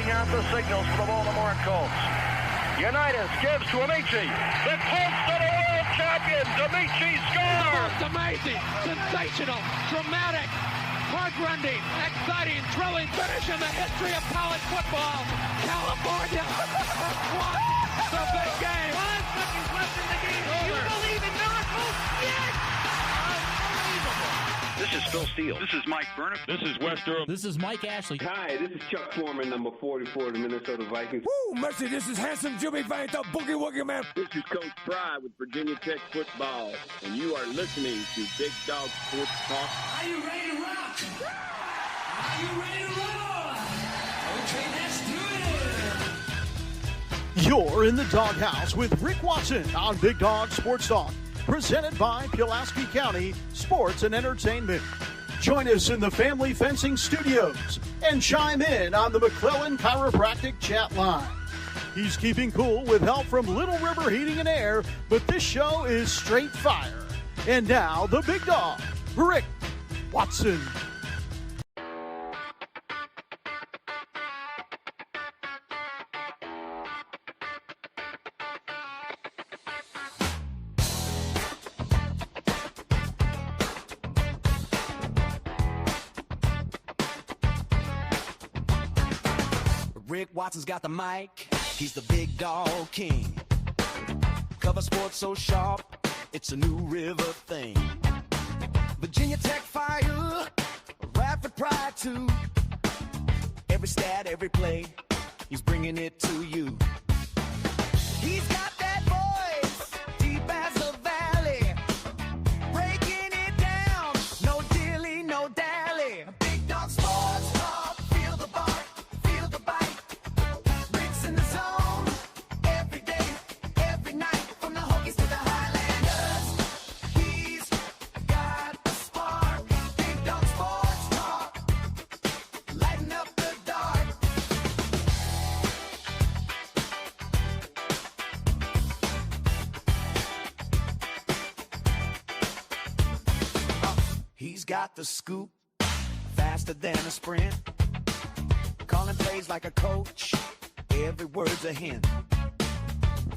sending out the signals for the Baltimore Colts. Unitas gives to Amici. The Colts are the world champions. Amici scores. It's amazing, sensational, dramatic, heart-rending, exciting, thrilling finish in the history of college football. California won the big game. 5 seconds left in the game. Do you believe in miracles? Yes. Unbelievable. This is Phil Steele. This is Mike Burnham. This is Wes Durham. This is Mike Ashley. Hi, this is Chuck Foreman, number 44 of the Minnesota Vikings. Woo, mercy, this is handsome Jimmy Vane, the Boogie Woogie Man. This is Coach Fry with Virginia Tech Football, and you are listening to Big Dog Sports Talk. Are you ready to rock? Are you ready to roll? Okay, let's do it. You're in the doghouse with Rick Watson on Big Dog Sports Talk, presented by Pulaski County Sports and Entertainment. Join us in the Family Fencing Studios and chime in on the McClellan Chiropractic chat line. He's keeping cool with help from Little River Heating and Air, but this show is straight fire. And now, the big dog, Rick Watson. Rick Watson's got the mic, he's the big dog king. Cover sports so sharp, it's a new river thing. Virginia Tech fire, rapid pride too. Every stat, every play, he's bringing it to you. He's got that voice, deep as a valley, breaking it down, no dilly, no dally. Big dog sports talk, feel the bark, feel the bite. Rick's in the zone, every day, every night, from the Hokies to the Highlanders. He's got a spark, Big dog sports talk, lighten up the dark. He's got the scoop, faster than a sprint. Calling plays like a coach, every word's a hint.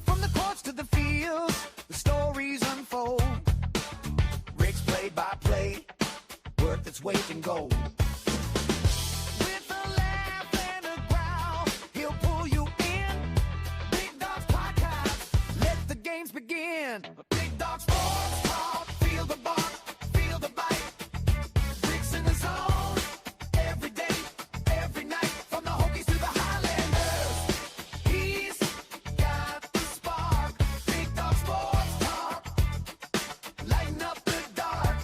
From the courts to the fields, the stories unfold. Rick's play-by-play, worth its weight in gold. With a laugh and a growl, he'll pull you in. Big Dog's podcast, let the games begin. Big Dog Sports Talk, feel the bark, feel the bite. Rick's in the zone, every day, every night, from the Hokies to the Highlanders. He's got the spark, Big Dog Sports Talk, lighten up the dark.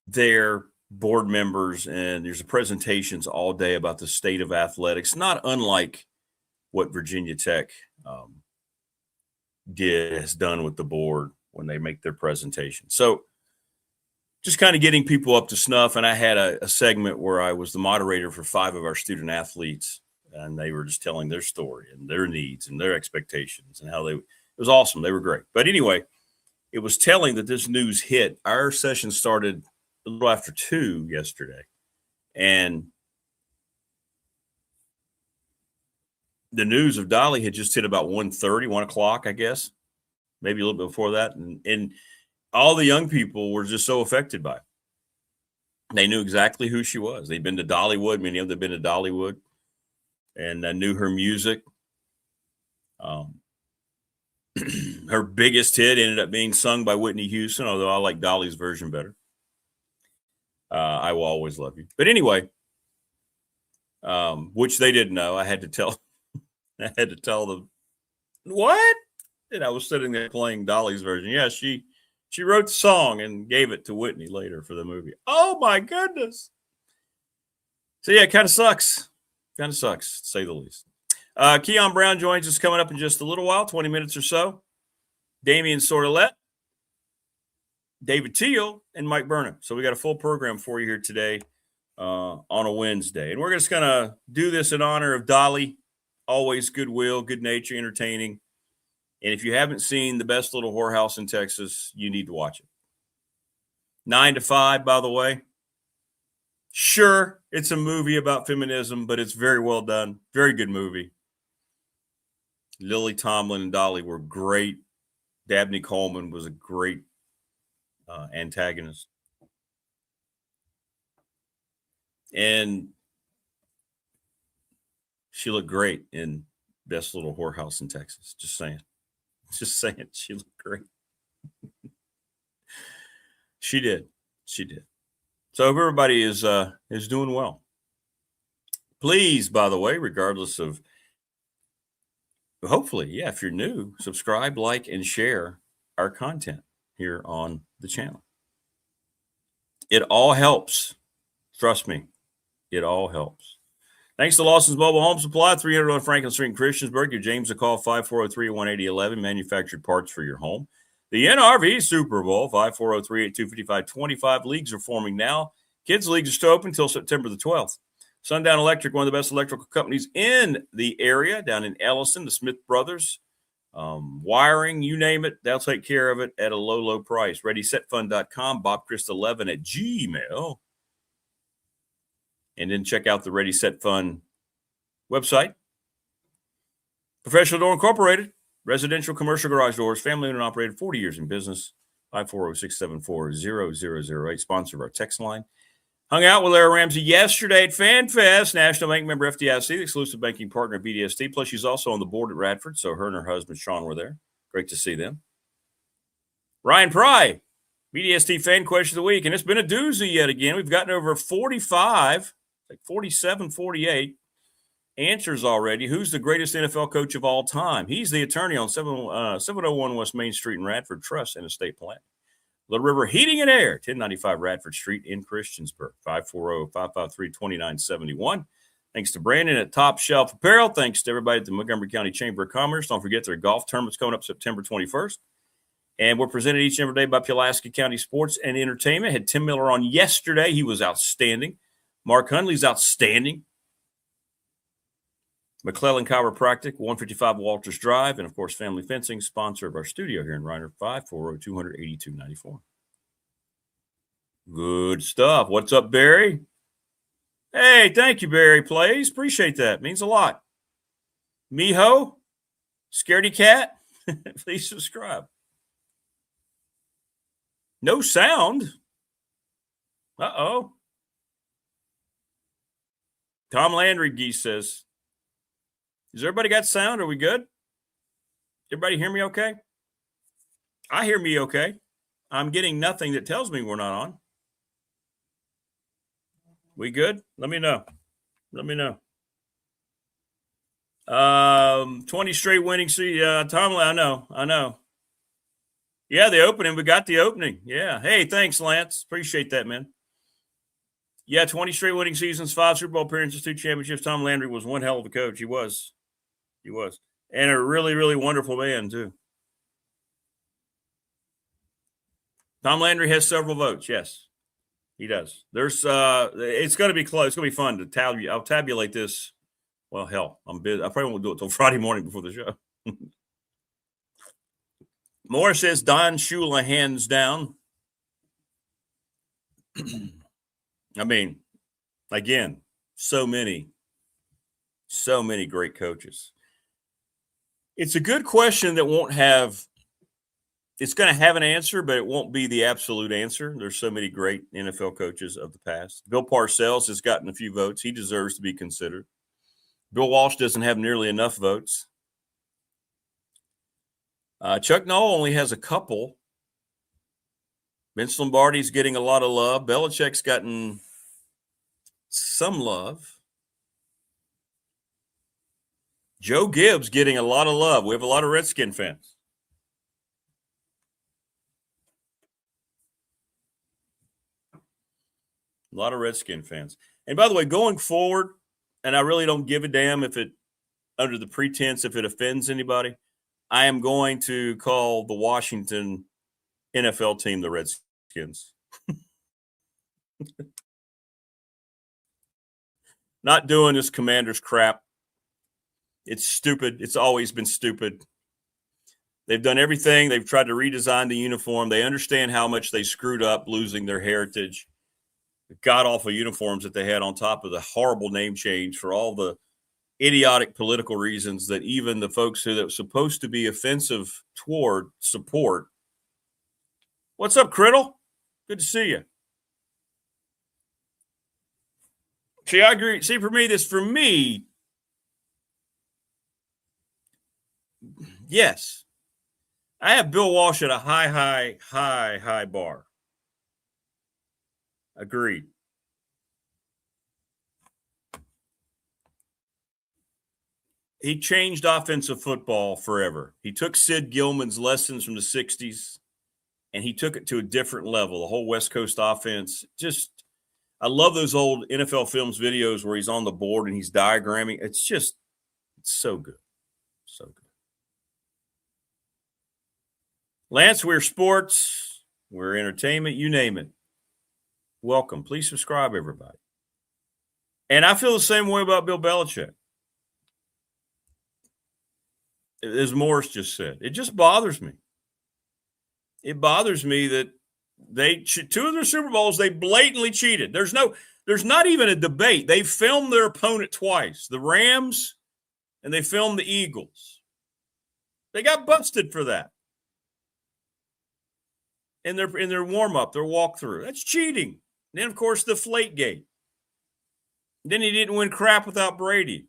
their board members, and there's presentations all day about the state of athletics, not unlike what Virginia Tech has done with the board when they make their presentation. So just kind of getting people up to snuff. And I had a segment where I was the moderator for 5 of our student athletes, and they were just telling their story and their needs and their expectations and it was awesome. They were great. But anyway, it was telling that this news hit. Our session started a little after 2 yesterday, and the news of Dolly had just hit about 1:30, 1 o'clock, I guess, maybe a little bit before that. And all the young people were just so affected by it. They knew exactly who she was. They'd been to Dollywood. Many of them had been to Dollywood, and knew her music. Her biggest hit ended up being sung by Whitney Houston, although I like Dolly's version better. I Will Always Love You. But anyway, which they didn't know. I had to tell them, what? And I was sitting there playing Dolly's version. Yeah, she wrote the song and gave it to Whitney later for the movie. Oh, my goodness. So, yeah, it kind of sucks. Kind of sucks, to say the least. Keon Brown joins us coming up in just a little while, 20 minutes or so. Damian Sordelette, David Teal, and Mike Burnham. So we got a full program for you here today on a Wednesday. And we're just going to do this in honor of Dolly. Always goodwill, good nature, entertaining. And if you haven't seen The Best Little Whorehouse in Texas, you need to watch it. 9 to 5, by the way. Sure, it's a movie about feminism, but it's very well done. Very good movie. Lily Tomlin and Dolly were great. Dabney Coleman was a great antagonist. And she looked great in Best Little Whorehouse in Texas. Just saying. She looked great. She did. So everybody is doing well. Please, by the way, regardless of, hopefully, yeah, if you're new, subscribe, like, and share our content here on the channel. It all helps. Trust me, it all helps. Thanks to Lawson's Mobile Home Supply, 300 on Franklin Street in Christiansburg. Give James a call, 5403-18011, manufactured parts for your home. The NRV Super Bowl, 5403-8255-25. Leagues are forming now. Kids' leagues are still open until September the 12th. Sundown Electric, one of the best electrical companies in the area, down in Ellison, the Smith Brothers. Wiring, you name it, they'll take care of it at a low, low price. ReadySetFund.com, BobChrist11 at Gmail. And then check out the Ready Set Fund website. Professional Door Incorporated, residential commercial garage doors, family owned and operated, 40 years in business. 540-674-0008, sponsor of our text line. Hung out with Lara Ramsey yesterday at FanFest, National Bank member FDIC, the exclusive banking partner of BDST. Plus, she's also on the board at Radford, so her and her husband, Sean, were there. Great to see them. Ryan Pry, BDST fan question of the week, and it's been a doozy yet again. We've gotten over 45, like 47, 48 answers already. Who's the greatest NFL coach of all time? He's the attorney on 701 West Main Street in Radford, Trust and Estate Planning. Little River Heating and Air, 1095 Radford Street in Christiansburg, 540-553-2971. Thanks to Brandon at Top Shelf Apparel. Thanks to everybody at the Montgomery County Chamber of Commerce. Don't forget their golf tournament's coming up September 21st. And we're presented each and every day by Pulaski County Sports and Entertainment. Had Tim Miller on yesterday. He was outstanding. Mark Hundley's outstanding. McClellan Chiropractic, 155 Walters Drive, and, of course, Family Fencing, sponsor of our studio here in Reiner, 540-200-8294. Good stuff. What's up, Barry? Hey, thank you, Barry Plays. Appreciate that. Means a lot. Miho, Scaredy Cat, please subscribe. No sound. Uh-oh. Tom Landry Geese says, has everybody got sound? Are we good? Everybody hear me okay? I hear me okay. I'm getting nothing that tells me we're not on. We good? Let me know. 20 straight winning. See, Tom, I know. Yeah, the opening. We got the opening. Yeah. Hey, thanks, Lance. Appreciate that, man. Yeah, 20 straight winning seasons, 5 Super Bowl appearances, 2 championships. Tom Landry was one hell of a coach. He was. And a really, really wonderful man, too. Tom Landry has several votes, yes. He does. There's it's going to be close. It's going to be fun to tabulate. I'll tabulate this. Well, hell, I'm busy. I probably won't do it till Friday morning before the show. Moore says Don Shula hands down. I mean, again, so many great coaches. It's a good question that won't have – it's going to have an answer, but it won't be the absolute answer. There's so many great NFL coaches of the past. Bill Parcells has gotten a few votes. He deserves to be considered. Bill Walsh doesn't have nearly enough votes. Chuck Noll only has a couple. Vince Lombardi's getting a lot of love. Belichick's gotten some love. Joe Gibbs getting a lot of love. We have a lot of Redskin fans. A lot of Redskin fans. And by the way, going forward, and I really don't give a damn if it, under the pretense, if it offends anybody, I am going to call the Washington NFL team the Redskins. Not doing this Commanders crap. It's stupid. It's always been stupid. They've done everything. They've tried to redesign the uniform. They understand how much they screwed up losing their heritage. The god-awful uniforms that they had on top of the horrible name change for all the idiotic political reasons that even the folks who that were supposed to be offensive toward support. What's up, Criddle? Good to see you. See, I agree. See, for me, yes. I have Bill Walsh at a high bar. Agreed. He changed offensive football forever. He took Sid Gilman's lessons from the 60s, and he took it to a different level. The whole West Coast offense. Just, I love those old NFL Films videos where he's on the board and he's diagramming. It's so good. So good. Lance, we're sports. We're entertainment. You name it. Welcome. Please subscribe, everybody. And I feel the same way about Bill Belichick. As Morris just said, it just bothers me. It bothers me that they 2 of their Super Bowls, they blatantly cheated. There's not even a debate. They filmed their opponent twice, the Rams, and they filmed the Eagles. They got busted for that. In their warm-up, their walkthrough. That's cheating. And then, of course, the Deflategate. Then he didn't win crap without Brady.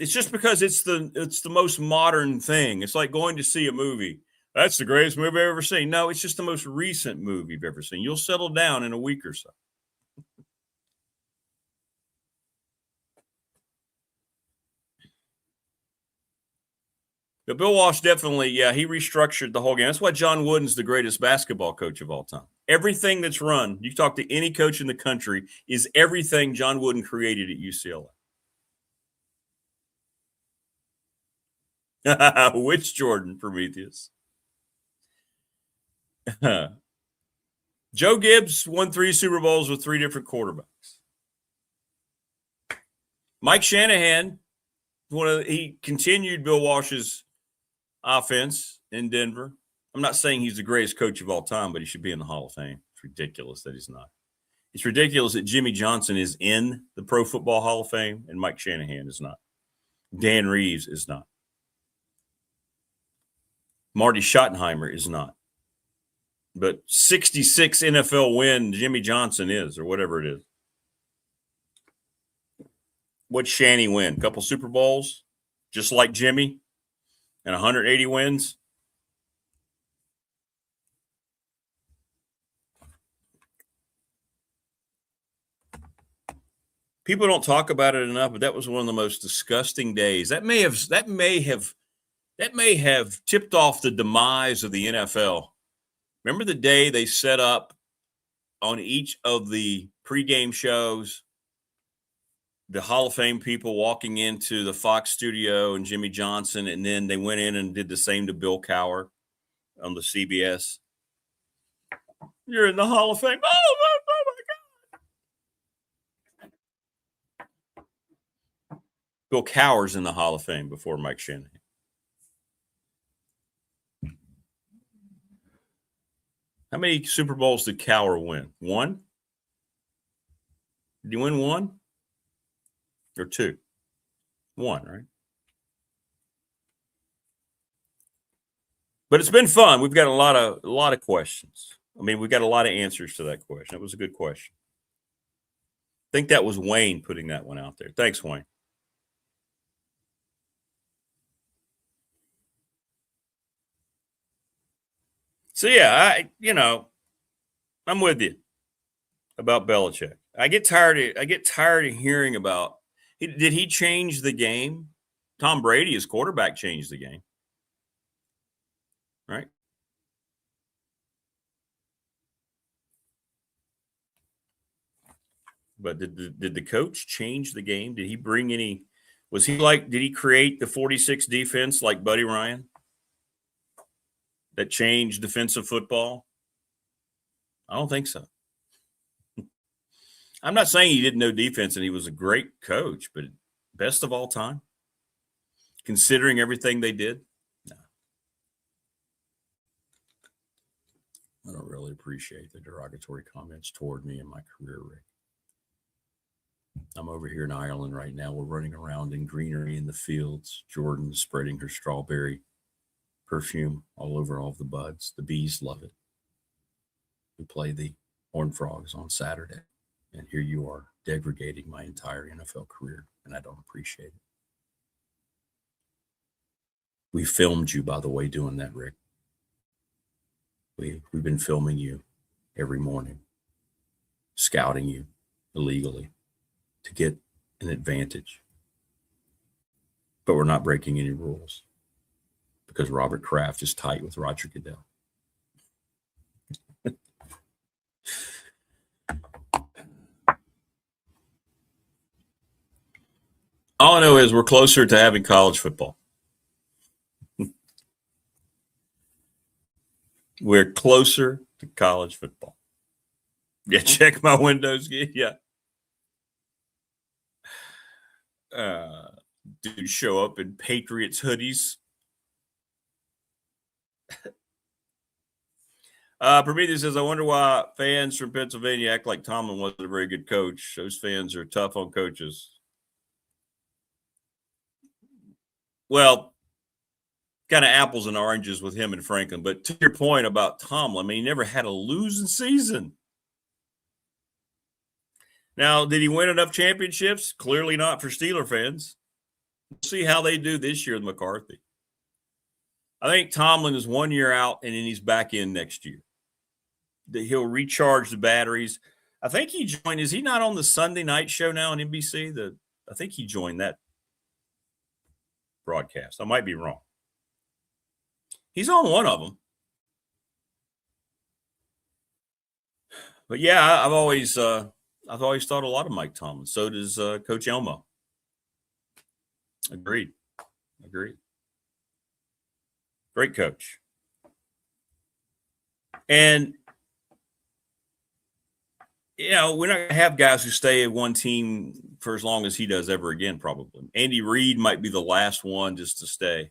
It's just because it's the most modern thing. It's like going to see a movie. That's the greatest movie I've ever seen. No, it's just the most recent movie you've ever seen. You'll settle down in a week or so. But Bill Walsh definitely, he restructured the whole game. That's why John Wooden's the greatest basketball coach of all time. Everything that's run, you talk to any coach in the country, is everything John Wooden created at UCLA. Which Jordan, Prometheus? Joe Gibbs won 3 Super Bowls with 3 different quarterbacks. Mike Shanahan, he continued Bill Walsh's offense in Denver. I'm not saying he's the greatest coach of all time, but he should be in the Hall of Fame. It's ridiculous that he's not. It's ridiculous that Jimmy Johnson is in the Pro Football Hall of Fame and Mike Shanahan is not. Dan Reeves is not. Marty Schottenheimer is not. But 66 NFL win Jimmy Johnson is, or whatever it is. What'd Shanny win? A couple Super Bowls, just like Jimmy, and 180 wins? People don't talk about it enough, but that was one of the most disgusting days. That may have tipped off the demise of the NFL. Remember the day they set up on each of the pregame shows, the Hall of Fame people walking into the Fox studio and Jimmy Johnson, and then they went in and did the same to Bill Cowher on the CBS. You're in the Hall of Fame. Oh my God. Bill Cowher's in the Hall of Fame before Mike Shanahan. How many Super Bowls did Cowher win? One? Did he win one? Or two? One, right? But it's been fun. We've got a lot of questions. I mean, we've got a lot of answers to that question. It was a good question. I think that was Wayne putting that one out there. Thanks, Wayne. So, yeah, I'm with you about Belichick. I get tired of hearing about did he change the game? Tom Brady, his quarterback, changed the game. Right? But did the coach change the game? Did he bring any? Did he create the 46 defense like Buddy Ryan that changed defensive football? I don't think so. I'm not saying he didn't know defense and he was a great coach, but best of all time, considering everything they did? No. I don't really appreciate the derogatory comments toward me in my career, Rick. I'm over here in Ireland right now. We're running around in greenery in the fields. Jordan's spreading her strawberry perfume all over all of the buds. The bees love it. We play the Horned Frogs on Saturday. And here you are degrading my entire NFL career, and I don't appreciate it. We filmed you, by the way, doing that, Rick. We've been filming you every morning, scouting you illegally to get an advantage. But we're not breaking any rules because Robert Kraft is tight with Roger Goodell. All I know is we're closer to having college football. We're closer to college football. Yeah, check my Windows. Yeah. Dude show up in Patriots hoodies. Prometheus says, I wonder why fans from Pennsylvania act like Tomlin wasn't a very good coach. Those fans are tough on coaches. Well, kind of apples and oranges with him and Franklin. But to your point about Tomlin, I mean, he never had a losing season. Now, did he win enough championships? Clearly not for Steeler fans. We'll see how they do this year with McCarthy. I think Tomlin is 1 year out, and then he's back in next year. He'll recharge the batteries. I think he joined. Is he not on the Sunday night show now on NBC? I think he joined that broadcast. I might be wrong. He's on one of them. But yeah, I've always thought a lot of Mike Tomlin. So does Coach Elmo. Agreed. Great coach. And we're not going to have guys who stay at one team for as long as he does ever again, probably. Andy Reid might be the last one just to stay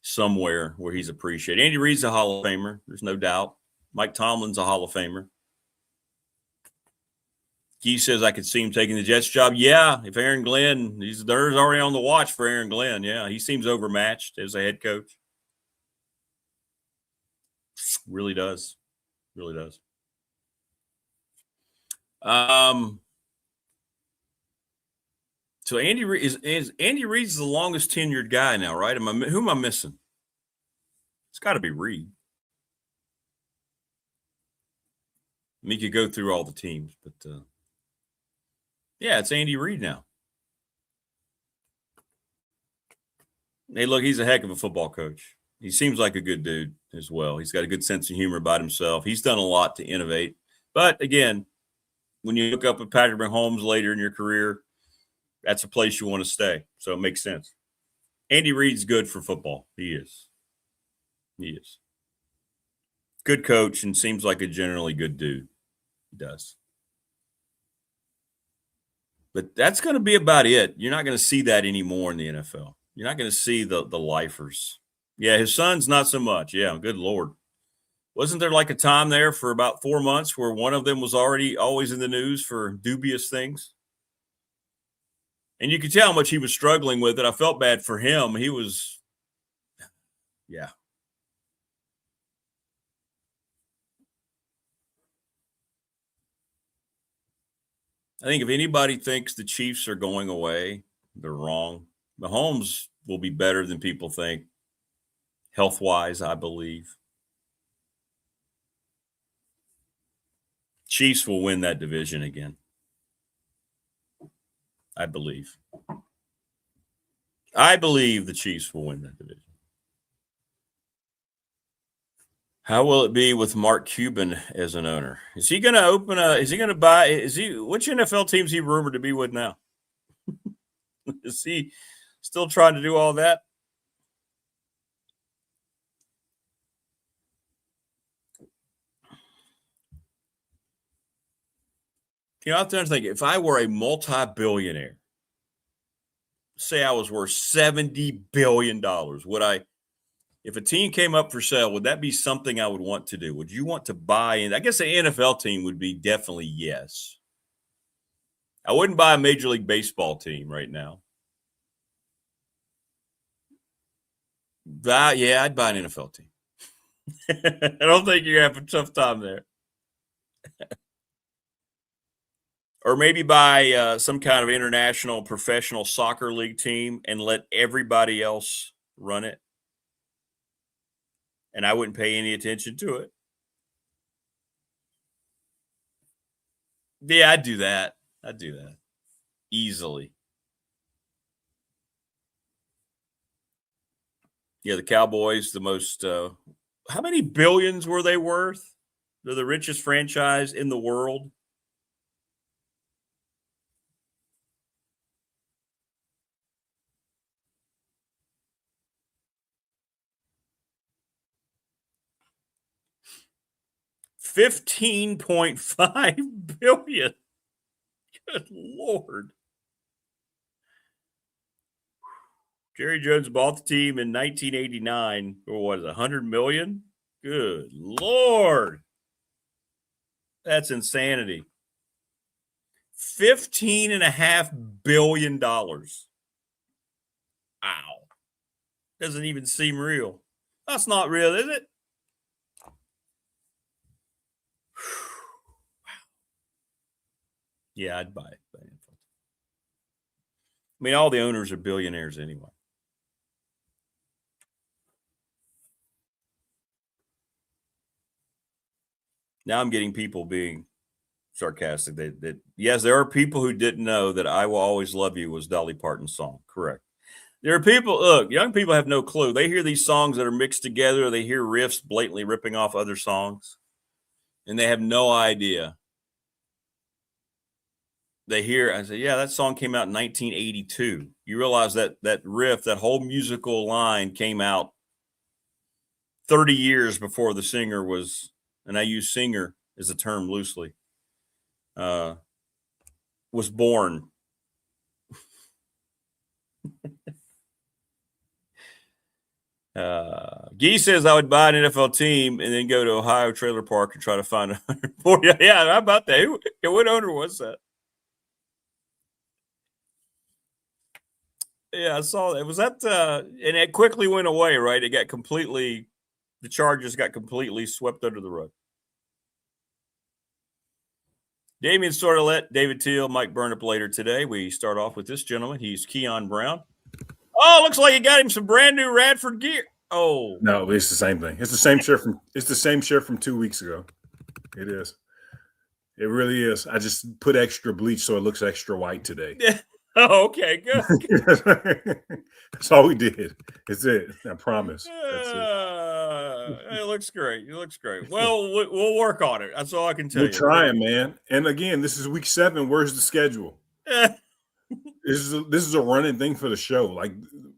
somewhere where he's appreciated. Andy Reid's a Hall of Famer. There's no doubt. Mike Tomlin's a Hall of Famer. He says I could see him taking the Jets job. Yeah, if Aaron Glenn, there's already on the watch for Aaron Glenn. Yeah, he seems overmatched as a head coach. Really does. So Andy Reid is Andy Reid's the longest tenured guy now, right? Who am I missing? It's got to be Reid. I mean, you could go through all the teams, but yeah, it's Andy Reid now. Hey, look, he's a heck of a football coach. He seems like a good dude as well. He's got a good sense of humor about himself. He's done a lot to innovate But again, when you look up at Patrick Mahomes later in your career, that's a place you want to stay. So it makes sense. Andy Reid's good for football. He is. He is. Good coach and seems like a generally good dude. He does. But that's going to be about it. You're not going to see that anymore in the NFL. You're not going to see the lifers. Yeah, his son's not so much. Yeah, good Lord. Wasn't there like a time there for about 4 months where one of them was already always in the news for dubious things? And you could tell how much he was struggling with it. I felt bad for him. He was, yeah. I think if anybody thinks the Chiefs are going away, they're wrong. Mahomes will be better than people think, health-wise, I believe. Chiefs will win that division again. I believe. I believe the Chiefs will win that division. How will it be with Mark Cuban as an owner? Is he going to open is he going to buy, which NFL team is he rumored to be with now? Is he still trying to do all that? You know, I have to think, if I were a multi-billionaire, say I was worth $70 billion, would I, if a team came up for sale, would that be something I would want to do? Would you want to buy in? I guess an NFL team would be definitely yes. I wouldn't buy a Major League Baseball team right now. Yeah, I'd buy an NFL team. I don't think you're going to have a tough time there. Or maybe buy some kind of international professional soccer league team and let everybody else run it. And I wouldn't pay any attention to it. Yeah, I'd do that. I'd do that easily. Yeah, the Cowboys, the most how many billions were they worth? They're the richest franchise in the world. $15.5 billion. Good Lord. Jerry Jones bought the team in 1989 for what is it, $100 million? Good Lord. That's insanity. $15.5 billion. Wow. Doesn't even seem real. That's not real, is it? Yeah, I'd buy it. I mean, all the owners are billionaires anyway. Now I'm getting people being sarcastic. That yes, there are people who didn't know that "I Will Always Love You" was Dolly Parton's song. Correct. There are people, look, young people have no clue. They hear these songs that are mixed together. They hear riffs blatantly ripping off other songs, and they have no idea. They hear, I say, yeah, that song came out in 1982. You realize that riff, that whole musical line came out 30 years before the singer was, and I use singer as a term loosely, was born. Gee says I would buy an NFL team and then go to Ohio Trailer Park and try to find 140. Yeah, how about that? What owner was that? Yeah, I saw that. Was that and it quickly went away, right? It got completely, the charges got completely swept under the rug. Damian Sordelette, David Teal, Mike Burnip later today. We start off with this gentleman. He's Keon Brown. Oh, looks like he got him some brand new Radford gear. Oh no, it's the same thing. It's the same shirt from 2 weeks ago. It is. It really is. I just put extra bleach so it looks extra white today. Yeah. Oh, okay, good. That's all we did. That's it. I promise. That's it. It looks great. It looks great. Well, we'll work on it. That's all I can tell We're you. trying, man. And again, this is week 7. Where's the schedule? This is a running thing for the show. Like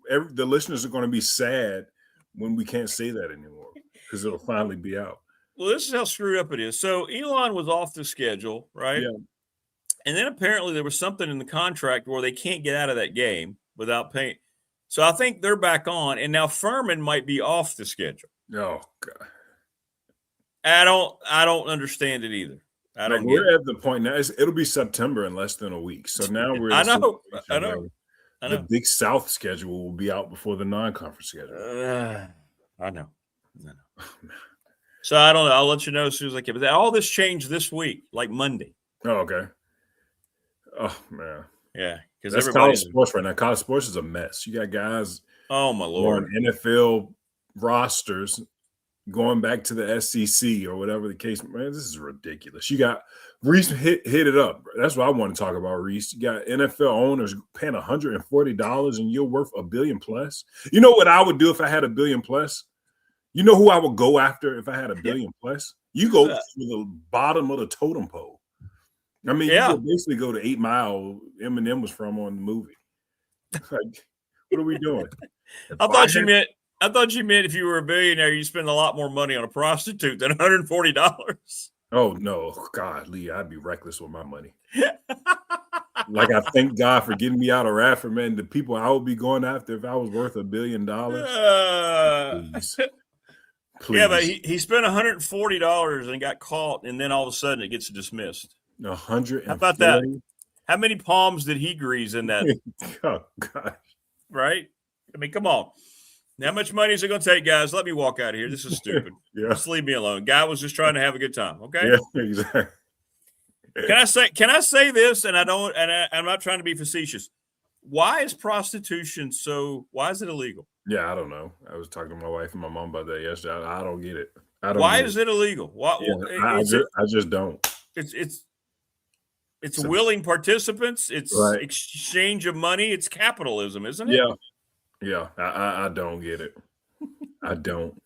the listeners are going to be sad when we can't say that anymore because it'll finally be out. Well, this is how screwed up it is. So Elon was off the schedule, right? Yeah. And then apparently there was something in the contract where they can't get out of that game without paying. So I think they're back on, and now Furman might be off the schedule. Oh God. I don't understand it either. We're at the point now. It'll be September in less than a week. So now we're. I know. The Big South schedule will be out before the non-conference schedule. I know. So I don't know. I'll let you know as soon as I can. But all this changed this week, like Monday. Oh, okay. Oh man. Yeah, because that's college sports right now. College sports is a mess. You got guys. Oh my Lord. On NFL rosters going back to the SEC or whatever the case. Man, this is ridiculous. You got Reese hit it up. That's what I want to talk about, Reese. You got NFL owners paying $140 and you're worth $1 billion plus. You know what I would do if I had $1 billion plus? You know who I would go after if I had $1 billion plus? You go to the bottom of the totem pole. I mean, you could basically go to 8 Mile. Eminem was from on the movie. Like, what are we doing? I thought you meant if you were a billionaire, you spend a lot more money on a prostitute than $140. Oh no, God, Lee, I'd be reckless with my money. Like I thank God for getting me out of Radford, man. The people I would be going after if I was worth $1 billion. Please. Yeah, but he spent $140 and got caught, and then all of a sudden it gets dismissed. 100. How about that? How many palms did he grease in that? Oh gosh. Right? I mean, come on. How much money is it going to take, guys? Let me walk out of here. This is stupid. Just leave me alone. Guy was just trying to have a good time. Okay. Yeah, exactly. Can I say this? And I'm not trying to be facetious. Why is prostitution why is it illegal? Yeah, I don't know. I was talking to my wife and my mom about that yesterday. I don't get it. Why is it illegal? I just don't. It's willing participants. It's exchange of money. It's capitalism, isn't it? Yeah. Yeah, I don't get it. I don't.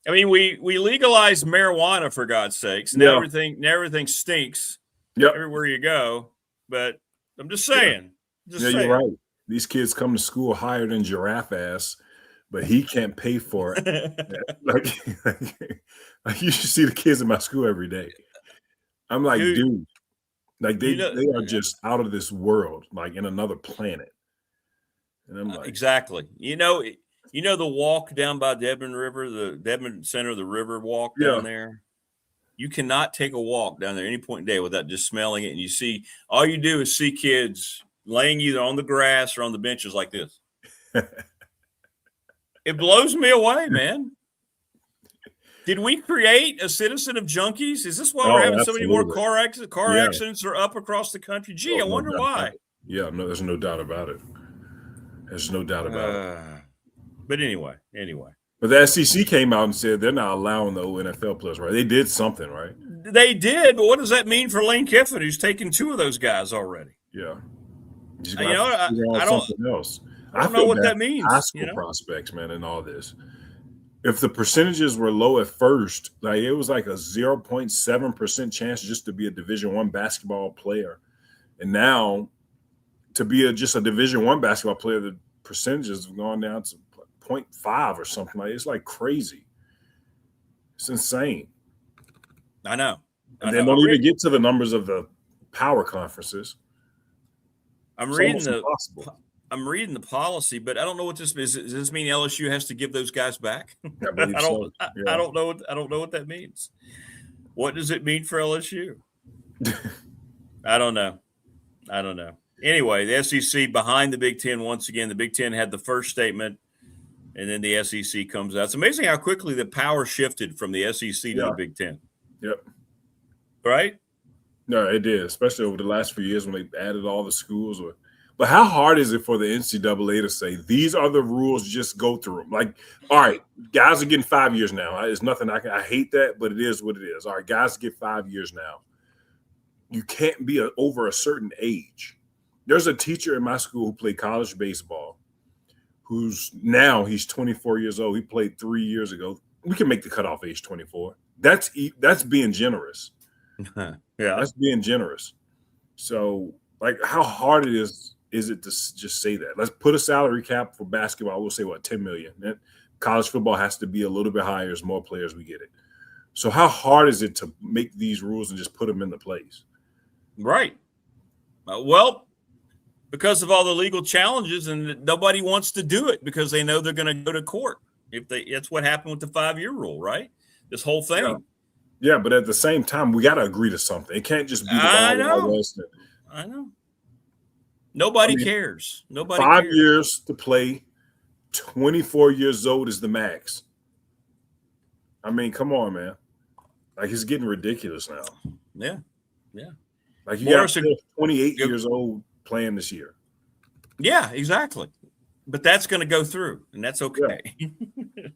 I mean, we legalized marijuana for God's sakes. Now everything stinks. Everywhere you go. But I'm just saying. You're right. These kids come to school higher than Giraffe ass, but he can't pay for it. like you should see the kids in my school every day. I'm like, dude, like they are just out of this world, like in another planet. And I'm like, exactly. You know the walk down by Debden River, the Debden Center of the River walk down there. You cannot take a walk down there any point in the day without just smelling it. And all you do is see kids laying either on the grass or on the benches like this. It blows me away, man. Did we create a citizen of junkies? Is this why we're having so many more car accidents? Car accidents are up across the country. Gee, I wonder why. Yeah, no, there's no doubt about it. There's no doubt about it. But anyway. But the SEC came out and said they're not allowing the NFL players, right? They did something, right? They did, but what does that mean for Lane Kiffin, who's taken 2 of those guys already? Yeah. I don't know what that means. High school prospects, man, and all this. If the percentages were low at first, like it was like a 0.7% chance just to be a Division I basketball player. And now to be just a Division I basketball player, the percentages have gone down to 0.5 or something. Like it's like crazy. It's insane. I know. And they don't even get to the numbers of the power conferences. I'm reading the policy, but I don't know what this means. Does this mean LSU has to give those guys back? I don't know what that means. What does it mean for LSU? I don't know. Anyway, the SEC behind the Big Ten once again. The Big Ten had the first statement, and then the SEC comes out. It's amazing how quickly the power shifted from the SEC to the Big Ten. Yep. Right? No, it did, especially over the last few years when they added all the schools. But how hard is it for the NCAA to say, these are the rules, just go through them? Like, all right, guys are getting 5 years now. It's nothing I hate that, but it is what it is. All right, guys get 5 years now. You can't be over a certain age. There's a teacher in my school who played college baseball who's now he's 24 years old. He played 3 years ago. We can make the cutoff age 24. That's being generous. Yeah, that's being generous. So, like, how hard it is it to just say that? Let's put a salary cap for basketball. We'll say what, 10 million. And college football has to be a little bit higher as more players we get it. So, how hard is it to make these rules and just put them into place? Right. Well, because of all the legal challenges, and nobody wants to do it because they know they're going to go to court. That's what happened with the 5-year rule, right? This whole thing. Yeah, but at the same time, we got to agree to something. It can't just be the Wild West. I know. Nobody cares. Nobody 5 cares. years to play, 24 years old is the max. I mean, come on, man. Like, it's getting ridiculous now. Yeah. Yeah. Like, you got 28 years old playing this year. Yeah, exactly. But that's going to go through, and that's okay. Yeah.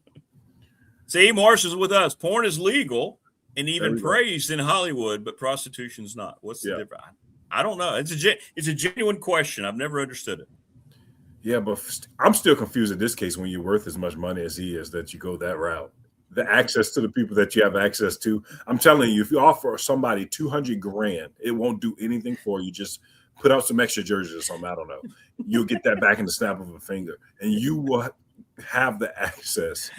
See, Morris is with us. Porn is legal and even praised in Hollywood, but prostitution's not. What's the difference? I don't know. It's a genuine question. I've never understood it. Yeah, but I'm still confused in this case when you're worth as much money as he is that you go that route. The access to the people that you have access to. I'm telling you, if you offer somebody $200,000, it won't do anything for you. Just put out some extra jerseys or something. I don't know. You'll get that back in the snap of a finger, and you will have the access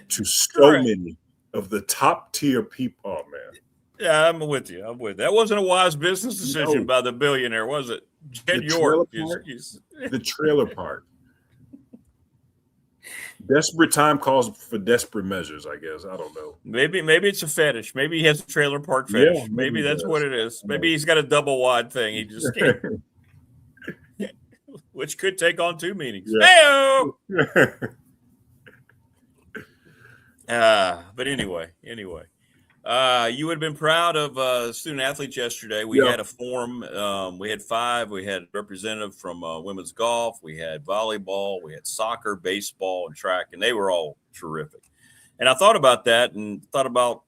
to so many of the top tier people. Oh man. Yeah, I'm with you. That wasn't a wise business decision by the billionaire, was it? Jed York. The trailer park. Desperate time calls for desperate measures, I guess. I don't know. Maybe it's a fetish. Maybe he has a trailer park fetish. Yeah, maybe that's what it is. Maybe he's got a double wide thing. He just can't. Which could take on two meanings. Yeah. But anyway. You would have been proud of student athletes yesterday. We had a forum. We had 5. We had a representative from women's golf. We had volleyball. We had soccer, baseball, and track, and they were all terrific. And I thought about that and thought about,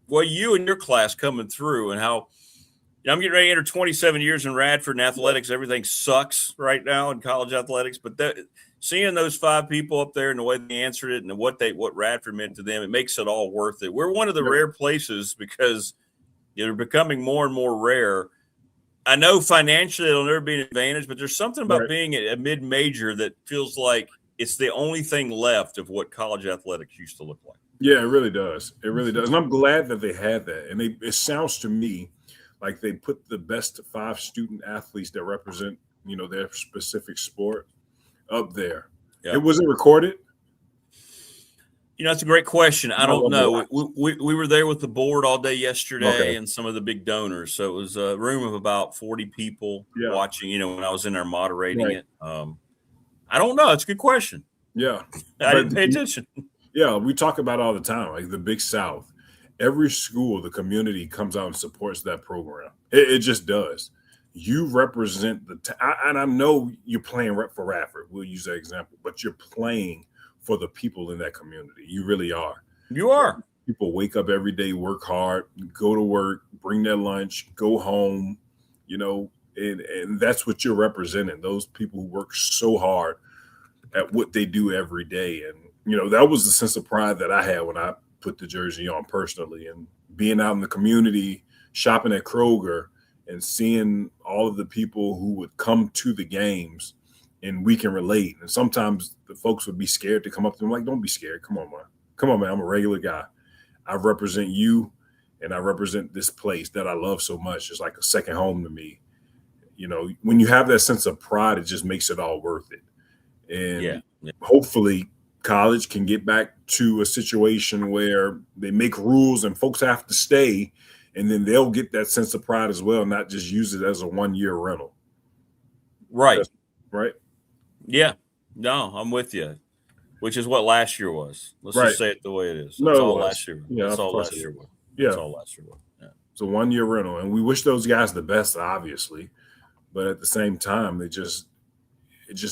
well, you and your class coming through and how I'm getting ready to enter 27 years in Radford and athletics. Everything sucks right now in college athletics, but seeing those 5 people up there and the way they answered it and what Radford meant to them, it makes it all worth it. We're one of the rare places because they're becoming more and more rare. I know financially it'll never be an advantage, but there's something about being a mid-major that feels like it's the only thing left of what college athletics used to look like. Yeah, it really does. It really does. And I'm glad that they had that. And it sounds to me like they put the best 5 student athletes that represent, their specific sport up there. Yeah. Was it recorded? That's a great question. I don't know. We were there with the board all day yesterday and some of the big donors. So it was a room of about 40 people watching, when I was in there moderating it. I don't know. It's a good question. Yeah. I didn't pay attention. Yeah. We talk about it all the time, like the Big South. Every school, the community comes out and supports that program. It just does. You represent and I know you're playing for Radford. We'll use that example, but you're playing for the people in that community. You really are. You are. People wake up every day, work hard, go to work, bring their lunch, go home, and that's what you're representing. Those people who work so hard at what they do every day. And, that was the sense of pride that I had when I put the jersey on personally, and being out in the community, shopping at Kroger, and seeing all of the people who would come to the games, and we can relate. And sometimes the folks would be scared to come up to them, like, don't be scared. Come on, man. I'm a regular guy. I represent you, and I represent this place that I love so much. It's like a second home to me. When you have that sense of pride, it just makes it all worth it. And hopefully college can get back to a situation where they make rules and folks have to stay, and then they'll get that sense of pride as well, not just use it as a 1-year rental. Right. Right. Yeah. No, I'm with you. Which is what last year was. Let's just say it the way it is. That's all last year. Yeah, that's all last year was. Yeah. That's all last year was. Yeah. It's a 1-year rental. And we wish those guys the best, obviously. But at the same time, it just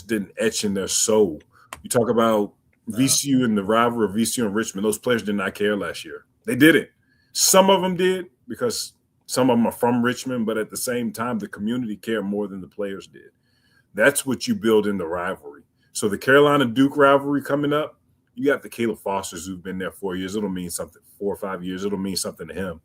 didn't etch in their soul. You talk about VCU and the rivalry of VCU and Richmond. Those players did not care last year. They didn't. Some of them did because some of them are from Richmond, but at the same time, the community cared more than the players did. That's what you build in the rivalry. So the Carolina-Duke rivalry coming up, you got the Caleb Fosters who've been there 4 years. It'll mean something. 4 or 5 years. It'll mean something to him.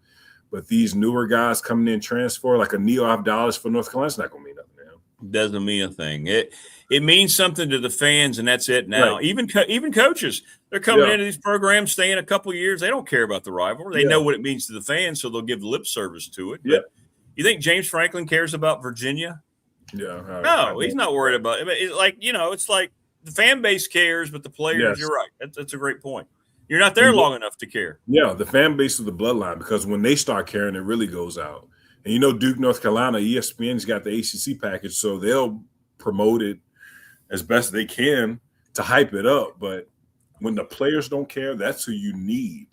But these newer guys coming in transfer, like a Neo Abdallah for North Carolina, it's not going to mean nothing to him. Doesn't mean a thing. It means something to the fans, and that's it now. Right. Even coaches, they're coming into these programs, staying a couple of years. They don't care about the rivalry. They know what it means to the fans, so they'll give lip service to it. Yeah. But you think James Franklin cares about Virginia? Yeah. No, he's not worried about it. It's like, it's like the fan base cares, but the players, Yes. You're right. That's a great point. You're not there long enough to care. Yeah, the fan base of the bloodline, because when they start caring, it really goes out. And Duke, North Carolina, ESPN's got the ACC package, so they'll promote it as best they can to hype it up. But when the players don't care, that's who you need,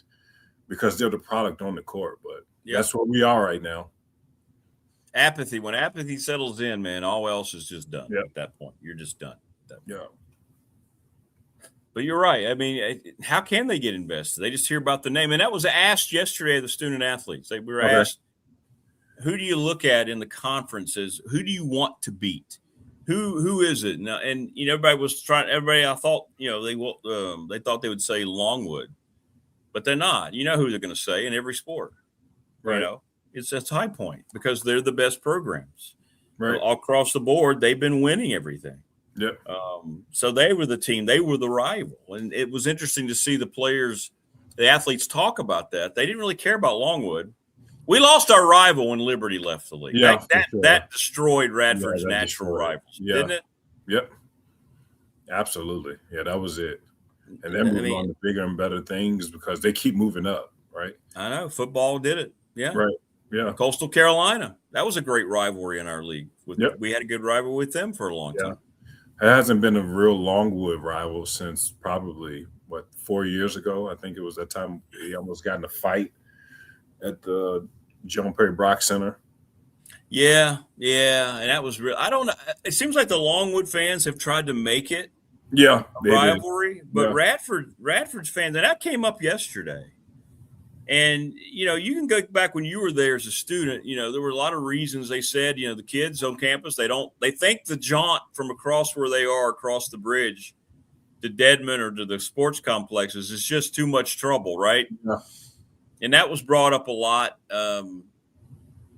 because they're the product on the court. But that's where we are right now. Apathy. When apathy settles in, man, all else is just done at that point. You're just done. Yeah. But you're right. I mean, how can they get invested? They just hear about the name. And that was asked yesterday of the student athletes. We were asked, who do you look at in the conferences? Who do you want to beat? Who is it? Now, and everybody was trying. Everybody, I thought, they thought they would say Longwood, but they're not. You know who they're going to say in every sport, right? It's High Point, because they're the best programs, right? All across the board, they've been winning everything. Yep. So they were the team. They were the rival, and it was interesting to see the athletes talk about that. They didn't really care about Longwood. We lost our rival when Liberty left the league. Yeah, that destroyed Radford's natural rivals, didn't it? Yep. Absolutely. Yeah, that was it. And they're moving on to bigger and better things because they keep moving up, right? I know. Football did it. Yeah. Right. Yeah. Coastal Carolina. That was a great rivalry in our league. We had a good rivalry with them for a long time. It hasn't been a real Longwood rival since probably, 4 years ago. I think it was that time he almost got in a fight at the Joan Perry Brock Center. Yeah, and that was real. I don't know. It seems like the Longwood fans have tried to make it a rivalry, but Radford's fans, and that came up yesterday. And, you can go back when you were there as a student, there were a lot of reasons they said, the kids on campus, they think the jaunt from across where they are, across the bridge to Dedmon or to the sports complexes is just too much trouble, right? Yeah. And that was brought up a lot.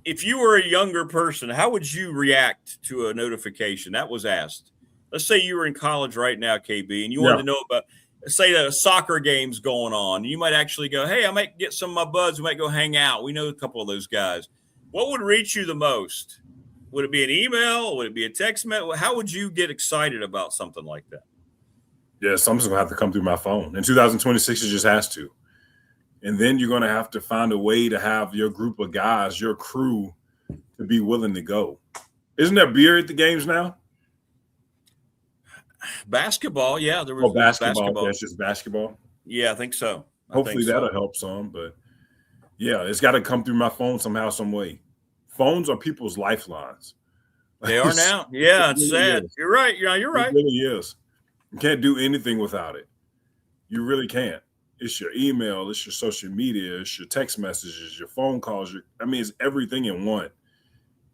If you were a younger person, how would you react to a notification? That was asked. Let's say you were in college right now, KB, and you wanted to know about, say, the soccer game's going on. You might actually go, hey, I might get some of my buds. We might go hang out. We know a couple of those guys. What would reach you the most? Would it be an email? Would it be a text message? How would you get excited about something like that? Yeah, something's going to have to come through my phone. In 2026, it just has to. And then you're going to have to find a way to have your group of guys, your crew, to be willing to go. Isn't there beer at the games now? Basketball, yeah. There was basketball. That's just basketball. Yeah, I think so. Hopefully that'll help some. But, yeah, it's got to come through my phone somehow, some way. Phones are people's lifelines. They are now. Yeah, it's sad. You're right. You're right. It really is. You can't do anything without it. You really can't. It's your email, it's your social media, it's your text messages, your phone calls. It's everything in one.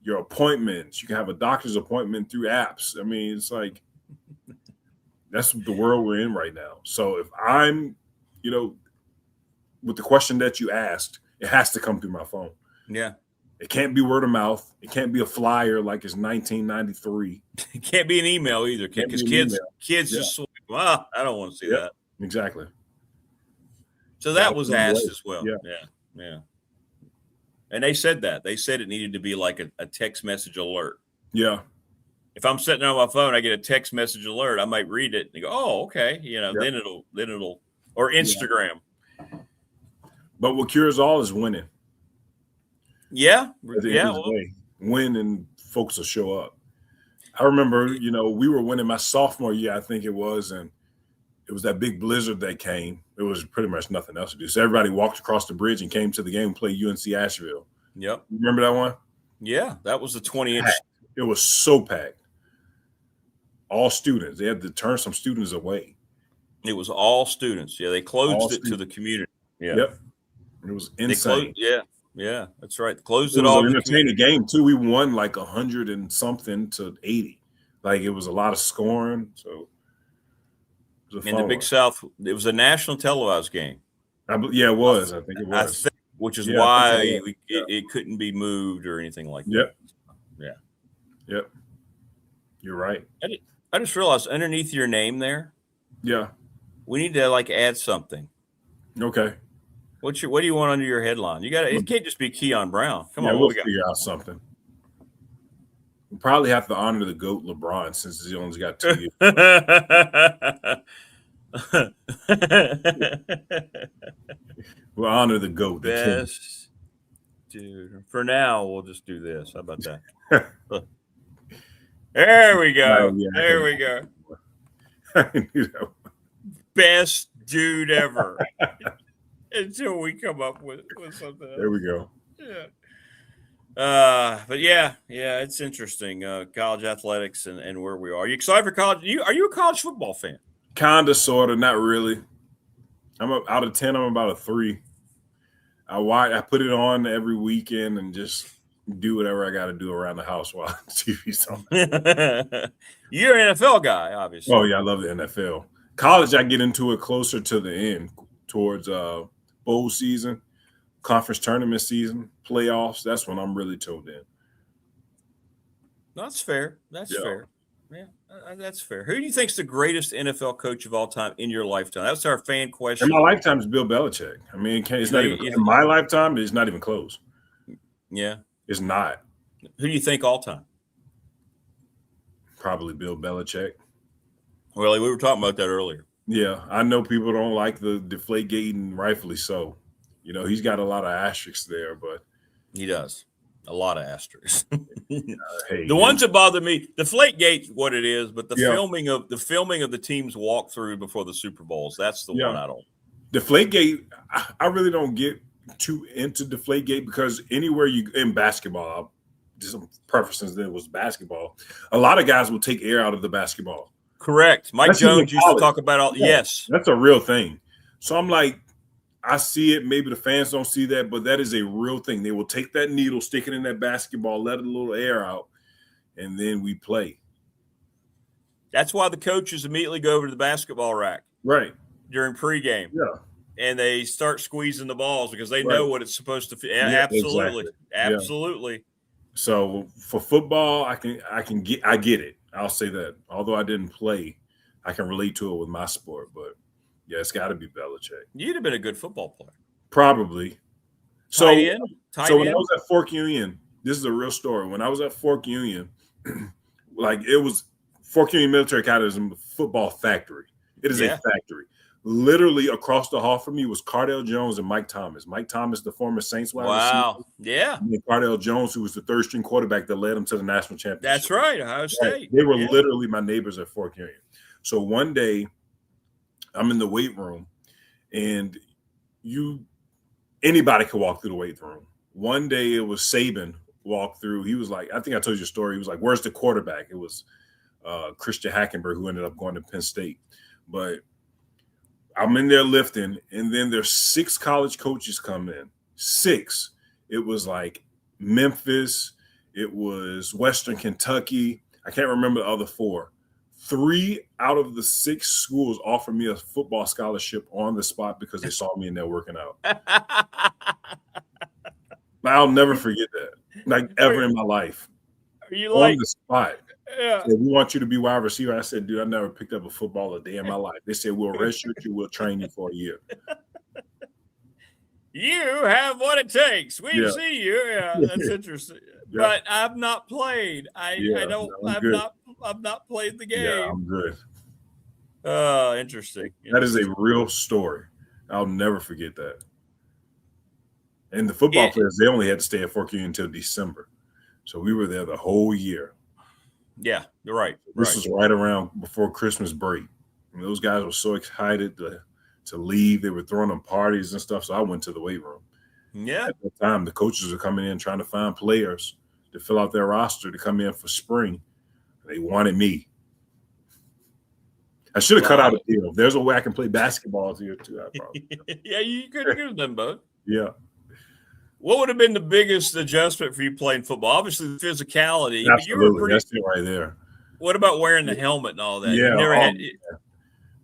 Your appointments. You can have a doctor's appointment through apps. It's like that's the world we're in right now. So if I'm, with the question that you asked, it has to come through my phone. Yeah. It can't be word of mouth. It can't be a flyer like it's 1993. It can't be an email either, because kids just sweep. I don't want to see that. Exactly. So that was asked as well. Yeah. And they said that. They said it needed to be like a text message alert. Yeah. If I'm sitting on my phone, I get a text message alert. I might read it and go, "Oh, okay." Then it'll or Instagram. Yeah. But what cures all is winning. Yeah. Win and folks will show up. I remember, we were winning my sophomore year, I think it was, and it was that big blizzard that came. It was pretty much nothing else to do. So everybody walked across the bridge and came to the game and played UNC Asheville. Yep. Remember that one? Yeah, that was the 20-inch. It was so packed. All students. They had to turn some students away. It was all students. Yeah, they closed it to the community. Yeah. Yep. It was insane. Yeah, that's right. Closed it it all. It was an entertaining game, too. We won like 100 and something to 80. Like, it was a lot of scoring. So In the Big South, it was a national televised game. Yeah, it was. I think it was. Which is why it couldn't be moved or anything like that. Yeah. Yep. You're right. I just realized underneath your name there. Yeah. We need to add something. Okay. What do you want under your headline? It can't just be Keon Brown. Come on, we'll figure out something. We'll probably have to honor the GOAT LeBron since he only got 2 years. We'll honor the GOAT. Best dude. For now, we'll just do this. How about that? There we go. There we go. I knew that. Best dude ever. Until we come up with something else. There we go. Yeah. But yeah, it's interesting. College athletics and where we are. Are you excited for college? Are you a college football fan? Kinda, sorta, not really. Out of 10, I'm about a 3. I put it on every weekend and just do whatever I got to do around the house while TV's on. You're an NFL guy, obviously. Oh yeah, I love the NFL. College, I get into it closer to the end, towards bowl season, conference tournament season, playoffs. That's when I'm really tuned in. That's fair. That's fair. Yeah, that's fair. Who do you think's the greatest NFL coach of all time in your lifetime? That's our fan question. In my lifetime is Bill Belichick. I mean, it's not even in my lifetime. It's not even close. Yeah, it's not. Who do you think all time? Probably Bill Belichick. Well, we were talking about that earlier. Yeah, I know people don't like the Deflategate, and rightfully so. You know, he's got a lot of asterisks there, but he does. A lot of asterisks. Hey, the ones that bother me, Deflategate's what it is, but the filming of the team's walkthrough before the Super Bowls, that's the one I don't. Deflategate, I really don't get too into Deflategate because anywhere you in basketball, just some preferences there was basketball. A lot of guys will take air out of the basketball. Correct. Mike Jones used to talk about all. Yes, that's a real thing. So I'm like, I see it. Maybe the fans don't see that, but that is a real thing. They will take that needle, stick it in that basketball, let a little air out, and then we play. That's why the coaches immediately go over to the basketball rack. Right. During pregame. Yeah. And they start squeezing the balls because they know what it's supposed to feel. Absolutely. Exactly. Absolutely. Yeah. So for football, I get it. I'll say that. Although I didn't play, I can relate to it with my sport, but yeah, it's got to be Belichick. You'd have been a good football player. Probably. So, when I was at Fork Union, this is a real story. When I was at Fork Union, it was Fork Union Military Academy football factory. It is a factory. Literally across the hall from me was Cardell Jones and Mike Thomas. Mike Thomas, the former Saints wide receiver. Wow. Yeah. And Cardell Jones, who was the third string quarterback that led them to the national championship. That's right. Ohio State. They were literally my neighbors at Fork Union. So one day I'm in the weight room and anybody could walk through the weight room. One day it was Saban walked through. He was like, I think I told you a story. He was like, where's the quarterback? It was Christian Hackenberg, who ended up going to Penn State. But I'm in there lifting, and then there's 6 college coaches come in. 6. It was like Memphis. It was Western Kentucky. I can't remember the other 4. 3 out of the 6 schools offered me a football scholarship on the spot because they saw me in there working out. I'll never forget that, ever in my life. Are you on the spot? Yeah. Said, we want you to be wide receiver. I said, dude, I never picked up a football a day in my life. They said, we'll redshirt you. We'll train you for a year. You have what it takes. We see you. Yeah, that's interesting. Yeah. But I've not played. I've not played the game. Yeah, I'm good. Interesting. That is a real story. I'll never forget that. And the football players, they only had to stay at Fork Union until December. So we were there the whole year. Yeah, you're right. This was right around before Christmas break. And those guys were so excited to leave. They were throwing them parties and stuff. So I went to the weight room. Yeah. At that time, the coaches were coming in trying to find players to fill out their roster to come in for spring. They wanted me. I should have cut out a deal. If there's a way I can play basketball here too, I probably. Yeah, you could have done both. Yeah. What would have been the biggest adjustment for you playing football? Obviously, the physicality. Absolutely. That's it right there. What about wearing the helmet and all that? Yeah.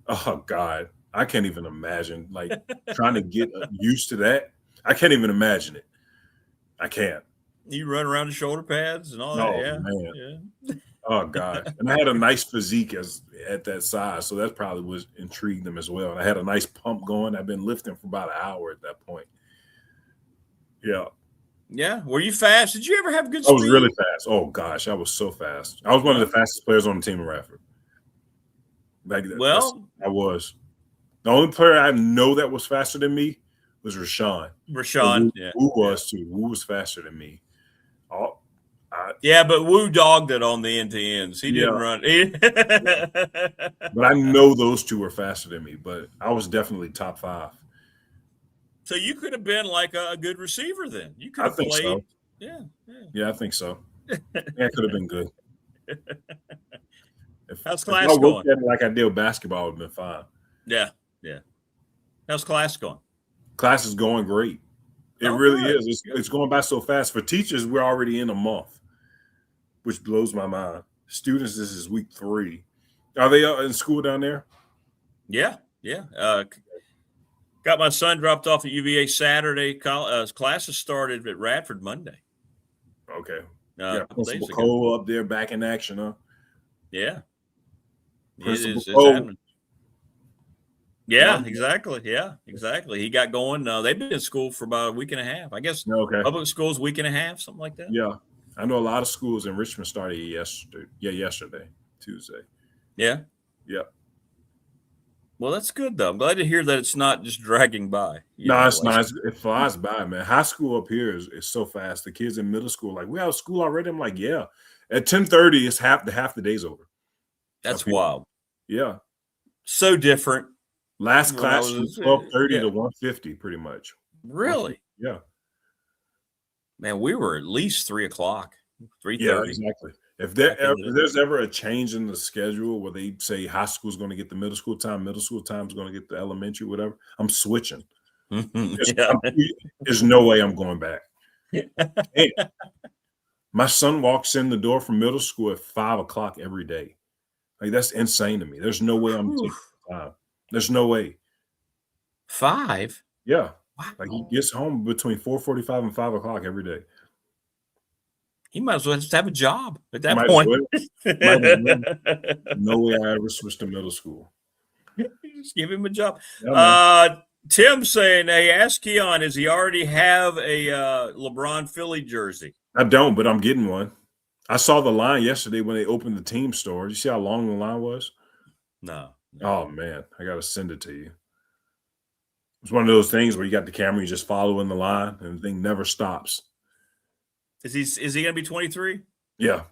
Oh God, I can't even imagine like trying to get used to that. I can't even imagine it. I can't. You run around the shoulder pads and all that. Oh Yeah. man. Yeah. Oh God. And I had a nice physique at that size, so that probably was intrigued them as well. And I had a nice pump going. I've been lifting for about an hour at that point. Yeah. Yeah. Were you fast? Did you ever have good I was speed? really fast. Oh gosh, I was so fast. I was one of the fastest players on the team in Radford. I was. The only player I know that was faster than me was Rashawn. Rashawn, Who was too. Who was faster than me? But Wu dogged it on the end to ends. He didn't run. But I know those two were faster than me, but I was definitely top 5. So you could have been like a good receiver then. You could have think played. So. Yeah, I think so. That could have been good. How's class if I going? looked at it like I did with basketball, it would have been fine. Yeah. How's class going? Class is going great. It really is. It's going by so fast. For teachers, we're already in a month, which blows my mind. Students, this is week 3. Are they in school down there? Yeah. Got my son dropped off at UVA Saturday. Classes started at Radford Monday. Okay. Principal Cole up there back in action, huh? Yeah. Principal It's Cole. happening. Yeah, exactly. Yeah, exactly. He got going. They've been in school for about a week and a half. I guess public schools, week and a half, something like that. Yeah. I know a lot of schools in Richmond started yesterday, Tuesday. Yeah. Well, that's good, though. I'm glad to hear that it's not just dragging by. No, it's not. It flies by, man. High school up here is so fast. The kids in middle school, like, we out of school already? I'm like, yeah. At 10:30, it's half the day's over. That's wild. Yeah. So different. Last class from 12:30 to 1:50, pretty much. Really? Yeah. Man, we were at least 3 o'clock, 3:30. Yeah, exactly. If there's ever a change in the schedule where they say high school is going to get the middle school time is going to get the elementary, whatever, I'm switching. There's no way I'm going back. Hey, my son walks in the door from middle school at 5 o'clock every day. Like, that's insane to me. There's no way I'm taking time. There's no way. 5? Yeah. Wow. Like, he gets home between 4:45 and 5 o'clock every day. He might as well just have a job at that point. No way I ever switched to middle school. Just give him a job. Yeah, Tim saying, hey, ask Keon, does he already have a LeBron Philly jersey? I don't, but I'm getting one. I saw the line yesterday when they opened the team store. Did you see how long the line was? No. Oh, man. I got to send it to you. It's one of those things where you got the camera, you just follow in the line, and the thing never stops. Is he going to be 23? Yeah.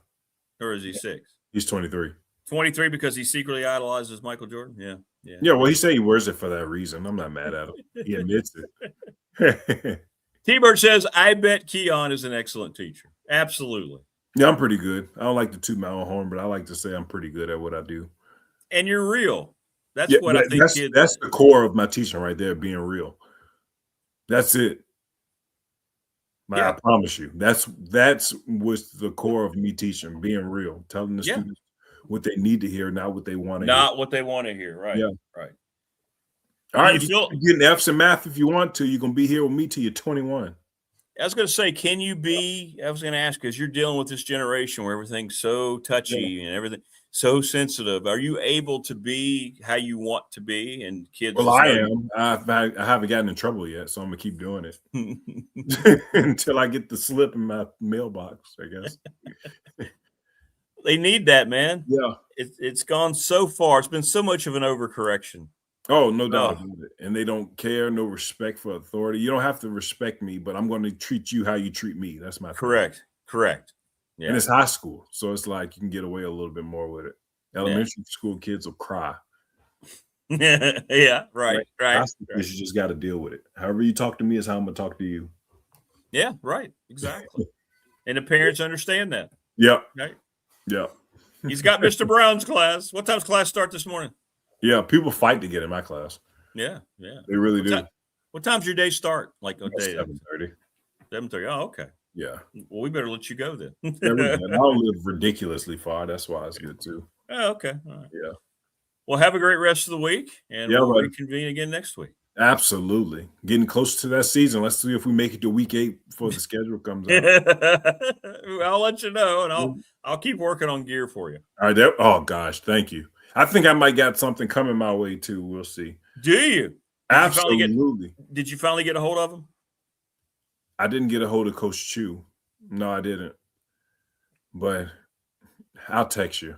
Or is he 6? He's 23. 23 because he secretly idolizes Michael Jordan? Yeah. Yeah, well, he said he wears it for that reason. I'm not mad at him. He admits it. T-Bird says, I bet Keon is an excellent teacher. Absolutely. Yeah, I'm pretty good. I don't like to toot my own horn, but I like to say I'm pretty good at what I do. And you're real. That's what I think kids. That's the core of my teaching right there, being real. That's it. I promise you. That's what's the core of me teaching, being real, telling the students what they need to hear, not what they want to hear. Not what they want to hear, right? Yeah. Right. All right, you're getting F's in math if you want to. You're going to be here with me till you're 21. I was going to say, can you be – I was going to ask, because you're dealing with this generation where everything's so touchy and everything so sensitive. Are you able to be how you want to be? And kids – Well, I am. I haven't gotten in trouble yet, so I'm going to keep doing it until I get the slip in my mailbox, I guess. They need that, man. Yeah. It's gone so far. It's been so much of an overcorrection. Oh, no doubt about it. And they don't care, no respect for authority. You don't have to respect me, but I'm going to treat you how you treat me. That's my Correct. thing. Correct. Yeah. And it's high school, so it's like you can get away a little bit more with it. Elementary school kids will cry. Yeah, right. You just got to deal with it. However you talk to me is how I'm going to talk to you. Yeah, right. Exactly. And the parents understand that. Yep. Right? Yep. He's got Mr. Brown's class. What time's class start this morning? Yeah, people fight to get in my class. Yeah. They really do. What time's your day start? Like a day? 7:30. 7:30. Oh, okay. Yeah. Well, we better let you go then. I don't live ridiculously far. That's why it's good too. Oh, okay. All right. Yeah. Well, have a great rest of the week, and Yeah, we'll buddy. reconvene again next week. Absolutely. Getting close to that season. Let's see if we make it to week 8 before the schedule comes out. I'll let you know, and I'll keep working on gear for you. All right. Oh, gosh. Thank you. I think I might got something coming my way, too. We'll see. Do you? Absolutely. Did you finally get a hold of him? I didn't get a hold of Coach Chu. No, I didn't. But I'll text you.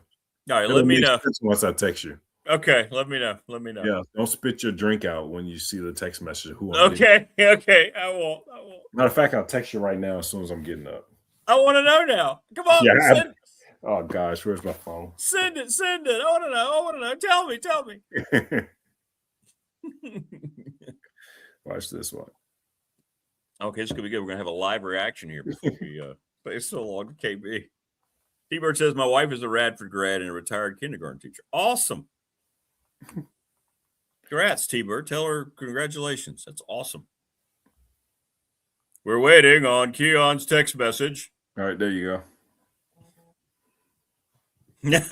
All right, let me know. Once I text you. Okay, let me know. Yeah, don't spit your drink out when you see the text message. Okay, I won't. Matter of fact, I'll text you right now as soon as I'm getting up. I want to know now. Come on. Oh, gosh, where's my phone? Send it. I want to know. Tell me. Watch this one. Okay, it's going to be good. We're going to have a live reaction here before we play so long. KB. T-Bird says, my wife is a Radford grad and a retired kindergarten teacher. Awesome. Congrats, T-Bird. Tell her congratulations. That's awesome. We're waiting on Keon's text message. All right, there you go. Is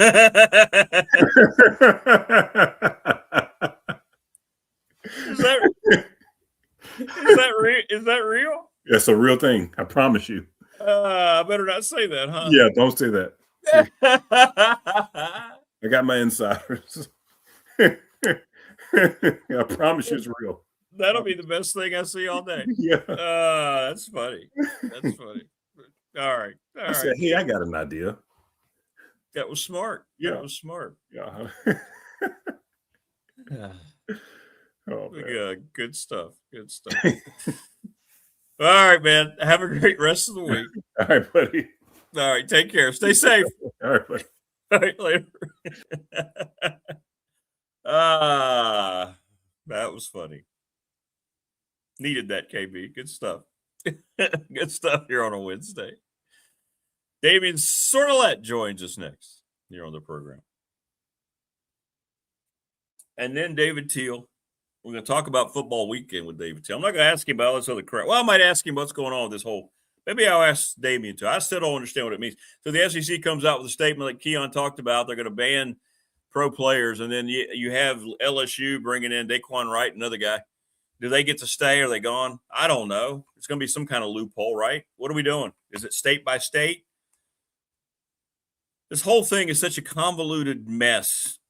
that real? It's a real thing. I promise you. I better not say that, huh? Yeah, don't say that. I got my insiders. I promise you it's real. That'll be the best thing I see all day. Yeah. That's funny. All right. I said, hey, I got an idea. That was smart. Yeah. That was smart. Yeah. Oh, good stuff. All right, man. Have a great rest of the week. All right, buddy. All right. Take care. Stay safe. All right, buddy. All right, later. That was funny. Needed that, KB. Good stuff. Good stuff here on a Wednesday. Damian Sornelette joins us next here on the program. And then David Teal. We're going to talk about football weekend with David Teal. I'm not going to ask him about all this other crap. Well, I might ask him what's going on with this whole. Maybe I'll ask Damian too. I still don't understand what it means. So the SEC comes out with a statement like Keon talked about. They're going to ban pro players. And then you have LSU bringing in Daquan Wright, another guy. Do they get to stay? Are they gone? I don't know. It's going to be some kind of loophole, right? What are we doing? Is it state by state? This whole thing is such a convoluted mess.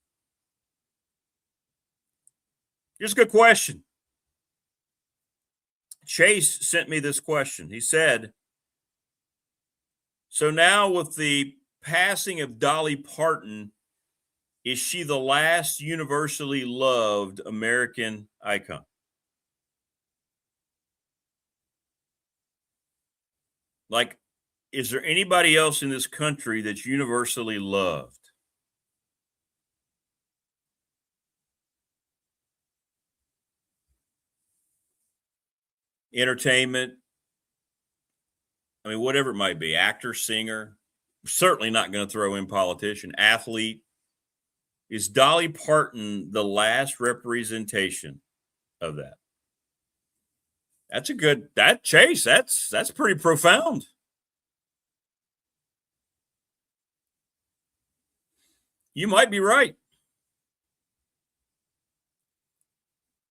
Here's a good question. Chase sent me this question. He said, so now with the passing of Dolly Parton, is she the last universally loved American icon? Like, is there anybody else in this country that's universally loved? Entertainment, I mean, whatever it might be, actor, singer, certainly not going to throw in politician, athlete. Is Dolly Parton the last representation of that? That's a good, Chase, that's pretty profound. You might be right.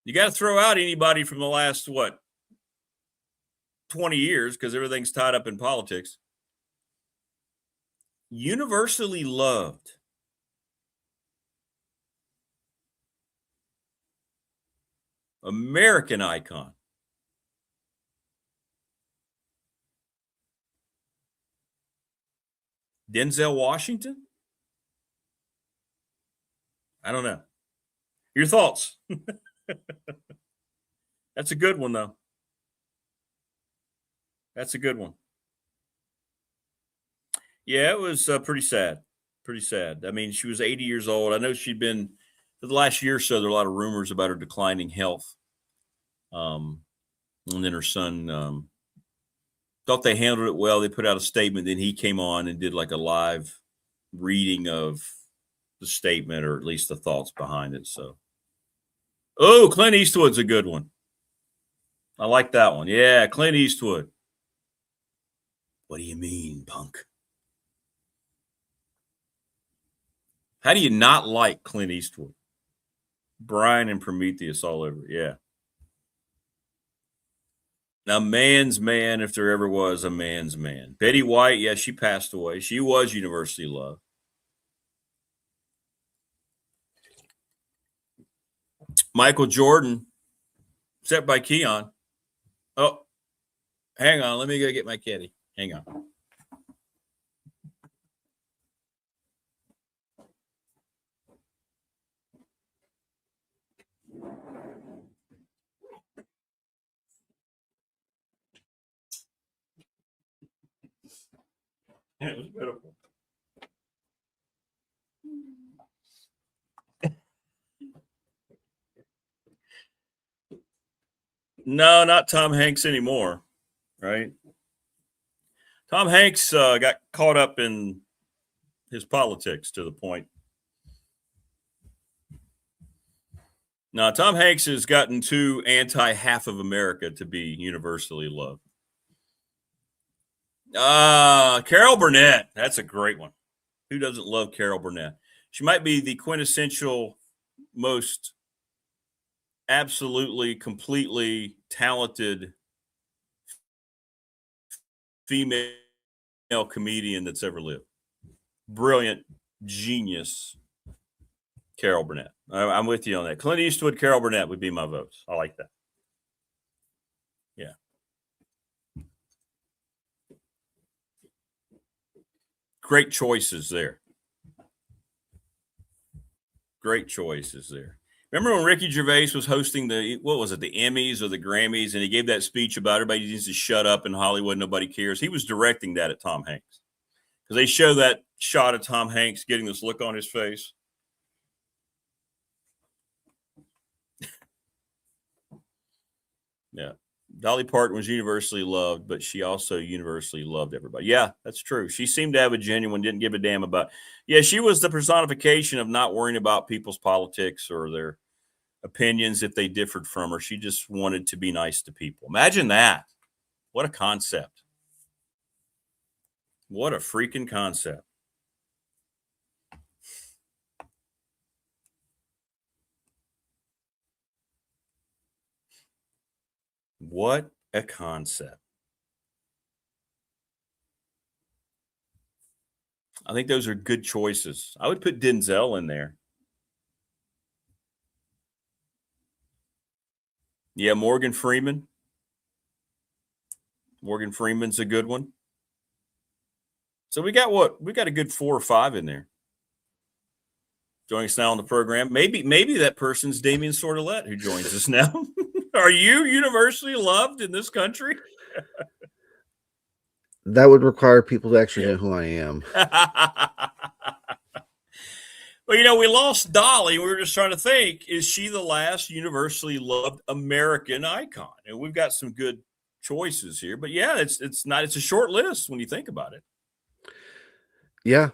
You got to throw out anybody from the last, 20 years, because everything's tied up in politics. Universally loved. American icon. Denzel Washington? I don't know. Your thoughts? That's a good one, though. That's a good one. Yeah, it was pretty sad. Pretty sad. I mean, she was 80 years old. I know she'd been, for the last year or so, there were a lot of rumors about her declining health. And then her son thought they handled it well. They put out a statement. Then he came on and did like a live reading of the statement, or at least the thoughts behind it. So, oh, Clint Eastwood's a good one. I like that one. Yeah, Clint Eastwood. What do you mean, punk? How do you not like Clint Eastwood? Brian and Prometheus all over. Yeah. A man's man, if there ever was a man's man. Betty White, yeah, she passed away. She was universally loved. Michael Jordan, set by Keon. Oh, hang on. Let me go get my caddy. Hang on. It was beautiful. No, not Tom Hanks anymore, right? Tom Hanks got caught up in his politics to the point. Now, Tom Hanks has gotten too anti-half of America to be universally loved. Carol Burnett. That's a great one. Who doesn't love Carol Burnett? She might be the quintessential, most absolutely, completely talented female comedian that's ever lived. Brilliant, genius, Carol Burnett. I'm with you on that. Clint Eastwood, Carol Burnett would be my votes. I like that. Yeah. Great choices there. Great choices there. Remember when Ricky Gervais was hosting the Emmys or the Grammys, and he gave that speech about everybody needs to shut up in Hollywood, nobody cares. He was directing that at Tom Hanks because they show that shot of Tom Hanks getting this look on his face. Yeah. Dolly Parton was universally loved, but she also universally loved everybody. Yeah, that's true. She seemed to have a genuine, didn't give a damn about. Yeah, she was the personification of not worrying about people's politics or their opinions if they differed from her. She just wanted to be nice to people. Imagine that. What a concept. What a freaking concept. What a concept. I think those are good choices. I would put Denzel in there. Yeah, Morgan Freeman. Morgan Freeman's a good one. So we got what? We got a good 4 or 5 in there. Joining us now on the program. Maybe that person's Damien Sordelette who joins us now. Are you universally loved in this country? That would require people to actually know who I am. Well, we lost Dolly. We were just trying to think, is she the last universally loved American icon? And we've got some good choices here. But yeah, it's a short list when you think about it. Yeah.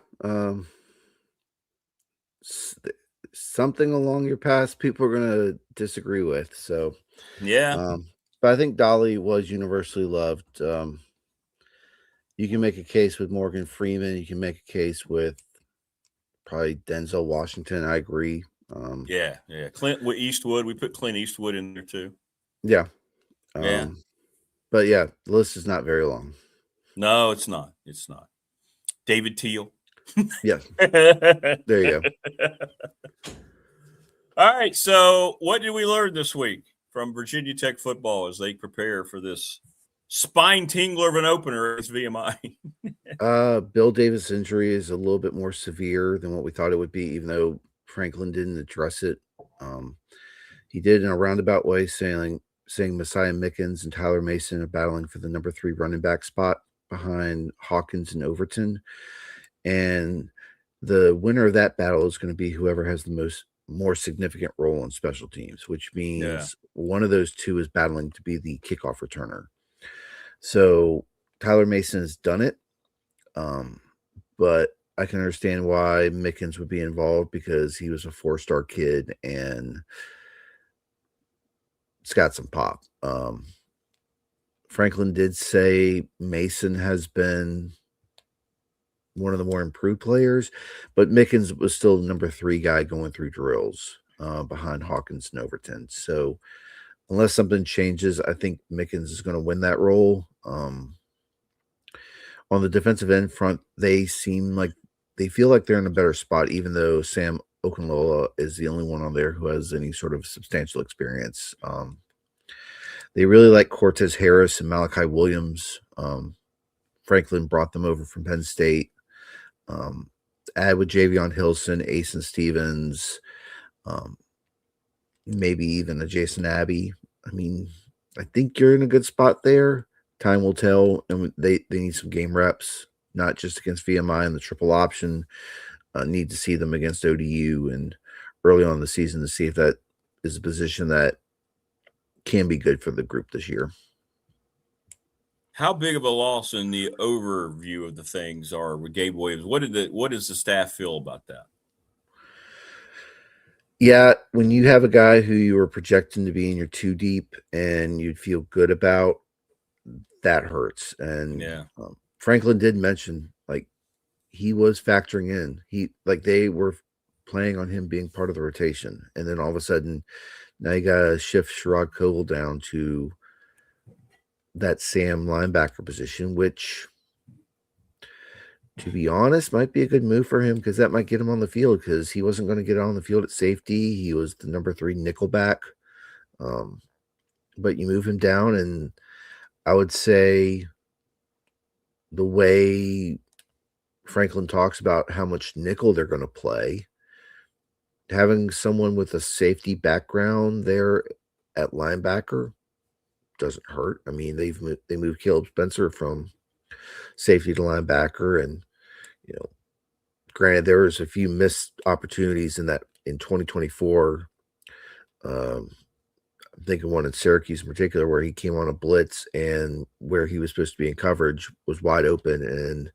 Something along your past people are going to disagree with. So, yeah. But I think Dolly was universally loved. You can make a case with Morgan Freeman. You can make a case with probably Denzel Washington. I agree. Yeah. Clint Eastwood. We put Clint Eastwood in there too. Yeah. Yeah. But yeah, the list is not very long. No, it's not. It's not. David Teal. Yes. There you go. All right. So what did we learn this week from Virginia Tech football as they prepare for this spine tingler of an opener against VMI? Bill Davis' injury is a little bit more severe than what we thought it would be, even though Franklin didn't address it. He did in a roundabout way, saying Messiah Mickens and Tyler Mason are battling for the number 3 running back spot behind Hawkins and Overton. And the winner of that battle is going to be whoever has the more significant role in special teams, which means one of those two is battling to be the kickoff returner. So Tyler Mason has done it. But I can understand why Mickens would be involved because he was a 4-star kid and it's got some pop. Franklin did say Mason has been one of the more improved players, but Mickens was still number 3 guy going through drills. behind Hawkins and Overton. So unless something changes, I think Mickens is going to win that role. On the defensive end front, they feel like they're in a better spot, even though Sam Okunlola is the only one on there who has any sort of substantial experience. They really like Cortez Harris and Malachi Williams. Franklin brought them over from Penn State. Add with Javion Hilson, Asen Stevens, maybe even a Jason Abbey. I mean, I think you're in a good spot there. Time will tell, and they need some game reps, not just against VMI and the triple option. Need to see them against ODU and early on in the season to see if that is a position that can be good for the group this year. How big of a loss in the overview of the things are with Gabe Williams? What does the staff feel about that? Yeah, when you have a guy who you were projecting to be in your two deep and you'd feel good about, that hurts. And Franklin did mention he was factoring in. They were planning on him being part of the rotation, and then all of a sudden, now you got to shift Sherrod Koval down to that Sam linebacker position, which, to be honest, might be a good move for him because that might get him on the field because he wasn't going to get on the field at safety. He was the number 3 nickelback. But you move him down, and I would say the way Franklin talks about how much nickel they're going to play, having someone with a safety background there at linebacker doesn't hurt. I mean, they moved Caleb Spencer from safety to linebacker, and granted there was a few missed opportunities in 2024. I'm thinking one in Syracuse in particular where he came on a blitz and where he was supposed to be in coverage was wide open, and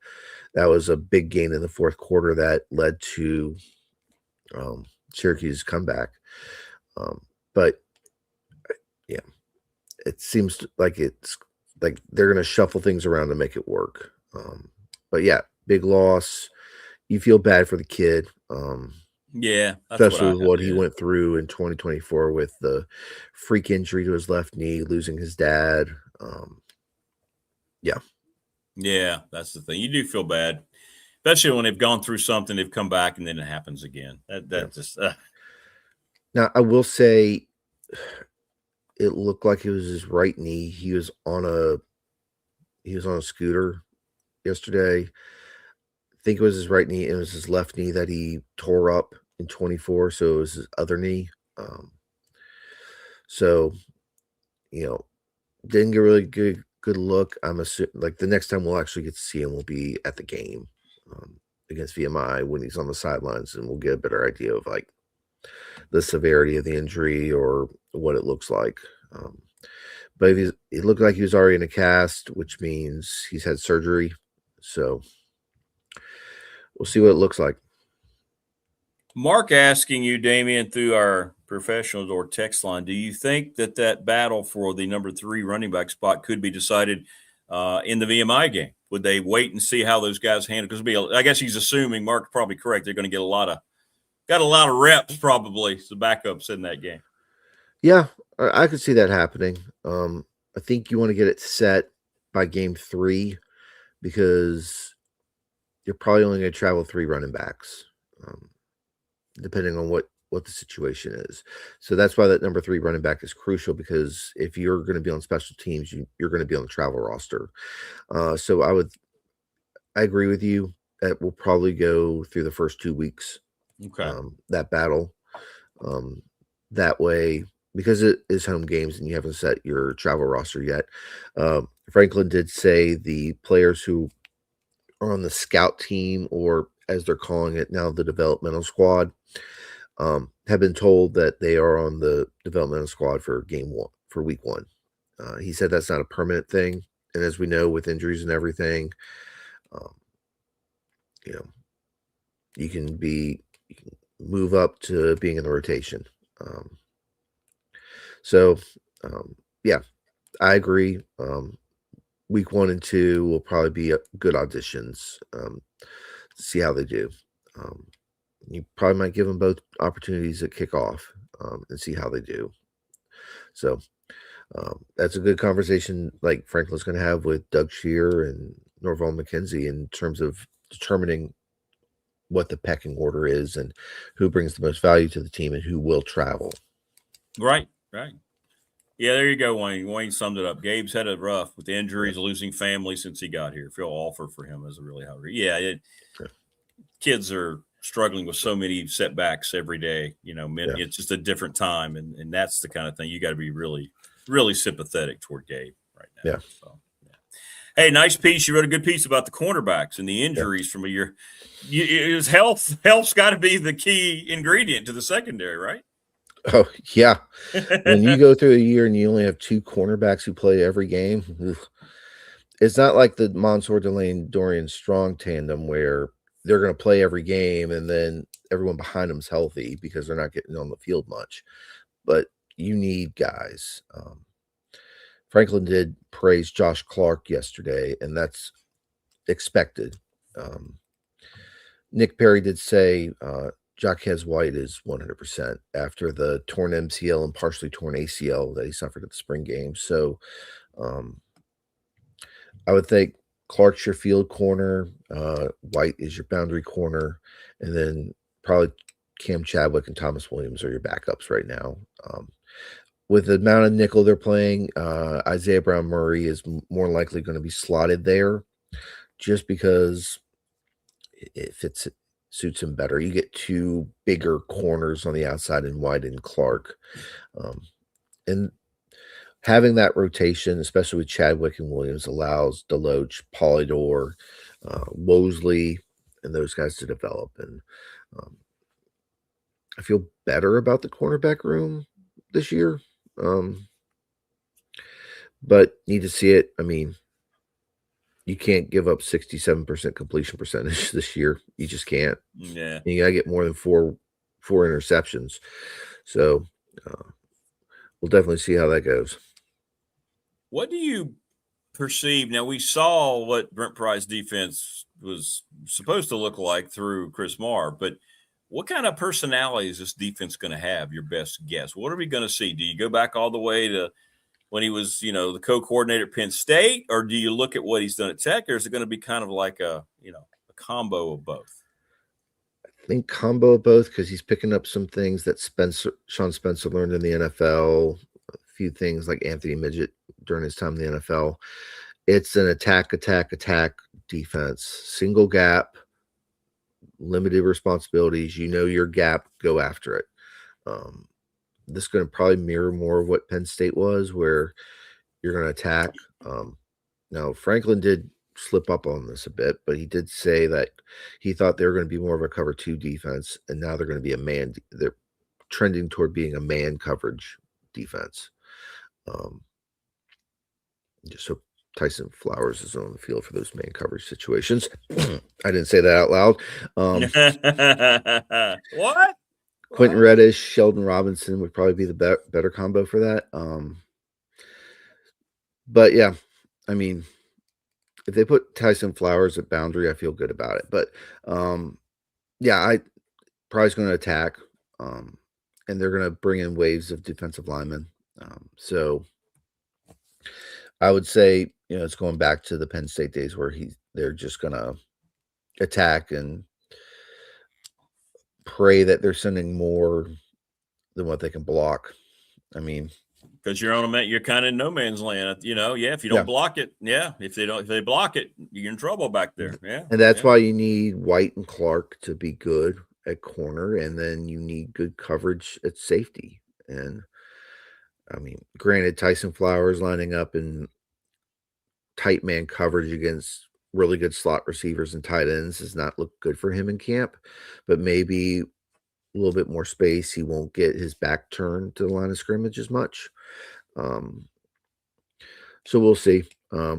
that was a big gain in the fourth quarter that led to Syracuse's comeback. But yeah, it seems like they're going to shuffle things around to make it work. But yeah, big loss. You feel bad for the kid. Yeah, especially with what he went through in 2024 with the freak injury to his left knee, losing his dad. Yeah, that's the thing. You do feel bad, especially when they've gone through something, they've come back, and then it happens again. Just. Now, I will say, it looked like it was his right knee. He was on a scooter yesterday. I think it was his right knee, and it was his left knee that he tore up in 24, so it was his other knee. So, didn't get a really good look. I'm assuming the next time we'll actually get to see him will be at the game against VMI when he's on the sidelines, and we'll get a better idea of the severity of the injury or what it looks like. But it looked like he was already in a cast, which means he's had surgery. So we'll see what it looks like. Mark asking you, Damian, through our professionals or text line, do you think that battle for the number 3 running back spot could be decided in the VMI game? Would they wait and see how those guys handle? Because I guess he's assuming, Mark's probably correct, they're going to get a lot of reps probably as the backups in that game. Yeah, I could see that happening. I think you want to get it set by game 3 because you're probably only going to travel 3 running backs, depending on what the situation is. So that's why that number 3 running back is crucial, because if you're going to be on special teams, you're going to be on the travel roster. So I agree with you that we'll probably go through the first 2 weeks. Okay. That battle. That way, because it is home games and you haven't set your travel roster yet. Franklin did say the players who are on the scout team, or as they're calling it now, the developmental squad, have been told that they are on the developmental squad for week 1. He said that's not a permanent thing. And as we know, with injuries and everything, you can move up to being in the rotation. Yeah, I agree. Week 1 and 2 will probably be good auditions. See how they do. You probably might give them both opportunities at kickoff and see how they do. So that's a good conversation like Franklin's going to have with Doug Shear and Norval McKenzie in terms of determining what the pecking order is and who brings the most value to the team and who will travel. Right. Yeah, there you go, Wayne. Wayne summed it up. Gabe's had it rough with injuries, losing family since he got here. Feel awful for him as a really hard. Yeah, kids are struggling with so many setbacks every day. It's just a different time, and that's the kind of thing you got to be really, really sympathetic toward Gabe right now. Yeah. So, hey, nice piece. You wrote a good piece about the cornerbacks and the injuries from a year. Health's got to be the key ingredient to the secondary, right? Oh, yeah. When you go through a year and you only have 2 cornerbacks who play every game, it's not like the Mansour Delane Dorian Strong tandem where they're going to play every game and then everyone behind them's healthy because they're not getting on the field much. But you need guys. Franklin did praise Josh Clark yesterday, and that's expected. Nick Perry did say Jaquez White is 100% after the torn MCL and partially torn ACL that he suffered at the spring game. So I would think Clark's your field corner, White is your boundary corner, and then probably Cam Chadwick and Thomas Williams are your backups right now. With the amount of nickel they're playing, Isaiah Brown Murray is more likely going to be slotted there just because it suits him better. You get 2 bigger corners on the outside in White and Clark. And having that rotation, especially with Chadwick and Williams, allows Deloach, Polydor, Wosley, and those guys to develop. And I feel better about the cornerback room this year. But need to see it. I mean, you can't give up 67% completion percentage this year. You just can't. Yeah. You got to get more than four interceptions. So we'll definitely see how that goes. What do you perceive? Now, we saw what Brent Pry's defense was supposed to look like through Chris Marr, but what kind of personality is this defense going to have, your best guess? What are we going to see? Do you go back all the way to when he was, the co-coordinator at Penn State, or do you look at what he's done at Tech, or is it going to be kind of like a combo of both? I think combo of both because he's picking up some things that Sean Spencer learned in the NFL, a few things like Anthony Midget during his time in the NFL. It's an attack defense, single gap, limited responsibilities. Your gap, go after it. This is going to probably mirror more of what Penn State was, where you're going to attack. Now, Franklin did slip up on this a bit, but he did say that he thought they were going to be more of a cover 2 defense, and now they're going to be a man. They're trending toward being a man coverage defense. Just so Tyson Flowers is on the field for those man coverage situations. I didn't say that out loud. What? Quentin Reddish, Sheldon Robinson would probably be the better combo for that. But yeah, I mean, if they put Tyson Flowers at boundary, I feel good about it. But yeah, I probably going to attack, and they're going to bring in waves of defensive linemen. So I would say, it's going back to the Penn State days where they're just going to attack and pray that they're sending more than what they can block. I mean, because you're kind of in no man's land, if you don't block it, if they block it, you're in trouble back there. Yeah. And that's why you need White and Clark to be good at corner, and then you need good coverage at safety. And I mean, granted, Tyson Flowers lining up in tight man coverage against really good slot receivers and tight ends does not look good for him in camp, but maybe a little bit more space. He won't get his back turned to the line of scrimmage as much. So we'll see. I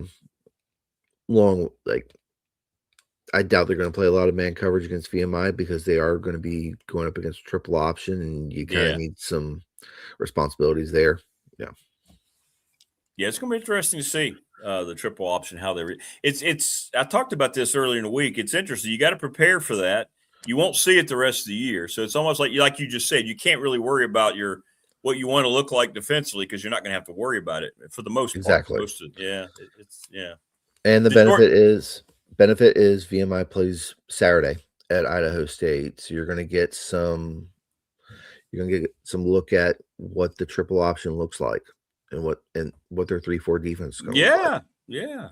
doubt they're going to play a lot of man coverage against VMI because they are going to be going up against triple option, and you kind of need some responsibilities there. Yeah. Yeah, it's going to be interesting to see the triple option, how they it's I talked about this earlier in the week. It's interesting. You got to prepare for that. You won't see it the rest of the year. So it's almost like you just said, you can't really worry about what you want to look like defensively because you're not going to have to worry about it for the most part. Exactly. Yeah. And the benefit is VMI plays Saturday at Idaho State, so you're going to get some look at what the triple option looks like and what their 3-4 defense is going to look like. Yeah.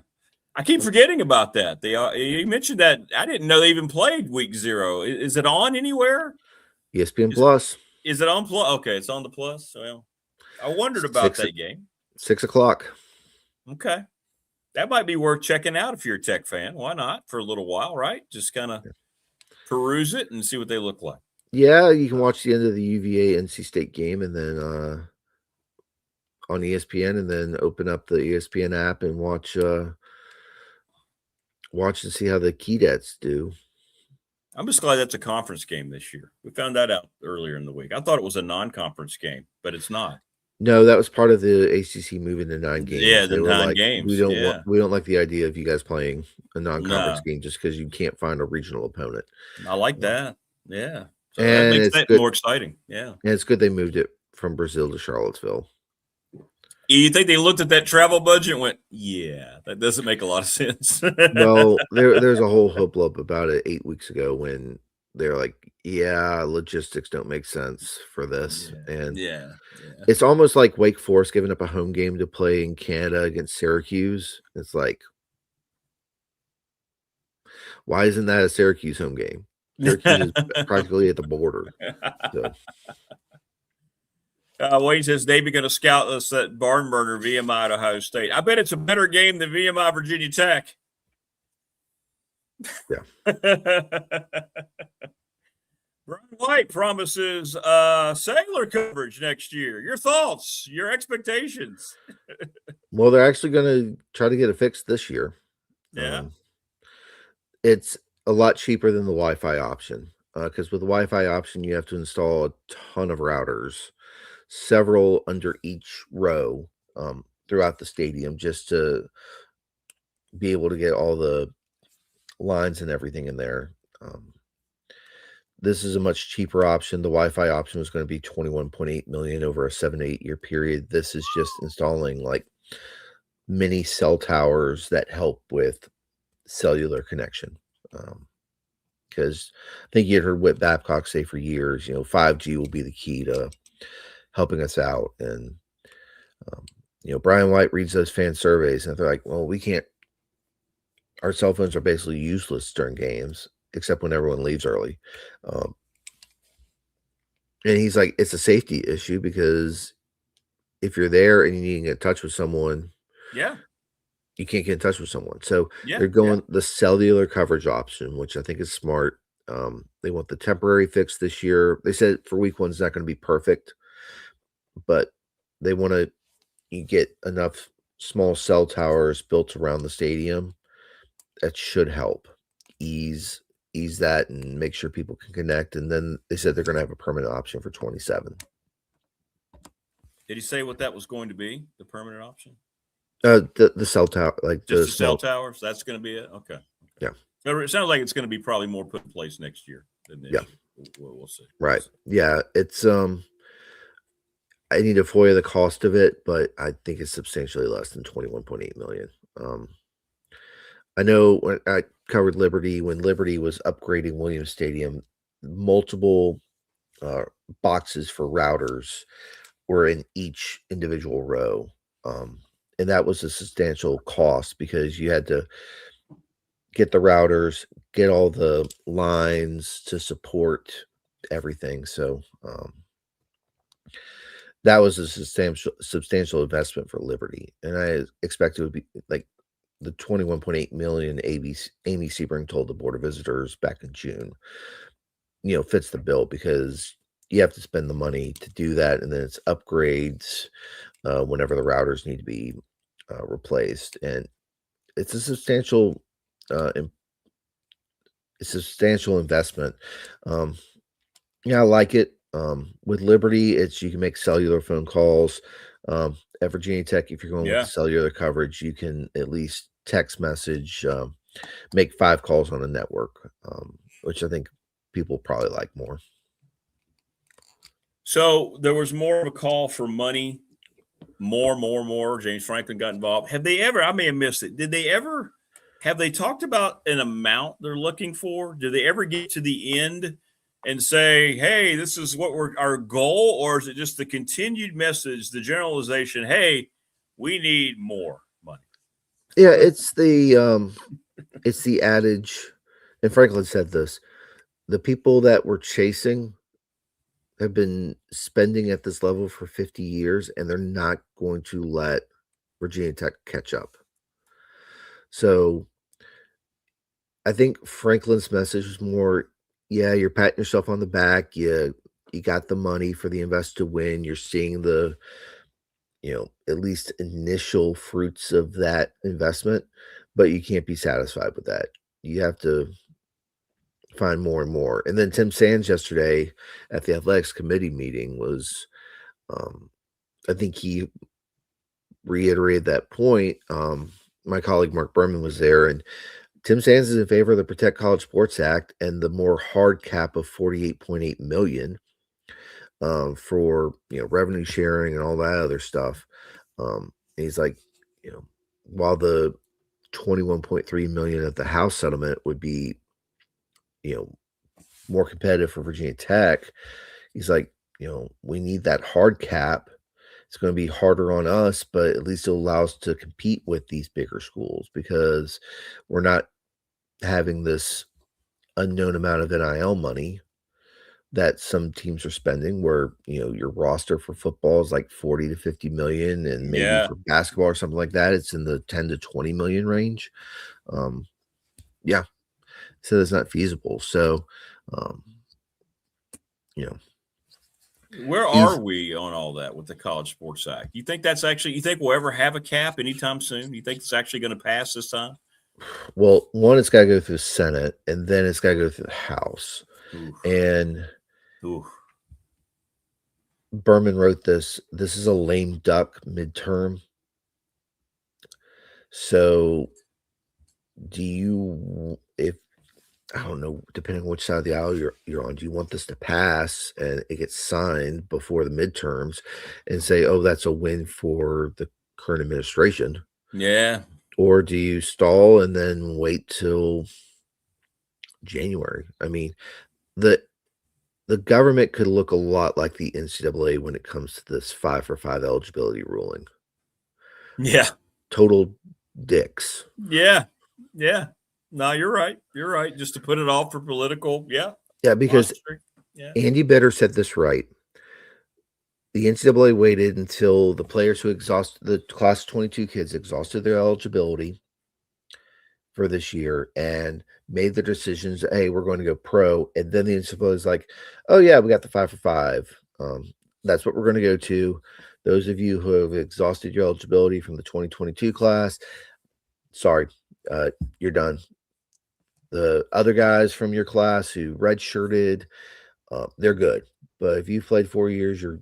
I keep forgetting about that. You mentioned that. I didn't know they even played week 0. Is it on anywhere? ESPN Plus. Is it on Plus? Okay, it's on the Plus. Well, I wondered about that game. 6:00. Okay. That might be worth checking out if you're a Tech fan. Why not? For a little while, right? Just kind of peruse it and see what they look like. Yeah, you can watch the end of the UVA NC State game and then on ESPN, and then open up the ESPN app and watch and see how the Keydets do. I'm just glad that's a conference game this year. We found that out earlier in the week. I thought it was a non-conference game, but it's not. No, that was part of the ACC moving to 9 games. Yeah, the 9 games. We don't like the idea of you guys playing a non-conference game just because you can't find a regional opponent. I like that. Yeah. So and that makes that more exciting. Yeah. And it's good they moved it from Brazil to Charlottesville. You think they looked at that travel budget and went, yeah, that doesn't make a lot of sense. Well, there's a whole hubbub about it 8 weeks ago when they're like, yeah, logistics don't make sense for this. And it's almost like Wake Forest giving up a home game to play in Canada against Syracuse. It's like, why isn't that a Syracuse home game? Syracuse is practically at the border. So. Wayne says Davey going to scout us at barn burner VMI at Ohio State. I bet it's a better game than VMI Virginia Tech. Yeah. Brian White promises cellular coverage next year. Your thoughts, your expectations. Well, they're actually going to try to get it fixed this year. Yeah. It's a lot cheaper than the Wi-Fi option because with the Wi-Fi option, you have to install a ton of routers, several under each row throughout the stadium just to be able to get all the lines and everything in there. This is a much cheaper option. The Wi-Fi option was going to be $21.8 million over a 7 to 8 year period. This is just installing like mini cell towers that help with cellular connection. Because I think you had heard Whit Babcock say for years, 5G will be the key to helping us out. And, Brian White reads those fan surveys and they're like, well, we can't, our cell phones are basically useless during games, except when everyone leaves early. And he's like, it's a safety issue because if you're there and you need to get in touch with someone, you can't get in touch with someone. So they're going the cellular coverage option, which I think is smart. They want the temporary fix this year. They said for week 1 it's not going to be perfect, but they want to get enough small cell towers built around the stadium that should help ease that and make sure people can connect. And then they said they're going to have a permanent option for 27. Did he say what that was going to be? The permanent option? The cell tower, like just the cell towers. That's going to be it. Okay. Yeah. So it sounds like it's going to be probably more put in place next year than this. Yeah. We'll see. Right. Yeah. It's I need to FOIA the cost of it, but I think it's substantially less than $21.8 million. I know when I covered Liberty, when Liberty was upgrading Williams Stadium, multiple boxes for routers were in each individual row. And that was a substantial cost because you had to get the routers, get all the lines to support everything. So that was a substantial investment for Liberty. And I expect it would be like the $21.8 million Amy Sebring told the Board of Visitors back in June, fits the bill because you have to spend the money to do that. And then it's upgrades whenever the routers need to be replaced. And it's a substantial investment. I like it. With Liberty, you can make cellular phone calls. At Virginia Tech, if you're going with cellular coverage, you can at least text message, make 5 calls on a network, which I think people probably like more. So there was more of a call for money. More. James Franklin got involved. Have they ever? I may have missed it. Did they ever? Have they talked about an amount they're looking for? Do they ever get to the end and say, "Hey, this is what our goal," or is it just the continued message, the generalization? Hey, we need more money. Yeah, it's the adage, and Franklin said this: the people that we're chasing have been spending at this level for 50 years, and they're not going to let Virginia Tech catch up. So I think Franklin's message was more, yeah, you're patting yourself on the back. You got the money for the invest to win. You're seeing the, at least initial fruits of that investment, but you can't be satisfied with that. You have to find more and more. And then Tim Sands yesterday at the athletics committee meeting was, I think he reiterated that point. My colleague Mark Berman was there, and Tim Sands is in favor of the Protect College Sports Act and the more hard cap of $48.8 million for revenue sharing and all that other stuff. He's like, while the $21.3 million at the House settlement would be, more competitive for Virginia Tech, he's like, we need that hard cap. It's going to be harder on us, but at least it allows us to compete with these bigger schools because we're not having this unknown amount of NIL money that some teams are spending, where your roster for football is like 40 to 50 million, and maybe for basketball or something like that, it's in the 10 to 20 million range. Yeah, so it's not feasible. So, where are we on all that with the College Sports Act? You think we'll ever have a cap anytime soon? You think it's actually going to pass this time? Well, one, it's got to go through the Senate, and then it's got to go through the House. And Berman wrote this is a lame duck midterm. So I don't know, depending on which side of the aisle you're on, do you want this to pass and it gets signed before the midterms and say, oh, that's a win for the current administration? Yeah. Or do you stall and then wait till January? I mean, the government could look a lot like the NCAA when it comes to this 5-for-5 eligibility ruling. Yeah. Total dicks. Yeah. No, you're right. Just to put it off for political. Yeah. Yeah, because Andy Bitter said this right. The NCAA waited until the players who the class of 22 kids exhausted their eligibility for this year and made the decisions, hey, we're going to go pro. And then the NCAA is like, oh, yeah, we got the 5-for-5. That's what we're going to go to. Those of you who have exhausted your eligibility from the 2022 class, sorry, you're done. The other guys from your class who redshirted, they're good. But if you've played 4 years, you're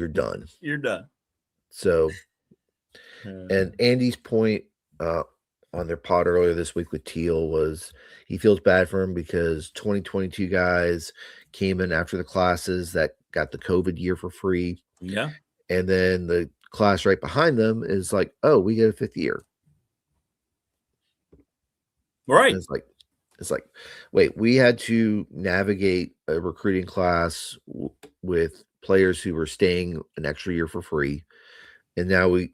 done. You're done. So, and Andy's point on their pod earlier this week with Teal was he feels bad for him because 2022 guys came in after the classes that got the COVID year for free. Yeah. And then the class right behind them is like, oh, we get a fifth year. Right. And it's like, wait, we had to navigate a recruiting class with players who were staying an extra year for free. And now we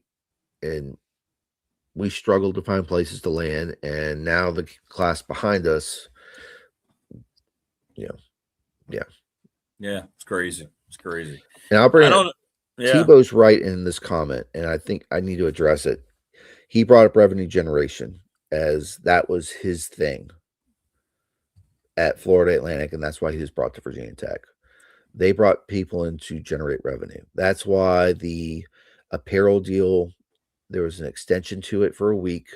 struggled to find places to land. And now the class behind us, yeah. It's crazy. And I'll bring Tebow's right in this comment, and I think I need to address it. He brought up revenue generation as that was his thing at Florida Atlantic, and that's why he was brought to Virginia Tech. They brought people in to generate revenue. That's why the apparel deal, there was an extension to it for a week.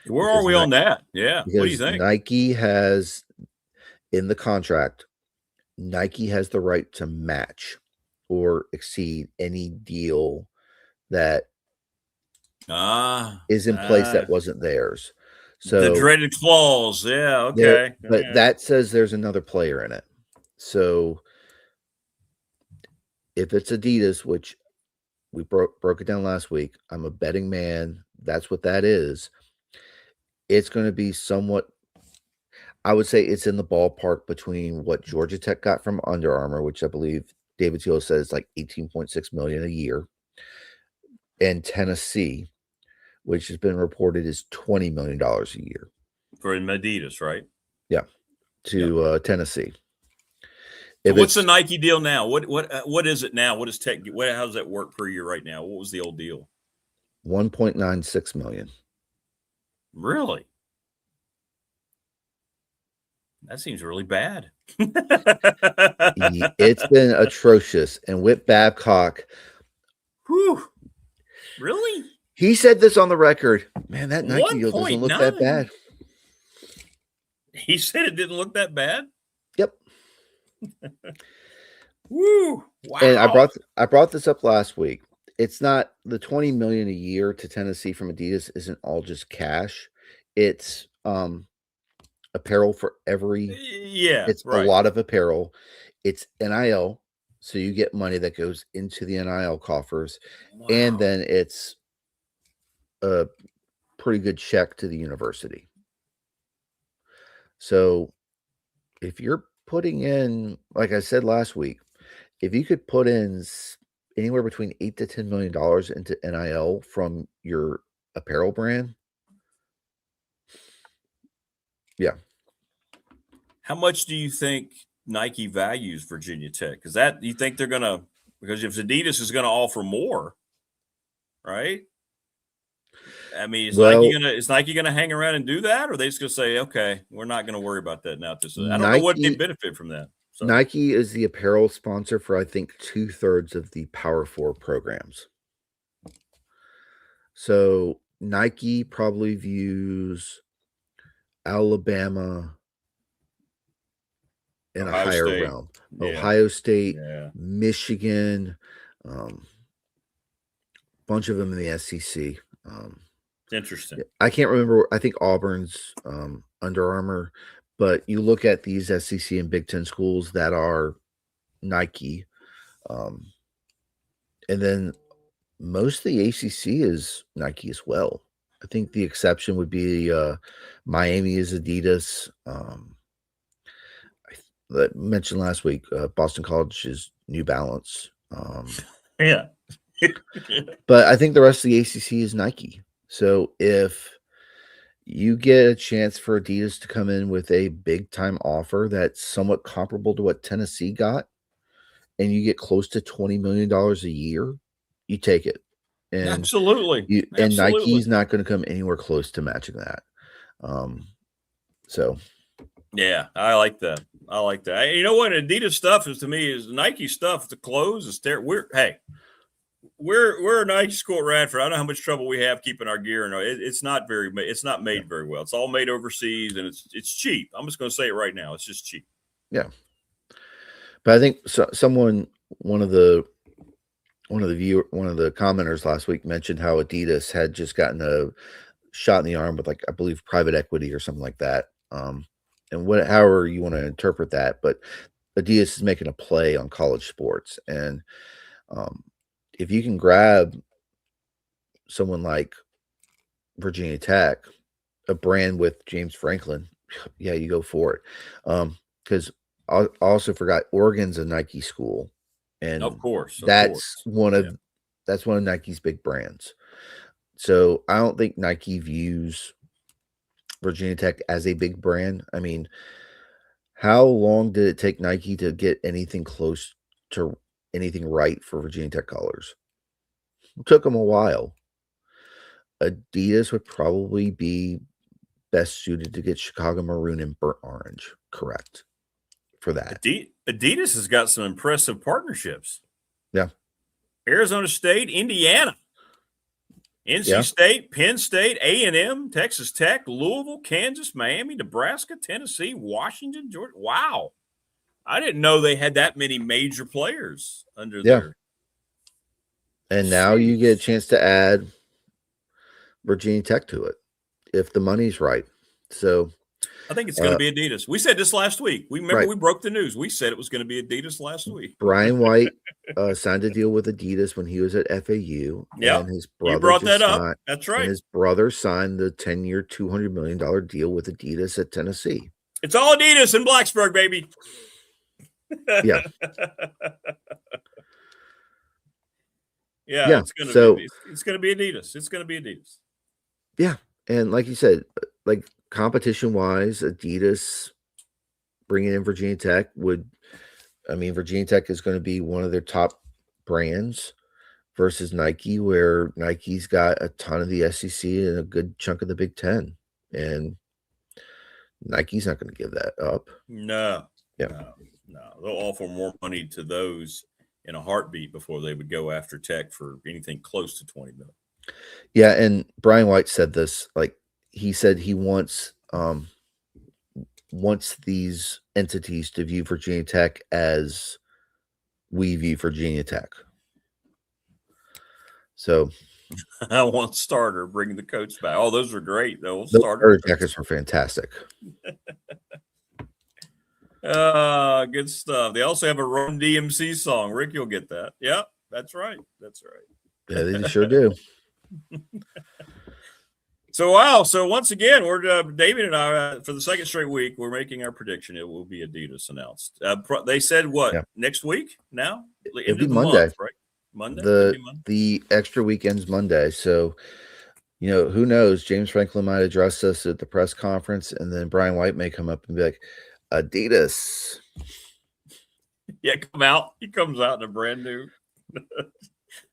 Where are we on that? Yeah. What do you think? Nike has, in the contract, Nike has the right to match or exceed any deal that is in place that wasn't theirs. So the dreaded clause. Yeah. Okay. but Yeah. that says there's another player in it. So if it's Adidas, which we broke it down last week, I'm a betting man. That's what that is. It's going to be somewhat, I would say it's in the ballpark between what Georgia Tech got from Under Armour, which I believe David Teal says like 18.6 million a year, and Tennessee, which has been reported is $20 million a year. For Adidas, right? Yeah. To Tennessee. So what's the Nike deal now? What is it now? What is Tech? How does that work per year right now? What was the old deal? 1.96 million. Really? That seems really bad. It's been atrocious. And Whit Babcock, whew, really? He said this on the record. Man, that Nike deal doesn't look that bad. He said it didn't look that bad? Yep. Woo! Wow. And I brought this up last week. It's not the 20 million a year to Tennessee from Adidas isn't all just cash. It's apparel for every it's right. a lot of apparel. It's NIL, so you get money that goes into the NIL coffers, and then it's a pretty good check to the university. So if you're putting in, like I said last week, if you could put in anywhere between $8 to $10 million into NIL from your apparel brand, yeah. How much do you think Nike values Virginia Tech? Because that you think they're gonna, because if Adidas is gonna offer more, right? I mean, is Nike gonna hang around and do that, or are they just gonna say, okay, we're not gonna worry about that now? I don't know what they benefit from that. So. Nike is the apparel sponsor for I think 2/3 of the Power 4 programs. So Nike probably views Alabama in a higher realm. Yeah. Ohio State, Michigan, bunch of them in the SEC. Interesting. I can't remember. I think Auburn's Under Armour, but you look at these SEC and Big Ten schools that are Nike, and then most of the ACC is Nike as well. I think the exception would be Miami is Adidas. I mentioned last week, Boston College is New Balance. Yeah. But I think the rest of the ACC is Nike. So if you get a chance for Adidas to come in with a big time offer that's somewhat comparable to what Tennessee got, and you get close to $20 million a year, you take it. And absolutely. And Nike's not going to come anywhere close to matching that. So yeah, I like that. You know what Adidas stuff is to me is Nike stuff. The clothes is terrible. We're a Nike school at Radford. I don't know how much trouble we have keeping our gear. And it's not made very well. It's all made overseas, and it's cheap. I'm just going to say it right now. It's just cheap. Yeah, but I think one of the commenters last week mentioned how Adidas had just gotten a shot in the arm with, like, I believe, private equity or something like that. And however you want to interpret that, but Adidas is making a play on college sports, and if you can grab someone like Virginia Tech, a brand with James Franklin, yeah, you go for it. Because I also forgot Oregon's a Nike school, and of course, that's one of Nike's big brands. So I don't think Nike views Virginia Tech as a big brand. I mean, how long did it take Nike to get anything close to anything right for Virginia Tech colors? It took them a while. Adidas would probably be best suited to get Chicago maroon and burnt orange correct for that. Adidas has got some impressive partnerships. Yeah. Arizona State, Indiana, NC State, Penn State, A&M, Texas Tech, Louisville, Kansas, Miami, Nebraska, Tennessee, Washington, Georgia. Wow. I didn't know they had that many major players under their. And now you get a chance to add Virginia Tech to it. if the money's right. So I think it's going to be Adidas. We said this last week. We remember right. we broke the news. We said it was going to be Adidas last week. Brian White signed a deal with Adidas when he was at FAU. Yeah, and his brother you brought that up. That's right. And his brother signed the 10-year, $200 million deal with Adidas at Tennessee. It's all Adidas in Blacksburg, baby. Yeah. Yeah, it's going to be Adidas. It's going to be Adidas. Yeah, and like you said, like competition-wise, Adidas bringing in Virginia Tech Virginia Tech is going to be one of their top brands versus Nike, where Nike's got a ton of the SEC and a good chunk of the Big Ten, and Nike's not going to give that up. No. Yeah. No. They'll offer more money to those in a heartbeat before they would go after Tech for anything close to $20 million. Yeah, and Brian White said this. Like he said, he wants these entities to view Virginia Tech as we view Virginia Tech. So I want starter, bring the coach back. Oh, those are great though. Those starter jackets are fantastic. Good stuff. They also have a Run DMC song. Rick, you'll get that. Yep, that's right. That's right. Yeah, they sure do. So wow. So once again, we're David and I for the second straight week, we're making our prediction. It will be Adidas announced. They said what next week? Now it'll be Monday, month, right? Monday. The extra weekend's Monday. So who knows? James Franklin might address us at the press conference, and then Brian White may come up and be like, Adidas. Yeah, he comes out in a brand new.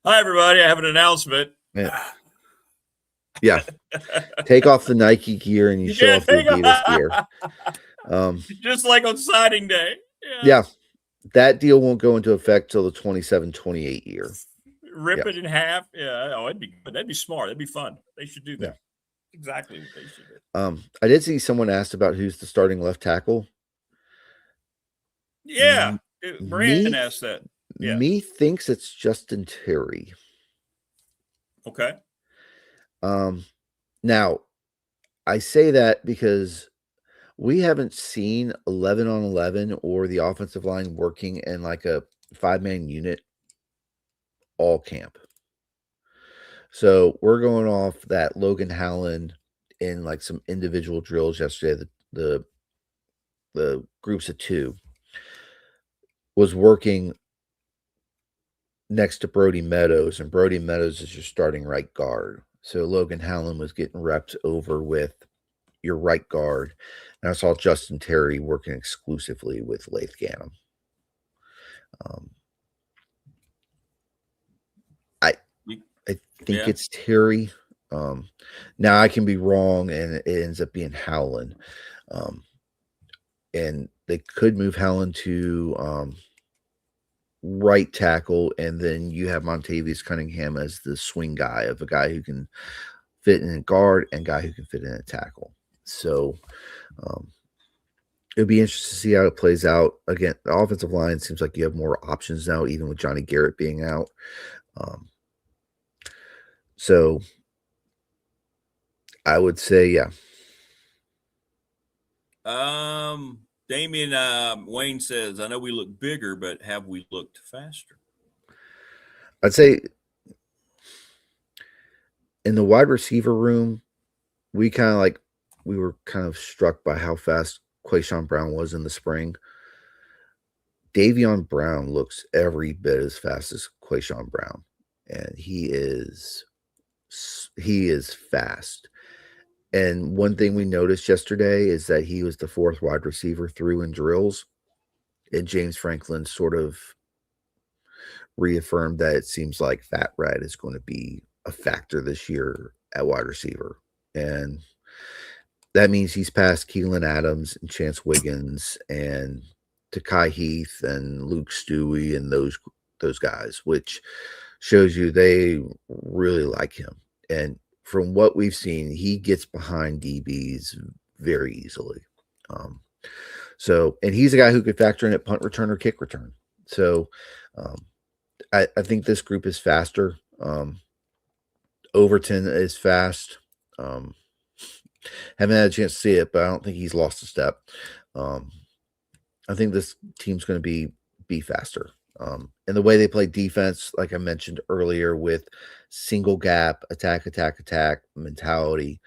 Hi, everybody. I have an announcement. Yeah. Take off the Nike gear and you show off the Adidas gear. Just like on signing day. Yeah. That deal won't go into effect till the 27-28 year. Rip it in half. Yeah. Oh, that'd be good. That'd be smart. That'd be fun. They should do that. Yeah. Exactly what they should do. I did see someone asked about who's the starting left tackle. Yeah. Brandon asked that. Yeah. Me thinks it's Justin Terry. Okay. Now I say that because we haven't seen 11 on 11 or the offensive line working in like a 5-man unit all camp. So we're going off that Logan Howland in like some individual drills yesterday. The groups of 2 was working next to Brody Meadows, and Brody Meadows is your starting right guard. So Logan Howland was getting reps over with your right guard. And I saw Justin Terry working exclusively with Laith Gannum. I think it's Terry. Now I can be wrong, and it ends up being Howland. And they could move Howland to right tackle, and then you have Montavious Cunningham as the swing guy, of a guy who can fit in a guard and guy who can fit in a tackle. So it'll be interesting to see how it plays out. Again, the offensive line seems like you have more options now, even with Johnny Garrett being out. So I would say, yeah. Damian Wayne says, I know we look bigger, but have we looked faster? I'd say in the wide receiver room, we were kind of struck by how fast Quayshawn Brown was in the spring. Davion Brown looks every bit as fast as Quayshawn Brown, and he is fast. And one thing we noticed yesterday is that he was the 4th wide receiver through in drills, and James Franklin sort of reaffirmed that it seems like Fat Rat is going to be a factor this year at wide receiver. And that means he's past Keelan Adams and Chance Wiggins and Takai Heath and Luke Stewie and those guys, which shows you they really like him. And from what we've seen, he gets behind DBs very easily. And he's a guy who could factor in at punt return or kick return. So I think this group is faster. Overton is fast. Haven't had a chance to see it, but I don't think he's lost a step. I think this team's going to be faster. And the way they play defense, like I mentioned earlier, with single gap, attack mentality,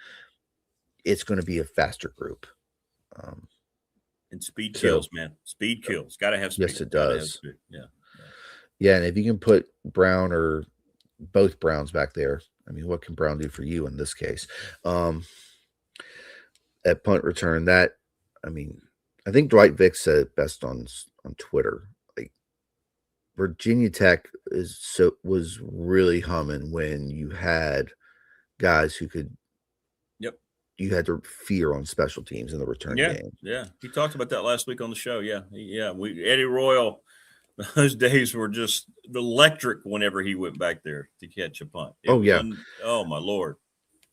it's going to be a faster group. And speed So- kills, man. Speed kills. Got to have speed. Yes, it Gotta have does. speed. Yeah. Yeah, and if you can put Brown or both Browns back there, I mean, what can Brown do for you in this case? At punt return, that I mean, I think Dwight Vick said it best on Twitter. Like Virginia Tech was really humming when you had guys who could. Yep. You had to fear on special teams in the return game. Yeah. He talked about that last week on the show. Yeah. Eddie Royal, those days were just electric whenever he went back there to catch a punt. Oh my Lord.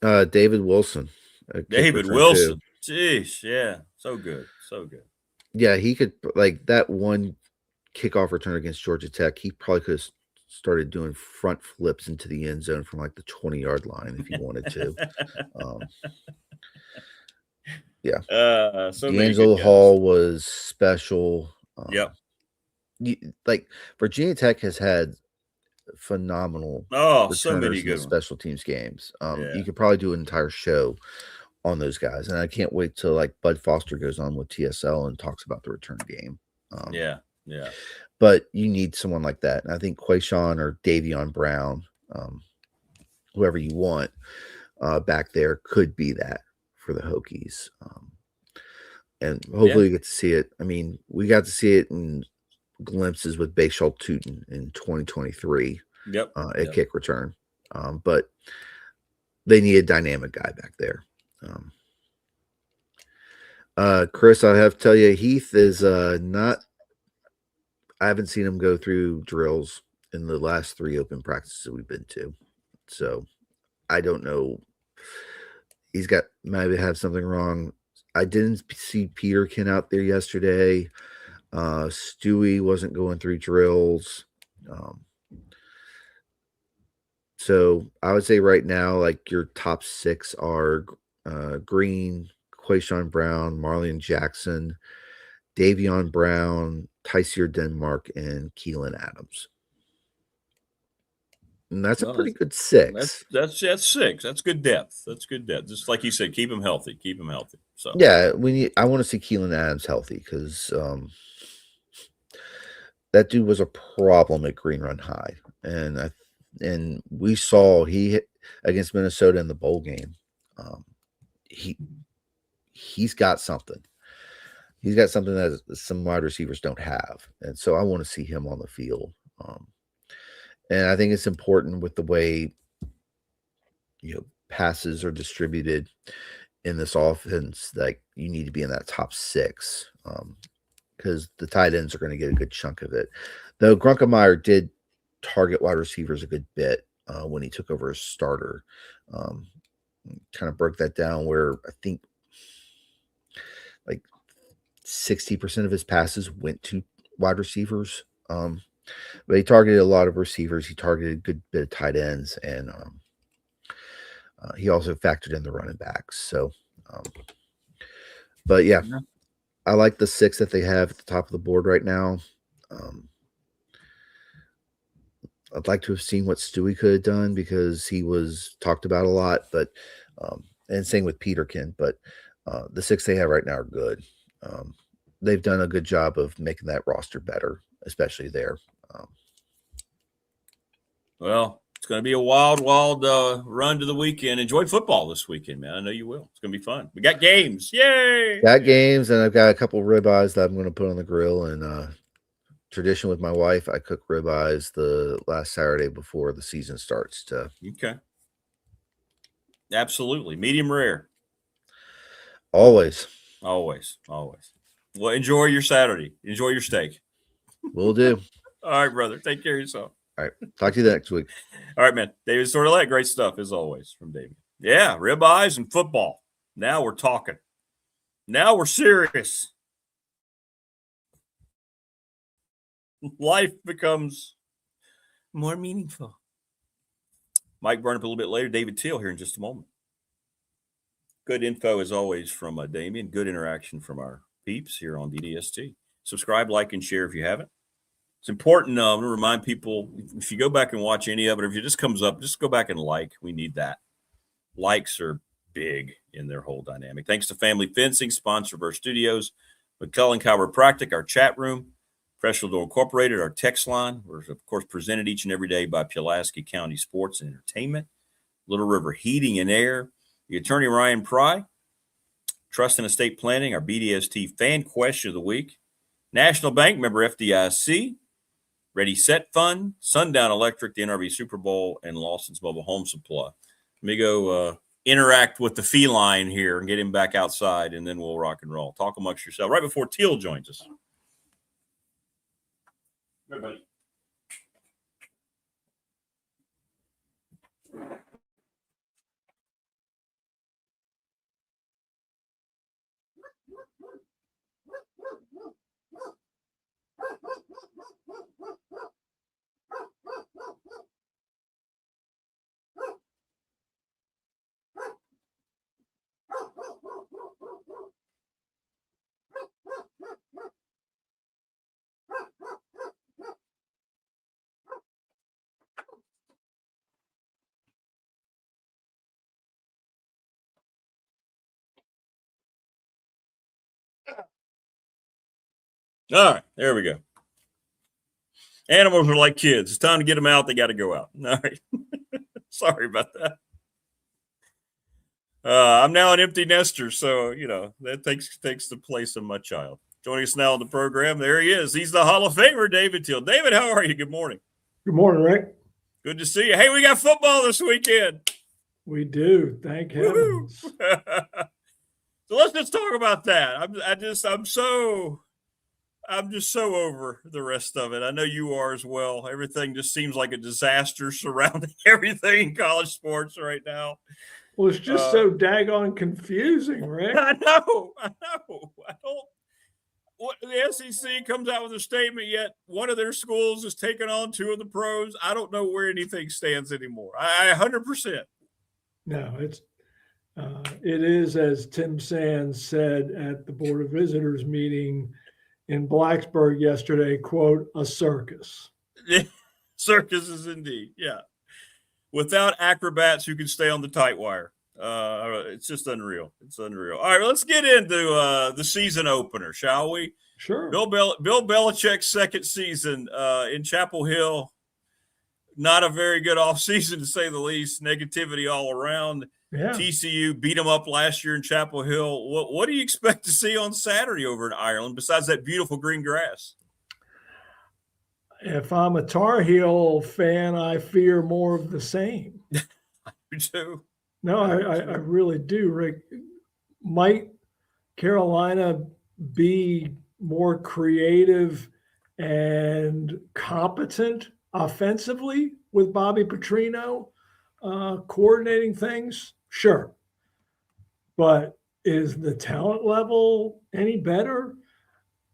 David Wilson. David Wilson. Too. Jeez, yeah. So good. Yeah, he could, like, that one kickoff return against Georgia Tech, he probably could have started doing front flips into the end zone from like the 20-yard line if he wanted to. Yeah. So D'Angelo Hall was special. Yep. Like Virginia Tech has had phenomenal so many good special teams games. Yeah. You could probably do an entire show on those guys, and I can't wait till like Bud Foster goes on with TSL and talks about the return game. Yeah. But you need someone like that, and I think Quayshawn or Davion Brown, whoever you want back there, could be that for the Hokies. And hopefully you get to see it. I mean, we got to see it in glimpses with Bayshall Tootin in 2023 at kick return. But they need a dynamic guy back there. Chris, I have to tell you, Heath is not. I haven't seen him go through drills in the last 3 open practices we've been to, so I don't know. He's got maybe have something wrong. I didn't see Peterkin out there yesterday. Stewie wasn't going through drills. So I would say right now, like your top 6 are Green, Quayshawn Brown, Marlon Jackson, Davion Brown, Tysier Denmark, and Keelan Adams. And that's a pretty good 6. That's 6. That's good depth. Just like you said, keep him healthy. So yeah, I want to see Keelan Adams healthy because that dude was a problem at Green Run High, and we saw he hit against Minnesota in the bowl game. He's got something. He's got something that some wide receivers don't have, and so I want to see him on the field. And I think it's important with the way passes are distributed in this offense. Like you need to be in that top 6 because the tight ends are going to get a good chunk of it. Though Grunkemeyer did target wide receivers a good bit when he took over as starter. Kind of broke that down where I think like 60% of his passes went to wide receivers. But he targeted a lot of receivers. He targeted a good bit of tight ends, and he also factored in the running backs. So, but yeah, I like the 6 that they have at the top of the board right now. I'd like to have seen what Stewie could have done because he was talked about a lot, but and same with Peterkin. But the 6 they have right now are good. They've done a good job of making that roster better, especially there. Well, it's going to be a wild run to the weekend. Enjoy football this weekend, man. I know you will. It's going to be fun. We got games. Yay! Got games, and I've got a couple ribeyes that I'm going to put on the grill. And tradition with my wife, I cook ribeyes the last Saturday before the season starts. Okay. Absolutely. Medium rare. Always. Well, enjoy your Saturday. Enjoy your steak. Will do. All right, brother. Take care of yourself. All right. Talk to you next week. All right, man. David Sordelette, great stuff as always from David. Yeah, ribeyes and football. Now we're talking. Now we're serious. Life becomes more meaningful. Mike Burnip a little bit later. David Teal here in just a moment. Good info as always from Damien. Good interaction from our peeps here on BDST. Subscribe, like, and share if you haven't. It's important to remind people, if you go back and watch any of it, or if it just comes up, just go back and like. We need that. Likes are big in their whole dynamic. Thanks to Family Fencing, sponsor of our studios, McCullen Chiropractic, our chat room, Professional Door Incorporated, our text line. We're, of course, presented each and every day by Pulaski County Sports and Entertainment, Little River Heating and Air, the attorney Ryan Pry, Trust and Estate Planning, our BDST Fan Question of the Week, National Bank, member FDIC, Ready Set Fund, Sundown Electric, the NRV Super Bowl, and Lawson's Mobile Home Supply. Let me go interact with the feline here and get him back outside, and then we'll rock and roll. Talk amongst yourself right before Teal joins us. Good, buddy. All right, there we go. Animals are like kids. It's time to get them out. They got to go out. All right. Sorry about that. I'm now an empty nester, so, that takes the place of my child. Joining us now on the program, there he is. He's the Hall of Famer, David Teal. David, how are you? Good morning. Good morning, Rick. Good to see you. Hey, we got football this weekend. We do. Thank heavens. So let's just talk about that. I'm just so over the rest of it. I know you are as well. Everything just seems like a disaster surrounding everything in college sports right now. Well, it's just so daggone confusing, Rick. I know. The SEC comes out with a statement, yet one of their schools is taking on two of the pros. I don't know where anything stands anymore. I 100%. No, it is, as Tim Sands said at the Board of Visitors meeting in Blacksburg yesterday, quote, a circus. Circuses indeed, yeah. Without acrobats who can stay on the tight wire. It's just unreal. It's unreal. All right, let's get into the season opener, shall we? Sure. Bill Belichick's second season in Chapel Hill. Not a very good offseason, to say the least. Negativity all around. Yeah. TCU beat them up last year in Chapel Hill. What do you expect to see on Saturday over in Ireland besides that beautiful green grass? If I'm a Tar Heel fan, I fear more of the same. You too? No, I really do, Rick. Might Carolina be more creative and competent offensively with Bobby Petrino coordinating things? Sure. But is the talent level any better?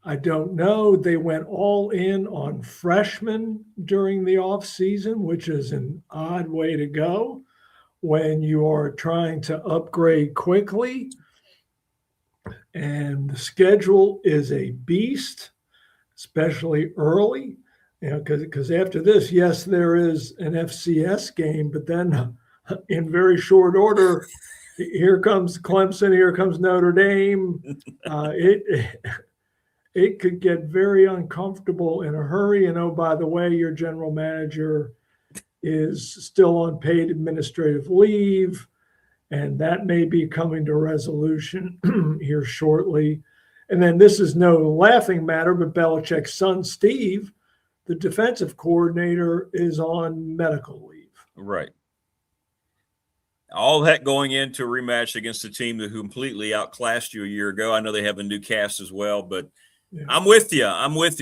I don't know. They went all in on freshmen during the offseason, which is an odd way to go when you are trying to upgrade quickly. And the schedule is a beast, especially early. Because after this, yes, there is an FCS game, but then in very short order, here comes Clemson, here comes Notre Dame. It could get very uncomfortable in a hurry. And oh, by the way, your general manager is still on paid administrative leave, and that may be coming to resolution here shortly. And then this is no laughing matter, but Belichick's son, Steve, the defensive coordinator, is on medical leave. Right. All that going into a rematch against a team who completely outclassed you a year ago. I know they have a new cast as well, but yeah. I'm with you.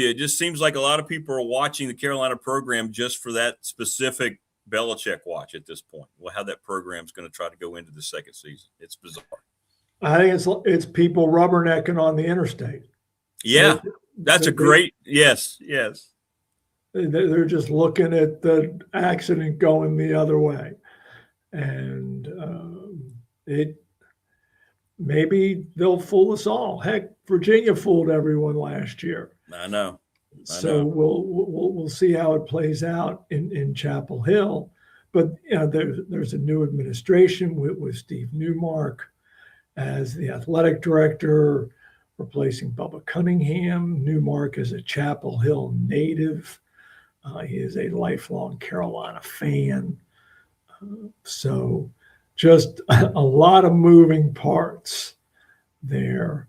It just seems like a lot of people are watching the Carolina program just for that specific Belichick watch at this point. Well, how that program's going to try to go into the second season. It's bizarre. I think it's people rubbernecking on the interstate. Yeah, that's a great – yes. They're just looking at the accident going the other way. And maybe they'll fool us all. Heck, Virginia fooled everyone last year. I know. So we'll see how it plays out in Chapel Hill. But there's a new administration with Steve Newmark as the athletic director, replacing Bubba Cunningham. Newmark is a Chapel Hill native. He is a lifelong Carolina fan. So just a lot of moving parts there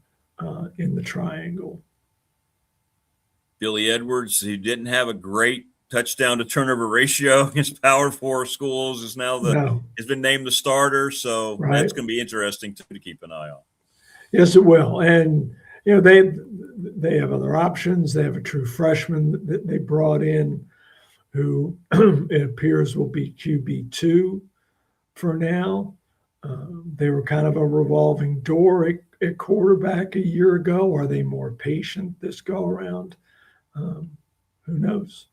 in the triangle. Billy Edwards, who didn't have a great touchdown to turnover ratio against Power 4 schools, is now has been named the starter. So that's going to be interesting to keep an eye on. Yes, it will. And they have other options. They have a true freshman that they brought in, who it appears will be QB2 for now. They were kind of a revolving door at quarterback a year ago. Are they more patient this go around? Who knows?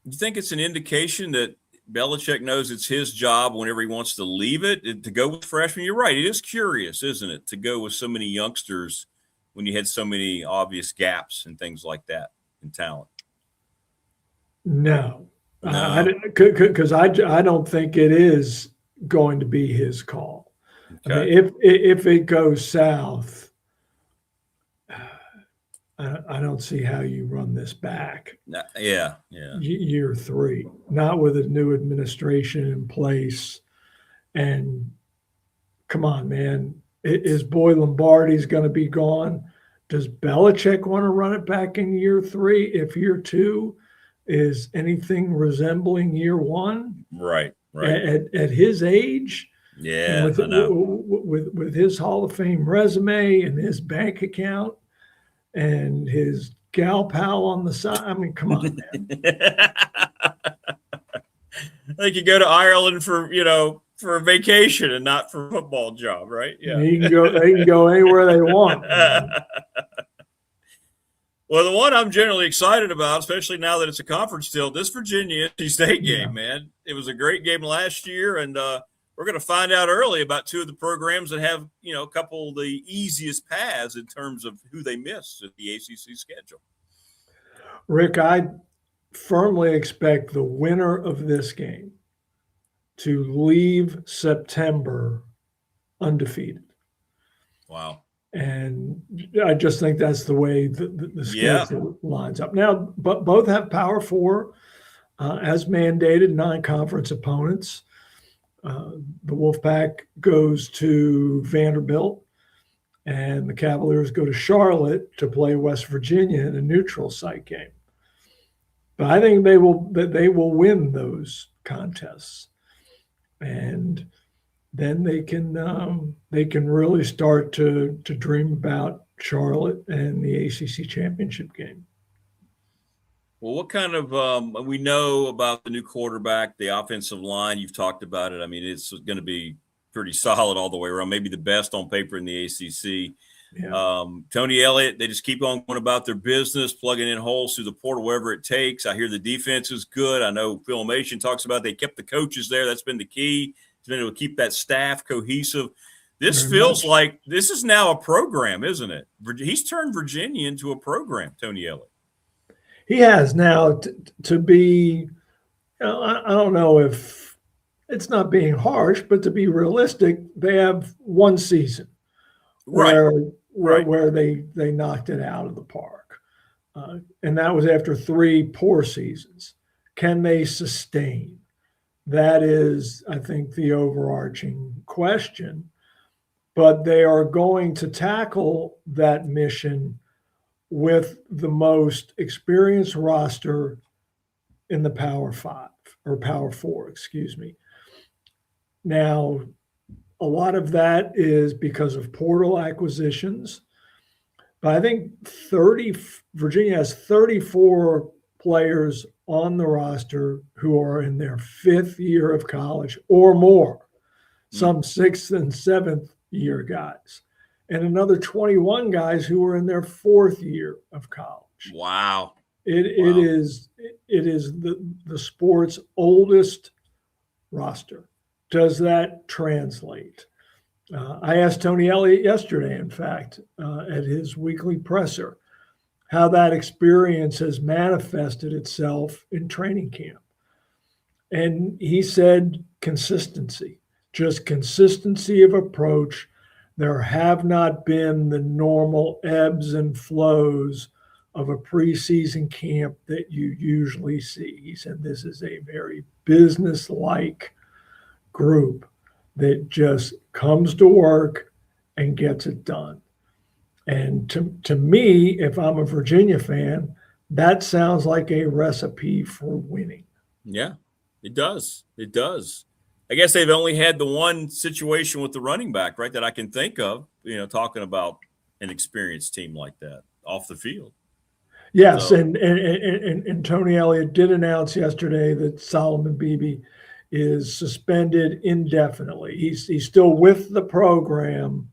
Do you think it's an indication that Belichick knows it's his job whenever he wants to leave it to go with freshmen? You're right. It is curious, isn't it, to go with so many youngsters when you had so many obvious gaps and things like that in talent? No. Because I don't think it is going to be his call. Okay. I mean, if it goes south, I don't see how you run this back. Yeah. Year 3, not with a new administration in place. And come on, man, is Boy Lombardi's going to be gone? Does Belichick want to run it back in year 3 if year 2 is anything resembling year 1? Right. At his age, yeah, with his Hall of Fame resume and his bank account and his gal pal on the side. I mean, come on, man. Like you go to Ireland for a vacation and not for a football job, right? Yeah. They can go anywhere they want. Well, the one I'm generally excited about, especially now that it's a conference still, this Virginia NC State game, man. It was a great game last year, and we're going to find out early about 2 of the programs that have, a couple of the easiest paths in terms of who they miss at the ACC schedule. Rick, I firmly expect the winner of this game to leave September undefeated. Wow. And I just think that's the way the schedule lines up. Now, but both have Power 4 as mandated non-conference opponents. The Wolfpack goes to Vanderbilt, and the Cavaliers go to Charlotte to play West Virginia in a neutral site game. But I think they will win those contests, and then they can really start to dream about Charlotte and the ACC championship game. Well, what kind of we know about the new quarterback, the offensive line? You've talked about it. I mean, it's going to be pretty solid all the way around, maybe the best on paper in the ACC. Yeah. Tony Elliott, they just keep on going about their business, plugging in holes through the portal wherever it takes. I hear the defense is good. I know Filmation talks about they kept the coaches there. That's been the key. It's been able to keep that staff cohesive. This feels like this is now a program, isn't it? He's turned Virginia into a program, Tony Elliott. He has now to be, I don't know if it's not being harsh, but to be realistic, they have one season where they knocked it out of the park. And that was after 3 poor seasons. Can they sustain? That is, I think, the overarching question. But they are going to tackle that mission with the most experienced roster in the Power 5 or Power 4, excuse me. Now, a lot of that is because of portal acquisitions, but I think Virginia has 34 players on the roster who are in their 5th year of college or more, some 6th and 7th year guys, and another 21 guys who are in their 4th year of college. Wow. It is the sport's oldest roster. Does that translate? I asked Tony Elliott yesterday, in fact, at his weekly presser, how that experience has manifested itself in training camp. And he said consistency, just consistency of approach. There have not been the normal ebbs and flows of a preseason camp that you usually see. He said this is a very business-like group that just comes to work and gets it done. And to me, if I'm a Virginia fan, that sounds like a recipe for winning. Yeah, it does. It does. I guess they've only had the one situation with the running back, right, that I can think of, talking about an experienced team like that off the field. Yes, so. And Tony Elliott did announce yesterday that Solomon Beebe is suspended indefinitely. He's still with the program,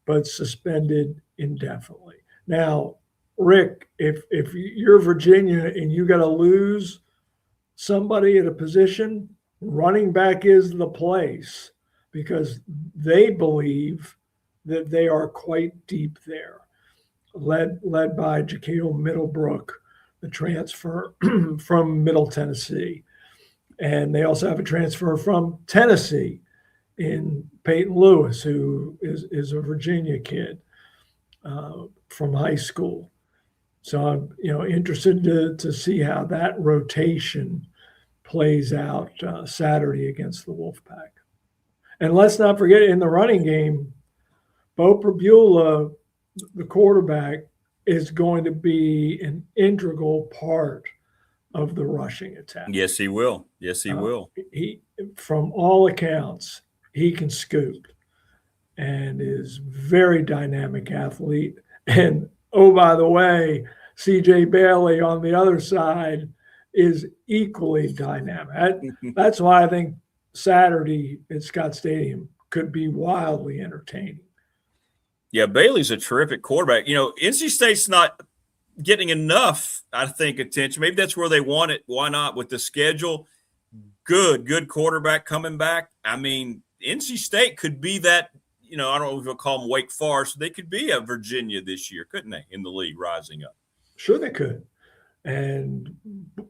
but suspended indefinitely. Now, Rick, if you're Virginia and you got to lose somebody at a position, running back is the place because they believe that they are quite deep there, led by Jaquil Middlebrook, the transfer from Middle Tennessee. And they also have a transfer from Tennessee in Peyton Lewis, who is a Virginia kid from high school. So I'm interested to see how that rotation plays out Saturday against the Wolfpack. And let's not forget, in the running game, Bo Prabula, the quarterback, is going to be an integral part of the rushing attack. Yes, he will. Yes, he will. He, from all accounts, he can scoop and is very dynamic athlete. And oh, by the way, CJ Bailey on the other side is equally dynamic. That's why I think Saturday at Scott Stadium could be wildly entertaining. Yeah, Bailey's a terrific quarterback. NC State's not getting enough, I think, attention. Maybe that's where they want it. Why not? With the schedule, good quarterback coming back. I mean, NC State could be that, I don't know if you'll call them Wake Forest. They could be a Virginia this year, couldn't they, in the league rising up? Sure they could. And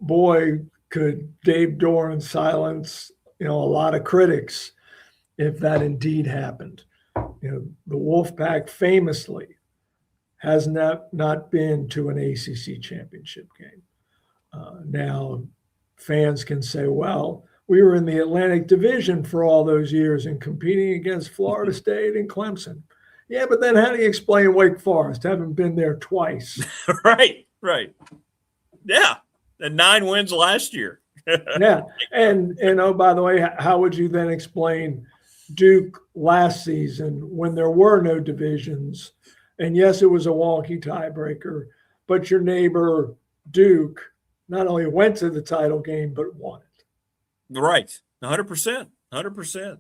boy, could Dave Doran silence, a lot of critics if that indeed happened. The Wolfpack famously has not been to an ACC championship game. Now, fans can say, well, we were in the Atlantic Division for all those years and competing against Florida State and Clemson. Yeah, but then how do you explain Wake Forest? Haven't been there twice. Right. Yeah, and 9 wins last year. Yeah, and oh, by the way, how would you then explain Duke last season when there were no divisions? And yes, it was a wonky tiebreaker, but your neighbor Duke not only went to the title game, but won it. Right. 100%.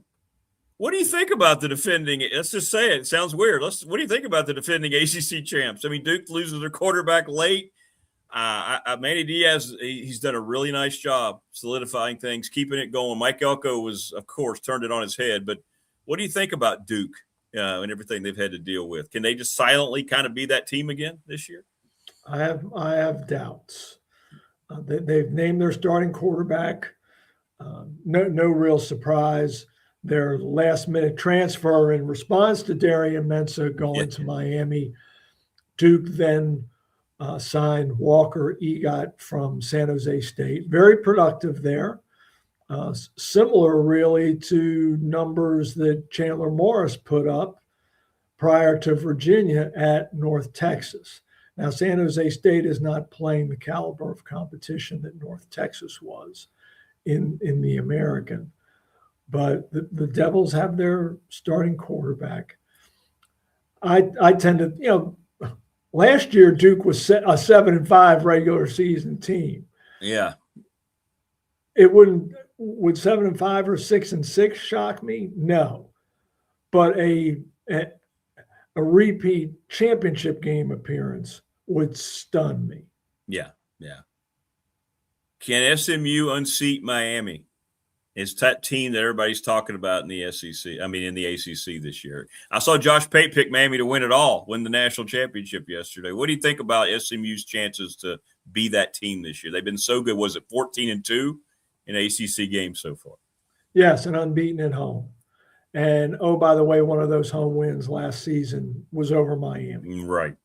What do you think about the defending? Let's just say it. It sounds weird. What do you think about the defending ACC champs? I mean, Duke loses their quarterback late. Manny Diaz, he's done a really nice job solidifying things, keeping it going. Mike Elko was, of course, turned it on his head. But what do you think about Duke and everything they've had to deal with? Can they just silently kind of be that team again this year? I have doubts. They've named their starting quarterback. No real surprise. Their last-minute transfer in response to Darian Mensah going to Miami. Duke then signed Walker Egot from San Jose State. Very productive there. Similar, really, to numbers that Chandler Morris put up prior to Virginia at North Texas. Now, San Jose State is not playing the caliber of competition that North Texas was in the American. But the Devils have their starting quarterback. I tend to, last year Duke was a 7-5 regular season team. Yeah. Would 7-5 or 6-6 shock me? No. But a repeat championship game appearance would stun me. Yeah. Can SMU unseat Miami? It's that team that everybody's talking about in the SEC. I mean, in the ACC this year. I saw Josh Pate pick Miami to win it all, win the national championship yesterday. What do you think about SMU's chances to be that team this year? They've been so good. Was it 14-2 in ACC games so far? Yes, and unbeaten at home. And, oh, by the way, one of those home wins last season was over Miami. Right.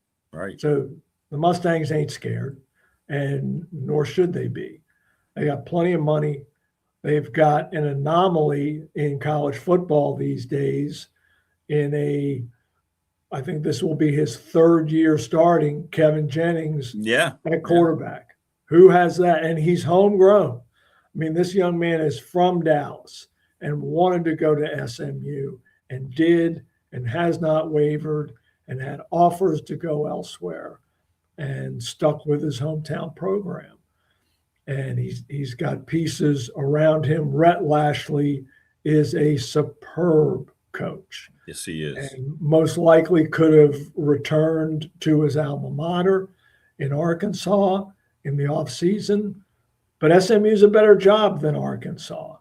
So the Mustangs ain't scared, and nor should they be. They got plenty of money. They've got an anomaly in college football these days I think this will be his third year starting, Kevin Jennings at quarterback. Who has that? And he's homegrown. I mean, this young man is from Dallas and wanted to go to SMU and did and has not wavered and had offers to go elsewhere and stuck with his hometown program. And he's got pieces around him. Rhett Lashley is a superb coach. Yes, he is. And most likely could have returned to his alma mater in Arkansas in the offseason. But SMU's a better job than Arkansas.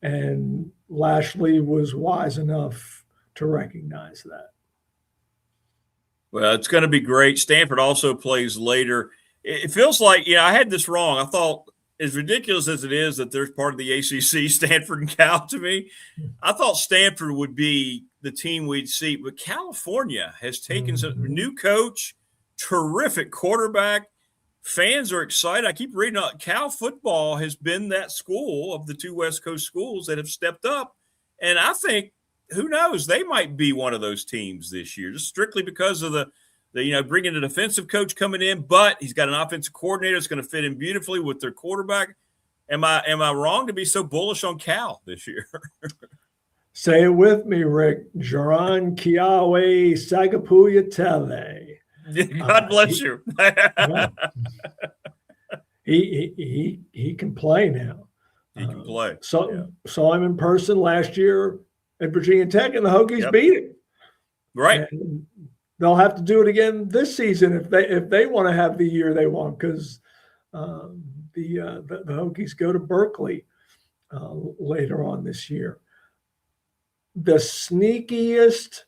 And Lashley was wise enough to recognize that. Well, it's going to be great. Stanford also plays later. It feels like, I had this wrong. I thought, as ridiculous as it is that there's part of the ACC, Stanford and Cal to me, I thought Stanford would be the team we'd see. But California has taken some new coach, terrific quarterback. Fans are excited. I keep reading out Cal football has been that school of the two West Coast schools that have stepped up. And I think, who knows, they might be one of those teams this year, just strictly because of the bringing a defensive coach coming in, but he's got an offensive coordinator that's going to fit in beautifully with their quarterback. Am I wrong to be so bullish on Cal this year? Say it with me, Rick. Jaron Kiawe Sagapuya Tele. God bless you. He can play now. He can play. Saw him in person last year at Virginia Tech, and the Hokies beat him. Right. And they'll have to do it again this season if they want to have the year they want, because the Hokies go to Berkeley later on this year. The sneakiest,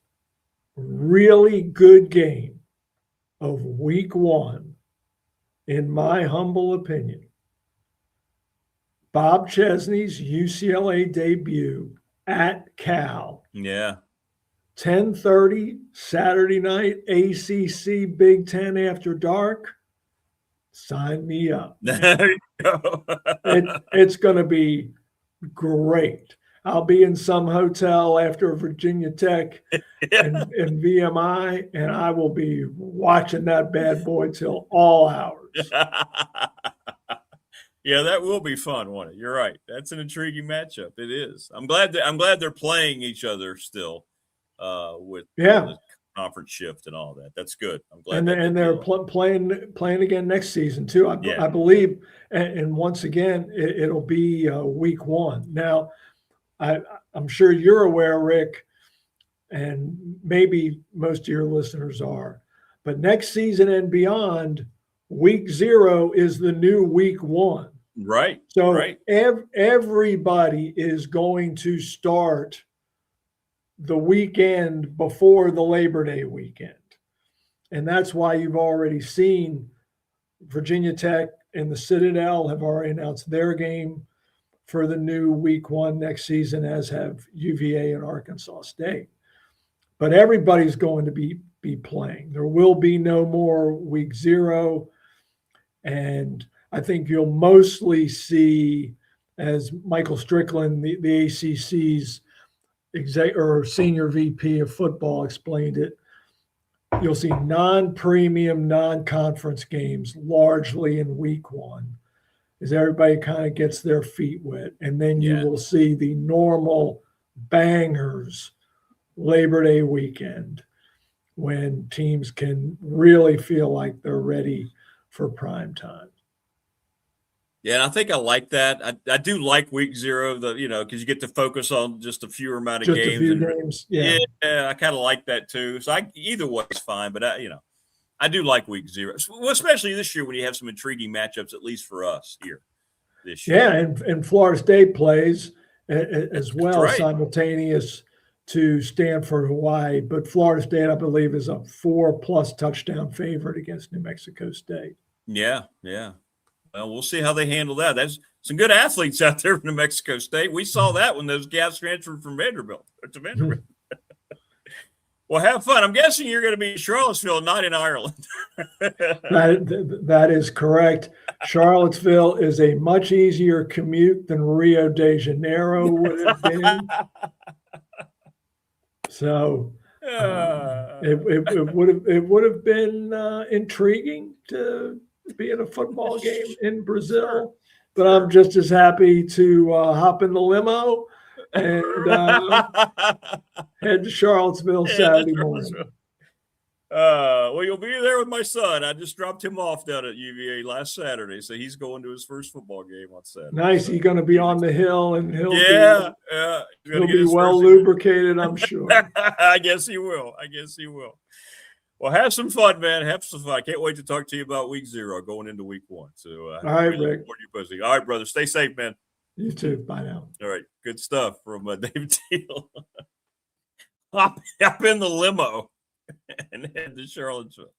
really good game of week one, in my humble opinion, Bob Chesney's UCLA debut at Cal. Yeah. 10:30 Saturday night, ACC Big Ten After Dark. Sign me up. There you go. It's going to be great. I'll be in some hotel after Virginia Tech and VMI, and I will be watching that bad boy till all hours. Yeah, that will be fun, won't it? You're right. That's an intriguing matchup. It is. I'm glad they're playing each other still. With the conference shift and all that. That's good. I'm glad. And they're playing again next season too. I believe. And once again, it'll be week one. Now, I'm sure you're aware, Rick, and maybe most of your listeners are, but next season and beyond, week 0 is the new week 1. Right. So everybody is going to start the weekend before the Labor Day weekend. And that's why you've already seen Virginia Tech and the Citadel have already announced their game for the new week 1 next season, as have UVA and Arkansas State. But everybody's going to be playing. There will be no more week 0. And I think you'll mostly see, as Michael Strickland, the ACC's senior VP of football explained it, you'll see non-premium, non-conference games largely in week 1, as everybody kind of gets their feet wet. And then you will see the normal bangers Labor Day weekend, when teams can really feel like they're ready for prime time. Yeah, and I think I like that. I do like week 0, because you get to focus on just a fewer amount of games. A few games. Yeah, I kind of like that too. So either way is fine, but I do like week 0, especially this year when you have some intriguing matchups, at least for us here this year. Yeah, and Florida State plays, as well, right. simultaneous to Stanford, Hawaii. But Florida State, I believe, is a 4+ touchdown favorite against New Mexico State. Yeah. Well, we'll see how they handle that. There's some good athletes out there from New Mexico State. We saw that when those guys transferred from Vanderbilt to Vanderbilt. Well, have fun. I'm guessing you're going to be in Charlottesville, not in Ireland. That is correct. Charlottesville is a much easier commute than Rio de Janeiro would have been. So it would have been intriguing to be in a football game in Brazil, but I'm just as happy to hop in the limo and head to Charlottesville Saturday morning. Well, you'll be there with my son. I just dropped him off down at UVA last Saturday, so he's going to his first football game on Saturday. Nice. So. He's going to be on the hill, and he'll be well lubricated, I'm sure. I guess he will. Well, have some fun, man. Have some fun. I can't wait to talk to you about week 0 going into week 1. So, all right, Rick. All right, brother. Stay safe, man. You too. Bye now. All right. Good stuff from David Teal. Hop in the limo and head to Charlottesville.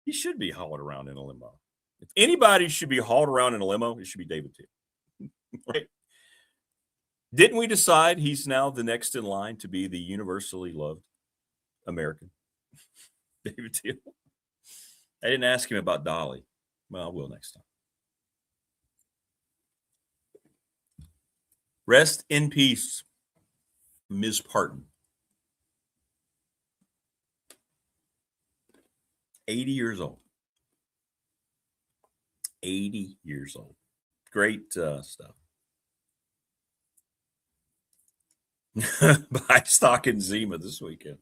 He should be hauled around in a limo. If anybody should be hauled around in a limo, it should be David Teal. Right? Didn't we decide he's now the next in line to be the universally loved American? David Teal. I didn't ask him about Dolly. Well, I will next time. Rest in peace, Ms. Parton. 80 years old. 80 years old. Great stuff. Buy stock in Zima this weekend.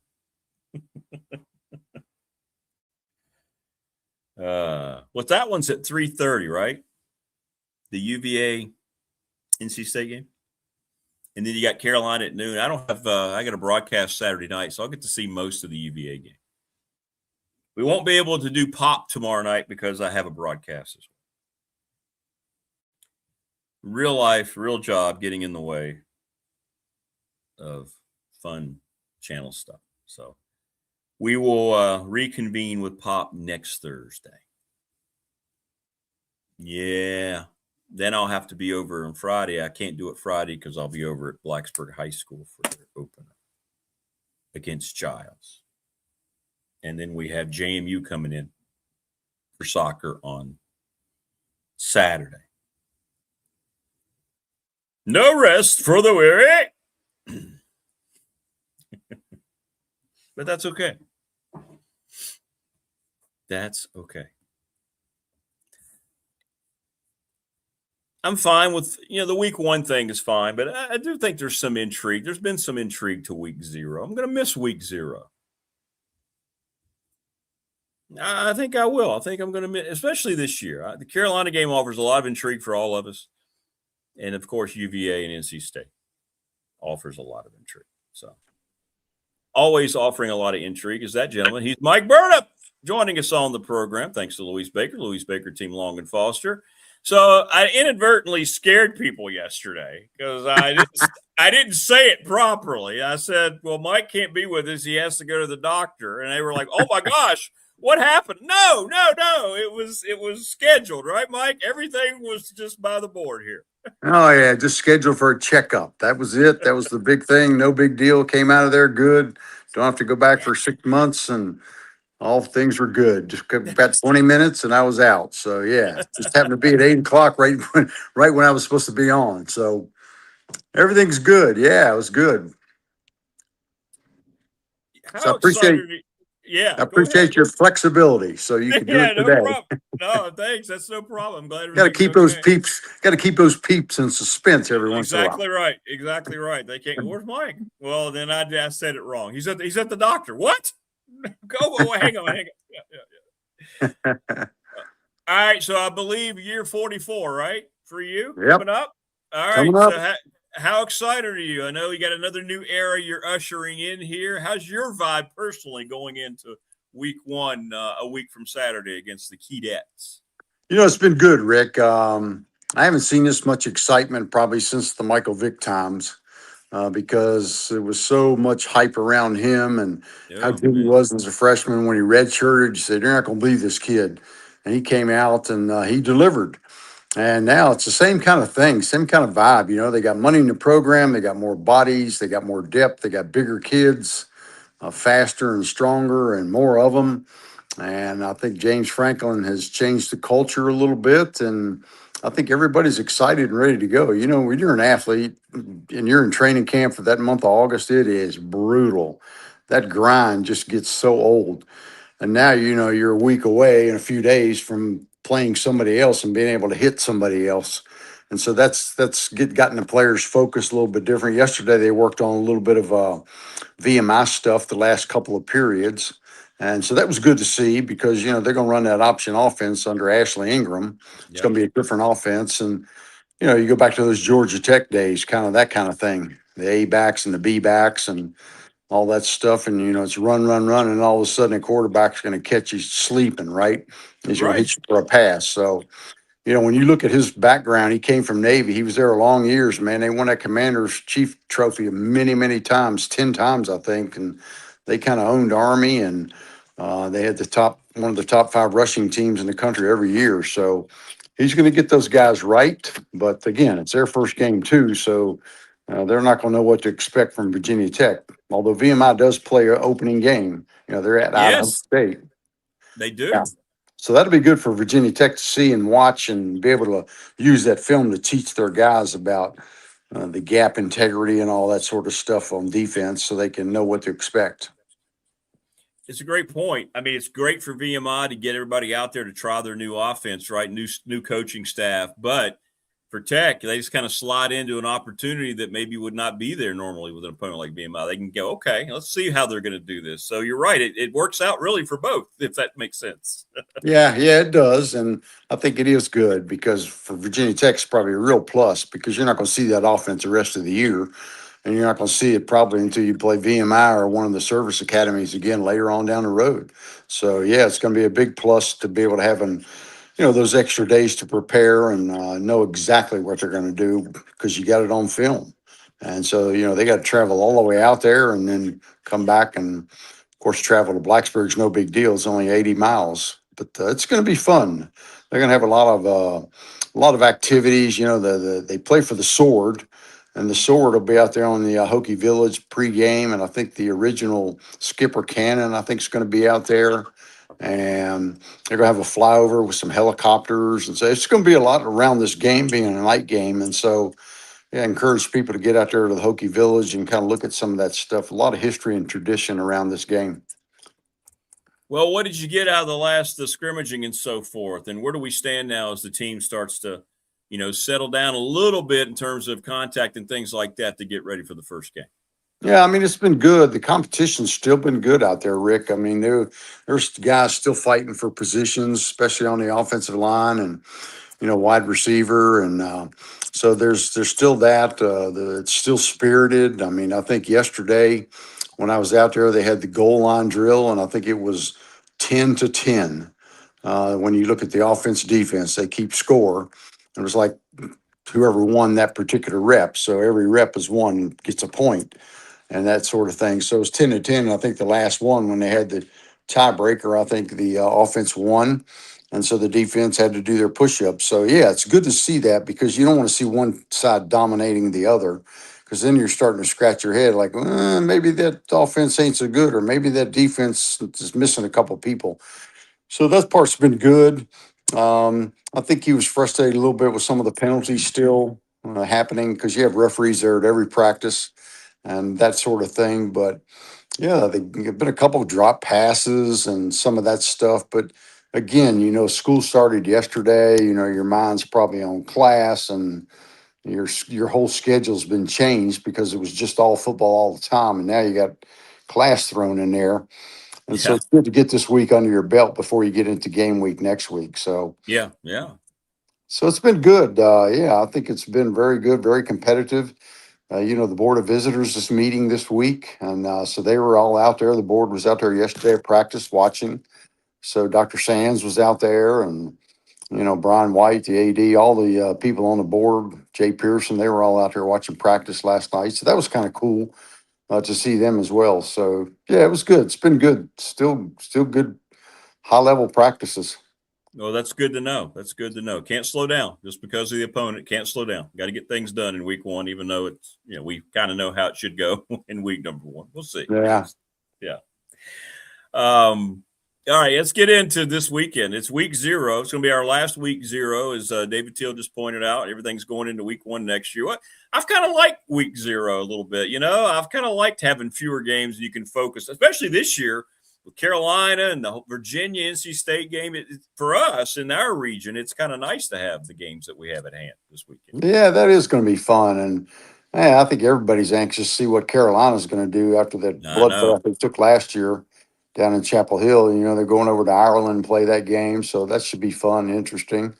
What that one's at 3:30, right? The UVA NC State game. And then you got Carolina at noon. I don't have I got a broadcast Saturday night, so I'll get to see most of the UVA game. We won't be able to do pop tomorrow night because I have a broadcast as well. Real life, real job getting in the way of fun channel stuff. So we will reconvene with pop next Thursday. Yeah. Then I'll have to be over on Friday. I can't do it Friday because I'll be over at Blacksburg High School for their opener against Giles. And then we have JMU coming in for soccer on Saturday. No rest for the weary. But that's okay. That's okay. I'm fine with, the week 1 thing is fine, but I do think there's some intrigue. There's been some intrigue to week 0. I'm going to miss week 0. I think I will. I think I'm going to miss, especially this year. The Carolina game offers a lot of intrigue for all of us. And, of course, UVA and NC State offers a lot of intrigue. So, always offering a lot of intrigue is that gentleman. He's Mike Burnup joining us on the program. Thanks to Louise Baker team Long and Foster. So I inadvertently scared people yesterday because I didn't say it properly. I said, well, Mike can't be with us. He has to go to the doctor. And they were like, oh, my gosh, what happened? No. It was scheduled, right, Mike? Everything was just by the board here. Oh, yeah, just scheduled for a checkup. That was it. That was the big thing. No big deal. Came out of there good. Don't have to go back for 6 months, and all things were good. Just about 20 minutes, and I was out. So, yeah, just happened to be at 8 o'clock right when I was supposed to be on. So, everything's good. Yeah, it was good. So I appreciate your flexibility, so you can do it today. No problem. No, thanks. That's no problem. I'm glad. Got to keep those peeps. Got to keep those peeps in suspense every once in a while. Exactly right. They can't. Where's Mike? Well, then I said it wrong. He's at the doctor. What? Hang on. Yeah. All right. So I believe year 44, right, for you coming up. All right. So how excited are you? I know you got another new era you're ushering in here. How's your vibe personally going into week 1, a week from Saturday against the Keydets? It's been good, Rick. I haven't seen this much excitement probably since the Michael Vick times because it was so much hype around him and how Oh good he man. was as a freshman when he redshirted. You said, "You're not going to believe this kid." And he came out and he delivered. And now it's the same kind of thing, same kind of vibe. They got money in the program, they got more bodies, they got more depth, they got bigger kids, faster and stronger and more of them. And I think James Franklin has changed the culture a little bit. And I think everybody's excited and ready to go. When you're an athlete and you're in training camp for that month of August, it is brutal. That grind just gets so old. And now, you're a week away in a few days from playing somebody else and being able to hit somebody else. And so that's gotten the players focused a little bit different. Yesterday, they worked on a little bit of VMI stuff the last couple of periods. And so that was good to see because, they're going to run that option offense under Ashley Ingram. It's going to be a different offense. And, you go back to those Georgia Tech days, kind of that kind of thing, the A backs and the B backs and all that stuff. And, it's run, run, run. And all of a sudden a quarterback's going to catch you sleeping, right? He's going to Right. hit you for a pass. So, when you look at his background, he came from Navy. He was there long years, man. They won that Commander's Chief Trophy many, many times, 10 times, I think. And they kind of owned Army and they had one of the top 5 rushing teams in the country every year. So he's going to get those guys right. But again, it's their first game too. So they're not going to know what to expect from Virginia Tech. Although VMI does play an opening game, they're at Idaho Yes, State. they Yeah. do. So that'll be good for Virginia Tech to see and watch and be able to use that film to teach their guys about the gap integrity and all that sort of stuff on defense so they can know what to expect. It's a great point. I mean, it's great for VMI to get everybody out there to try their new offense, right? New coaching staff. But for Tech, they just kind of slide into an opportunity that maybe would not be there normally with an opponent like VMI. They can go, okay, let's see how they're going to do this. So you're right. It works out really for both, if that makes sense. Yeah, it does. And I think it is good because for Virginia Tech, it's probably a real plus because you're not going to see that offense the rest of the year. And you're not going to see it probably until you play VMI or one of the service academies again later on down the road. So, yeah, it's going to be a big plus to be able to have those extra days to prepare and know exactly what they're going to do because you got it on film. And so, they got to travel all the way out there and then come back. And of course, travel to Blacksburg is no big deal. It's only 80 miles, but it's going to be fun. They're going to have a lot of activities. They play for the Sword, and the Sword will be out there on the Hokie Village pregame, and I think the original Skipper Cannon I think is going to be out there, and they're going to have a flyover with some helicopters, and so it's going to be a lot around this game being a night game, and so. Yeah, I encourage people to get out there to the Hokie Village and kind of look at some of that stuff. A lot of history and tradition around this game. Well, what did you get out of the last scrimmaging and so forth? And where do we stand now as the team starts to, settle down a little bit in terms of contact and things like that to get ready for the first game? Yeah, I mean, it's been good. The competition's still been good out there, Rick. I mean, there's guys still fighting for positions, especially on the offensive line and, wide receiver. And so there's still that. It's still spirited. I mean, I think yesterday when I was out there, they had the goal line drill, and I think it was 10-10. When you look at the offense defense, they keep score. It was like whoever won that particular rep. So every rep is won gets a point and that sort of thing. So it's 10-10. And I think the last one, when they had the tiebreaker, I think the offense won. And so the defense had to do their push ups. So, yeah, it's good to see that because you don't want to see one side dominating the other because then you're starting to scratch your head like, maybe that offense ain't so good or maybe that defense is missing a couple people. So that part's been good. I think he was frustrated a little bit with some of the penalties still happening because you have referees there at every practice and that sort of thing. But yeah, there've been a couple of drop passes and some of that stuff. But again, school started yesterday. Your mind's probably on class and your whole schedule's been changed because it was just all football all the time, and now you got class thrown in there. And so Yeah. it's good to get this week under your belt before you get into game week next week. So Yeah. it's been good. Yeah, I think it's been very good, very competitive. The Board of Visitors is meeting this week, and so they were all out there. The board was out there yesterday at practice watching. So Dr. Sands was out there, and Brian White, the AD, all the people on the board, Jay Pearson, they were all out there watching practice last night. So that was kind of cool to see them as well. So yeah, it was good. It's been good. Still good high level practices. Well, that's good to know. That's good to know. Can't slow down just because of the opponent. Can't slow down. Got to get things done in week one, even though it's, we kind of know how it should go in week number one. We'll see. Yeah. Yeah. All right, let's get into this weekend. It's week 0. It's going to be our last week 0, as David Teal just pointed out. Everything's going into week 1 next year. I've kind of liked week 0 a little bit. I've kind of liked having fewer games and you can focus, especially this year with Carolina and the Virginia NC State game. For us in our region, it's kind of nice to have the games that we have at hand this weekend. Yeah, that is going to be fun. And I think everybody's anxious to see what Carolina's going to do after that bloodbath they took last year down in Chapel Hill. They're going over to Ireland and play that game. So that should be fun and interesting.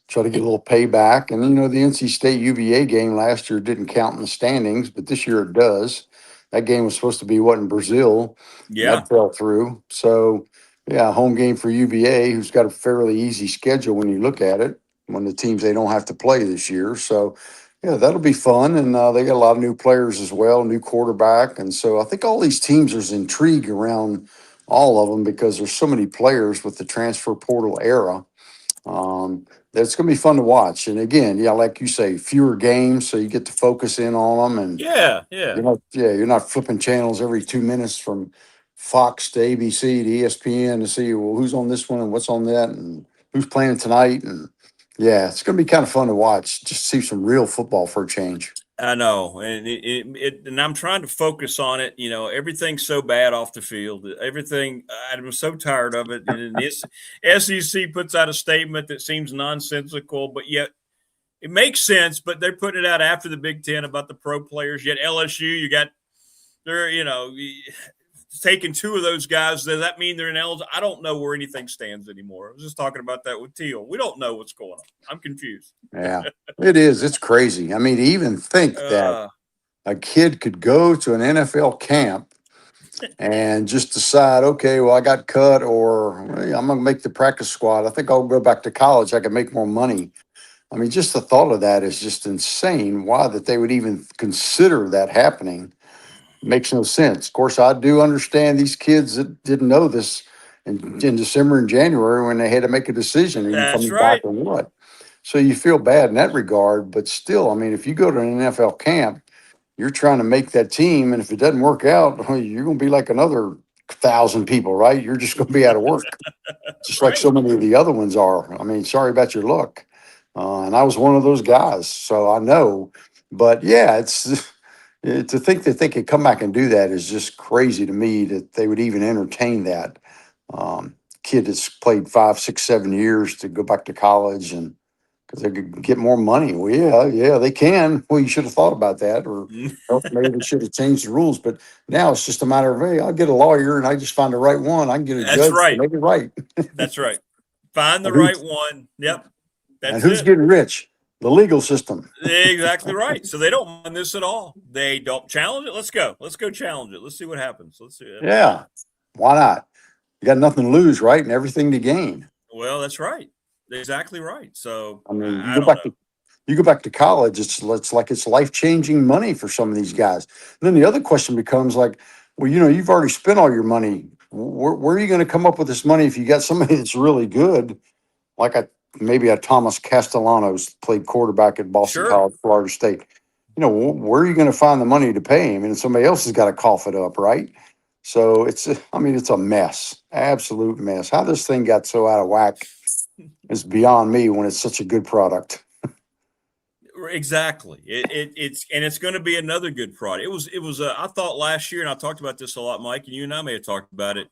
Try to get a little payback. And, the NC State UVA game last year didn't count in the standings, but this year it does. That game was supposed to be in Brazil. Yeah. That fell through. So, yeah, home game for UVA, who's got a fairly easy schedule when you look at it, one of the teams they don't have to play this year. So, yeah, that'll be fun. And they got a lot of new players as well, new quarterback. And so I think all these teams, there's intrigue around all of them because there's so many players with the transfer portal era. That's going to be fun to watch. And again, like you say, fewer games, so you get to focus in on them. And you're not flipping channels every 2 minutes from Fox to ABC to ESPN to see who's on this one and what's on that and who's playing tonight. And yeah, it's going to be kind of fun to watch. Just see some real football for a change. I know, and and I'm trying to focus on it. Everything's so bad off the field. Everything, I'm so tired of it. And this SEC puts out a statement that seems nonsensical, but yet it makes sense. But they're putting it out after the Big Ten about the pro players. Yet LSU, they're taking 2 of those guys. Does that mean they're ineligible? I don't know where anything stands anymore. I was just talking about that with Teal. We don't know what's going on. I'm confused. Yeah, it is. It's crazy. I mean, to even think that a kid could go to an NFL camp and just decide, okay, well, I got cut or I'm going to make the practice squad. I think I'll go back to college. I can make more money. I mean, just the thought of that is just insane. Why that they would even consider that happening makes no sense. Of course, I do understand these kids that didn't know this in December and January when they had to make a decision. That's right. Back or what. So you feel bad in that regard, but still, I mean, if you go to an NFL camp, you're trying to make that team, and if it doesn't work out, you're going to be like another 1,000 people, right? You're just going to be out of work, just like so many of the other ones are. I mean, sorry about your luck. And I was one of those guys, so I know. But yeah, it's to think that they could come back and do that is just crazy to me that they would even entertain that. Kid that's played 5, 6, 7 years to go back to college and because they could get more money. Well, yeah, they can. Well, you should have thought about that, or maybe they should have changed the rules. But now it's just a matter of, hey, I'll get a lawyer and I just find the right one. I can get a judge to make it right. That's right. Find the right one. Yep. And who's getting rich? The legal system. Exactly right. So they don't mind this at all. They don't challenge it. Let's go. Let's go challenge it. Let's see what happens. Let's see. Yeah. Why not? You got nothing to lose, right? And everything to gain. Well, that's right. Exactly right. So I mean, you go back to college, it's like it's life-changing money for some of these guys. And then the other question becomes like, well, you've already spent all your money. Where are you going to come up with this money if you got somebody that's really good, like maybe a Thomas Castellanos played quarterback at Boston College, Florida State. Where are you going to find the money to pay him? And somebody else has got to cough it up, right? So it's a mess, absolute mess. How this thing got so out of whack is beyond me when it's such a good product. Exactly. It's going to be another good product. It was I thought last year, and I talked about this a lot, Mike, and you and I may have talked about it.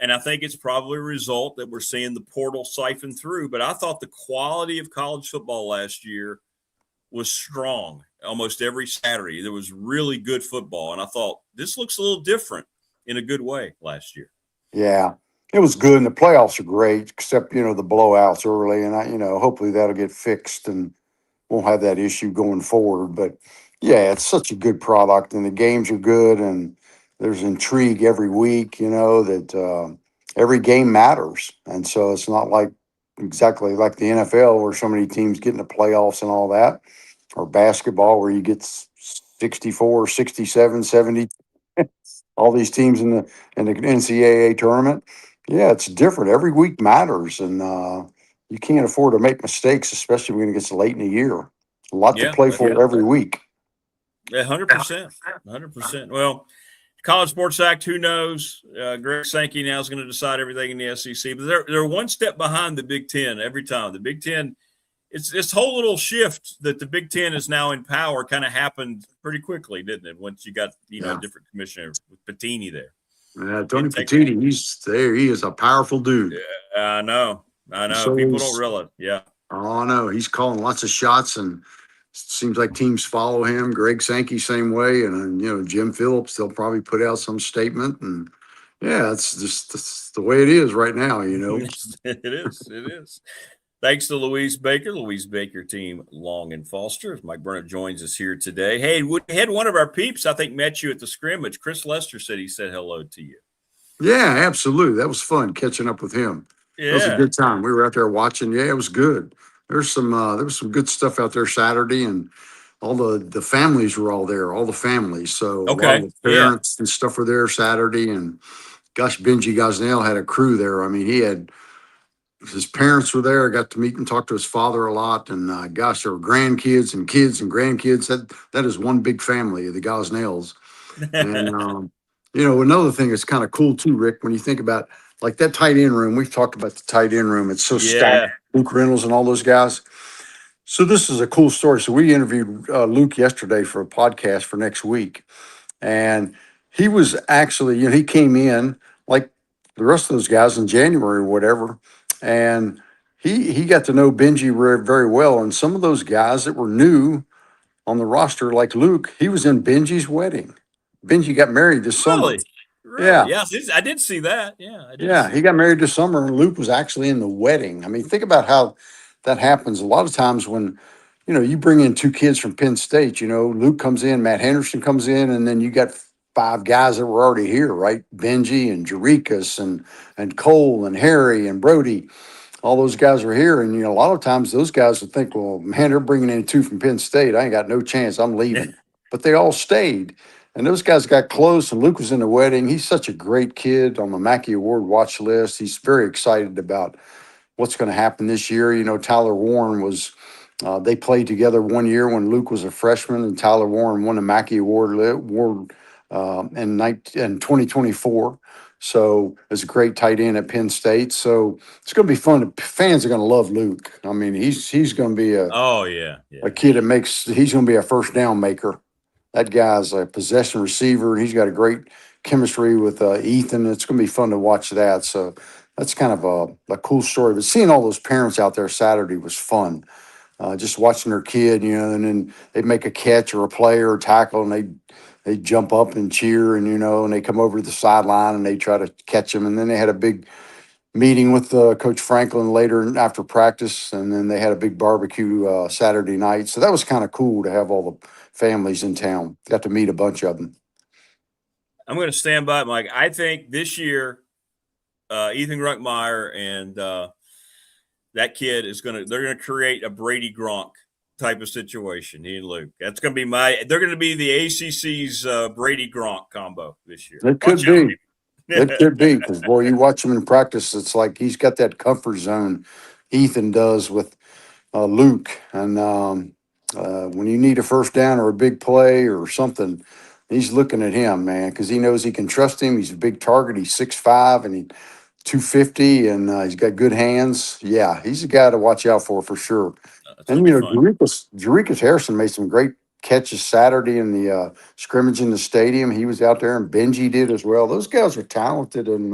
And I think it's probably a result that we're seeing the portal siphon through. But I thought the quality of college football last year was strong almost every Saturday. There was really good football. And I thought this looks a little different in a good way last year. Yeah, it was good. And the playoffs are great, except, the blowouts early. And, hopefully that'll get fixed and won't have that issue going forward. But, yeah, it's such a good product. And the games are good. And there's intrigue every week, that every game matters. And so it's not like exactly like the NFL where so many teams get in the playoffs and all that, or basketball where you get 64, 67, 70, all these teams in the NCAA tournament. Yeah, it's different. Every week matters, and you can't afford to make mistakes, especially when it gets late in the year. A lot to Yeah, play for every week. 100%. 100%. Well, College Sports Act, who knows? Greg Sankey now is going to decide everything in the SEC, but they're one step behind the Big Ten every time. The Big Ten, it's this whole little shift that the Big Ten is now in power kind of happened pretty quickly, didn't it? Once you got a different commissioner with Patini there. Yeah, Tony Patini, he's there. He is a powerful dude. I know. So People don't realize. Yeah. Oh no, he's calling lots of shots, and seems like teams follow him. Greg Sankey, same way, and Jim Phillips. They'll probably put out some statement, and yeah, it's just that's the way it is right now. It is. It is. Thanks to Louise Baker team, Long and Foster. Mike Burnett joins us here today. Hey, we had one of our peeps, I think, met you at the scrimmage. Chris Lester said he said hello to you. Yeah, absolutely. That was fun catching up with him. Yeah. It was a good time. We were out there watching. Yeah, it was good. There was some good stuff out there Saturday, and all the families were all there, all the families. So a lot of the parents and stuff were there Saturday. And gosh, Benji Gosnell had a crew there. I mean, he had his parents were there. I got to meet and talk to his father a lot. And gosh, there were grandkids and kids and grandkids. That is one big family, the Gosnells. And another thing that's kind of cool too, Rick, when you think about like that tight end room, we've talked about the tight end room. It's so stacked. Luke Reynolds and all those guys. So this is a cool story. So we interviewed Luke yesterday for a podcast for next week. And he was actually, he came in like the rest of those guys in January or whatever. And he got to know Benji very well. And some of those guys that were new on the roster, like Luke, he was in Benji's wedding. Benji got married this summer. Really? Yeah, I did see that. Yeah, he got married this summer, and Luke was actually in the wedding. I mean, think about how that happens. A lot of times when, you bring in two kids from Penn State, Luke comes in, Matt Henderson comes in, and then you got five guys that were already here, right? Benji and Jerikas and Cole and Harry and Brody. All those guys were here. And, a lot of times those guys would think, well, man, they're bringing in two from Penn State. I ain't got no chance. I'm leaving. But they all stayed. And those guys got close, and Luke was in the wedding. He's such a great kid on the Mackey Award watch list. He's very excited about what's going to happen this year. Tyler Warren was, they played together one year when Luke was a freshman, and Tyler Warren won the Mackey Award in 2024. So it's a great tight end at Penn State. So it's going to be fun. Fans are going to love Luke. I mean, he's going to be a kid he's going to be a first down maker. That guy's a possession receiver. He's got a great chemistry with Ethan. It's going to be fun to watch that. So that's kind of a cool story. But seeing all those parents out there Saturday was fun. Just watching their kid, and then they make a catch or a play or a tackle, and they jump up and cheer, and and they come over to the sideline and they try to catch him. And then they had a big meeting with Coach Franklin later after practice, and then they had a big barbecue Saturday night. So that was kind of cool to have all the families in town. Got to meet a bunch of them. I'm going to stand by it, Mike. I think this year, Ethan Ruckmeyer and that kid they're going to create a Brady Gronk type of situation. He and Luke. That's going to be they're going to be the ACC's Brady Gronk combo this year. It could be. It could be, because boy, you watch him in practice, it's like he's got that comfort zone. Ethan does with Luke, and when you need a first down or a big play or something, he's looking at him, man, because he knows he can trust him. He's a big target. He's 6'5", and he's 250, and he's got good hands. Yeah, he's a guy to watch out for sure. And Jerikas Harrison made some great catches Saturday in the scrimmage in the stadium. He was out there, and Benji did as well. Those guys are talented, and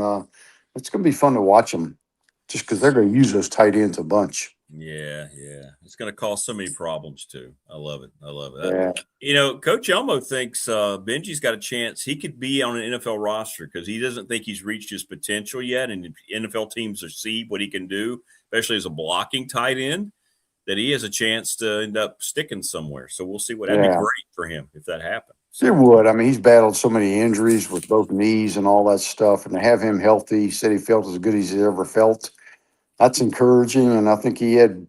it's going to be fun to watch them just because they're going to use those tight ends a bunch. Yeah. It's going to cause so many problems too. I love it. Yeah. Coach Elmo thinks Benji's got a chance. He could be on an NFL roster because he doesn't think he's reached his potential yet. And NFL teams see what he can do, especially as a blocking tight end, that he has a chance to end up sticking somewhere. So we'll see that'd be great for him if that happens. It would. I mean, he's battled so many injuries with both knees and all that stuff, and to have him healthy, he said he felt as good as he ever felt. that's encouraging. And I think he had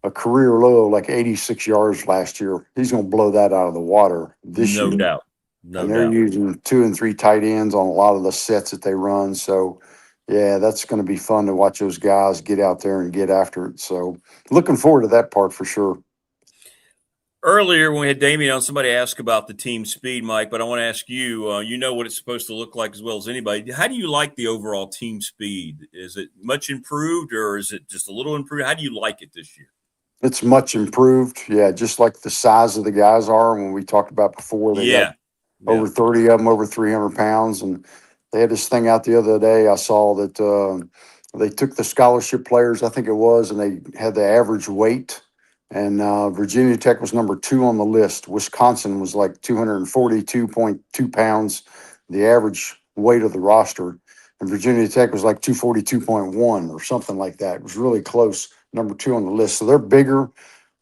a career low, like 86 yards last year. He's going to blow that out of the water this No year. doubt. No And they're doubt. using 2 and 3 tight ends on a lot of the sets that they run. So, yeah, that's going to be fun to watch those guys get out there and get after it. So, looking forward to that part for sure. Earlier, when we had Damien on, somebody asked about the team speed, Mike, but I want to ask you, you know what it's supposed to look like as well as anybody. How do you like the overall team speed? Is it much improved or is it just a little improved? How do you like it this year? It's much improved. Yeah, just like the size of the guys are when we talked about before. They got over 30 of them, over 300 pounds. And they had this thing out the other day. I saw that they took the scholarship players, I think it was, and they had the average weight. And Virginia Tech was number 2 on the list. Wisconsin was like 242.2 pounds, the average weight of the roster. And Virginia Tech was like 242.1 or something like that. It was really close, number 2 on the list. So they're bigger,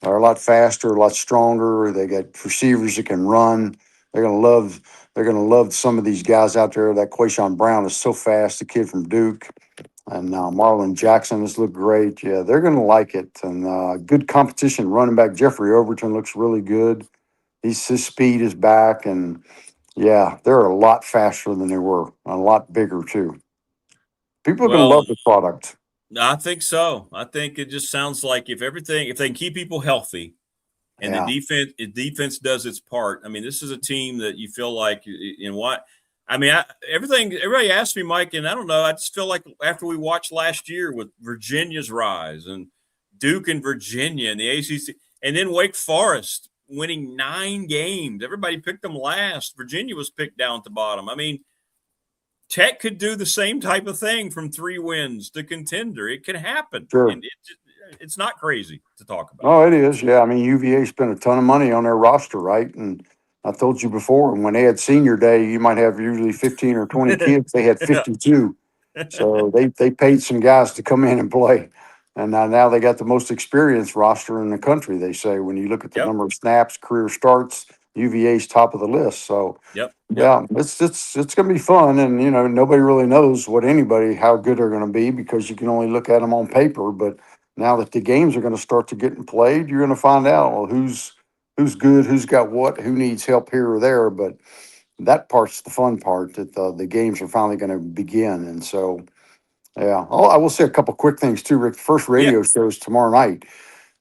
they're a lot faster, a lot stronger. They got receivers that can run. They're gonna love some of these guys out there. That Quayshawn Brown is so fast, the kid from Duke. And Marlon Jackson has looked great. Yeah, they're going to like it. And good competition. Running back Jeffrey Overton looks really good. His speed is back. And yeah, they're a lot faster than they were, a lot bigger too. People are going to Well, love the product. I think so. I think it just sounds like if they can keep people healthy and Yeah. the defense does its part. I mean, this is a team that you feel like in what I mean, everybody asked me, Mike, and I don't know. I just feel like after we watched last year with Virginia's rise and Duke and Virginia and the ACC, and then Wake Forest winning 9 games, everybody picked them last. Virginia was picked down at the bottom. I mean, Tech could do the same type of thing from 3 wins to contender. It can happen. Sure. And it's not crazy to talk about. Oh, it is. Yeah. I mean, UVA spent a ton of money on their roster, right? And I told you before, when they had senior day, you might have usually 15 or 20 kids. They had 52. So they paid some guys to come in and play. And now they got the most experienced roster in the country, they say. When you look at the number of snaps, career starts, UVA's top of the list. So, yeah, it's going to be fun. And, you know, nobody really knows how good they're going to be because you can only look at them on paper. But now that the games are going to start to get played, you're going to find out, well, who's good, who's got what, who needs help here or there. But that part's the fun part, that the games are finally going to begin. And so, yeah. Oh, I will say a couple quick things too, Rick. The first radio show is tomorrow night.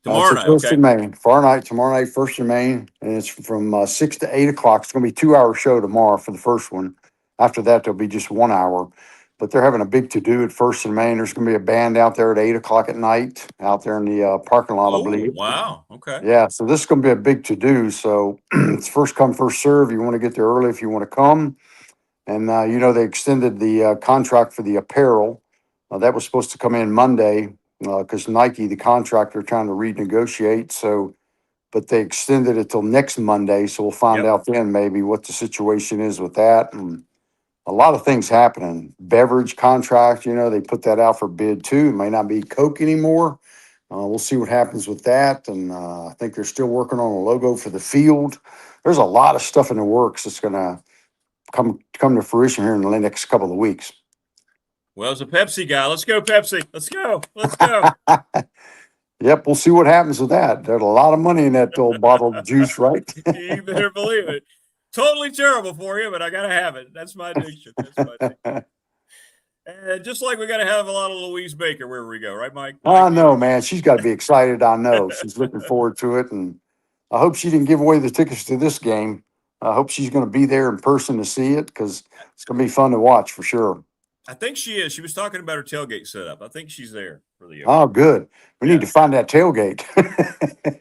Tomorrow night, First okay. in Maine. Tomorrow night, First in Maine, and it's from 6 to 8 o'clock. It's going to be a 2-hour show tomorrow for the first one. After that, there'll be just 1 hour. But they're having a big to do at First in Maine. There's going to be a band out there at 8 o'clock at night, out there in the parking lot, I believe. Wow. Okay. Yeah, so this is going to be a big to do. So it's first come, first serve. You want to get there early if you want to come. And you know, they extended the contract for the apparel. That was supposed to come in Monday because Nike, the contractor, trying to renegotiate. So, but they extended it till next Monday. So we'll find out then maybe what the situation is with that. And a lot of things happening. Beverage contract, you know, they put that out for bid too. It may not be Coke anymore. We'll see what happens with that. And I think they're still working on a logo for the field. There's a lot of stuff in the works that's going to come to fruition here in the next couple of weeks. Well, as a Pepsi guy, let's go Pepsi. Let's go. Let's go. Yep, we'll see what happens with that. There's a lot of money in that old bottle of juice, right? You better believe it. Totally terrible for you, but I got to have it. That's my addiction. And just like we got to have a lot of Louise Baker wherever we go, right, Mike? I know, man. She's got to be excited. I know. She's looking forward to it. And I hope she didn't give away the tickets to this game. I hope she's going to be there in person to see it because it's going to be fun to watch for sure. I think she is. She was talking about her tailgate setup. I think she's there for the. Oh, good. We need to find that tailgate.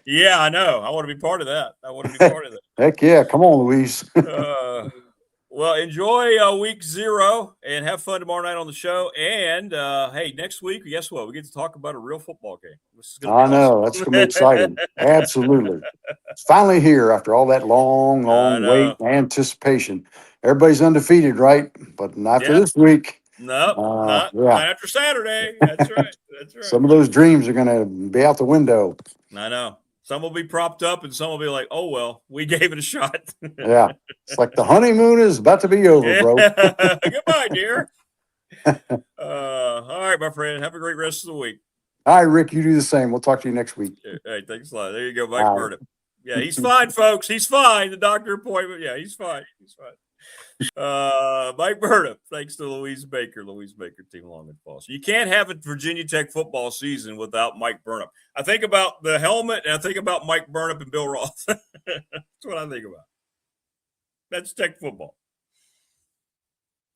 Yeah, I know. I want to be part of that. Heck yeah. Come on, Louise. Well, enjoy week 0 and have fun tomorrow night on the show. And hey, next week, guess what? We get to talk about a real football game. I know. That's going to be exciting. Absolutely. It's finally here after all that long wait and anticipation. Everybody's undefeated, right? But not for this week. Nope. Not after Saturday. That's right. That's right. Some of those dreams are going to be out the window. I know. Some will be propped up and some will be like, oh, well, we gave it a shot. Yeah. It's like the honeymoon is about to be over, bro. Goodbye, dear. All right, my friend. Have a great rest of the week. All right, Rick, you do the same. We'll talk to you next week. Hey, thanks a lot. There you go, Mike All right. Burnham. Yeah, he's fine, folks. He's fine. The doctor appointment. Yeah, he's fine. He's fine. Mike Burnham, thanks to Louise Baker, Team Long and Falls. You can't have a Virginia Tech football season without Mike Burnham. I think about the helmet, and I think about Mike Burnham and Bill Ross. That's what I think about. That's Tech football.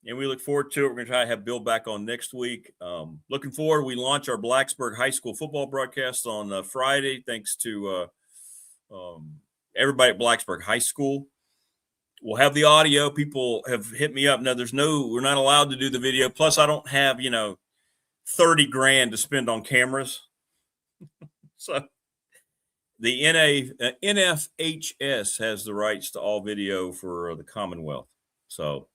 And we look forward to it. We're going to try to have Bill back on next week. Looking forward. We launch our Blacksburg High School football broadcast on Friday, thanks to everybody at Blacksburg High School. We'll have the audio. People have hit me up. No, we're not allowed to do the video. Plus, I don't have, $30,000 to spend on cameras. So the NFHS has the rights to all video for the Commonwealth. So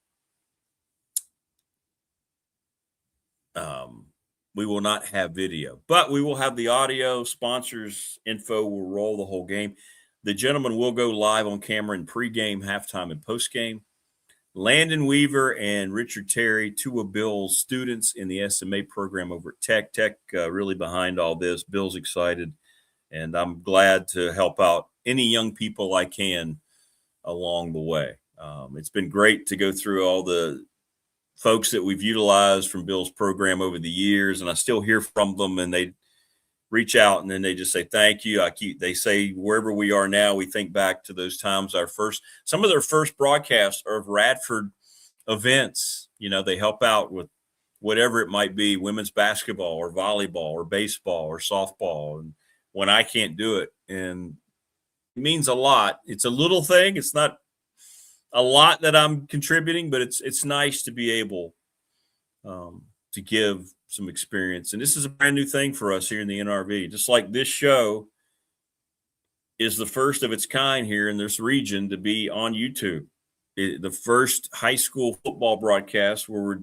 we will not have video, but we will have the audio. Sponsors info will roll the whole game. The gentleman will go live on camera in pregame, halftime, and postgame. Landon Weaver and Richard Terry, two of Bill's students in the SMA program over at Tech. Tech really behind all this. Bill's excited, and I'm glad to help out any young people I can along the way. It's been great to go through all the folks that we've utilized from Bill's program over the years, and I still hear from them, and they reach out and then they just say thank you. They say wherever we are now, we think back to those times. Some of their first broadcasts are of Radford events. They help out with whatever it might be, women's basketball or volleyball or baseball or softball, and when I can't do it. And it means a lot. It's a little thing. It's not a lot that I'm contributing, but it's nice to be able to give some experience. And this is a brand new thing for us here in the NRV. Just like this show is the first of its kind here in this region to be on YouTube. The first high school football broadcast we're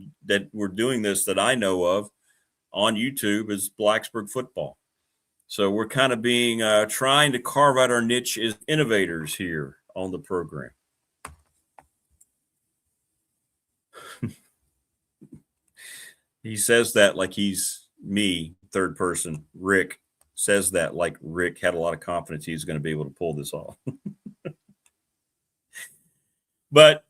doing this that I know of on YouTube is Blacksburg football. So we're kind of trying to carve out our niche as innovators here on the program. He says that like he's me, third person. Rick says that like Rick had a lot of confidence he's going to be able to pull this off. But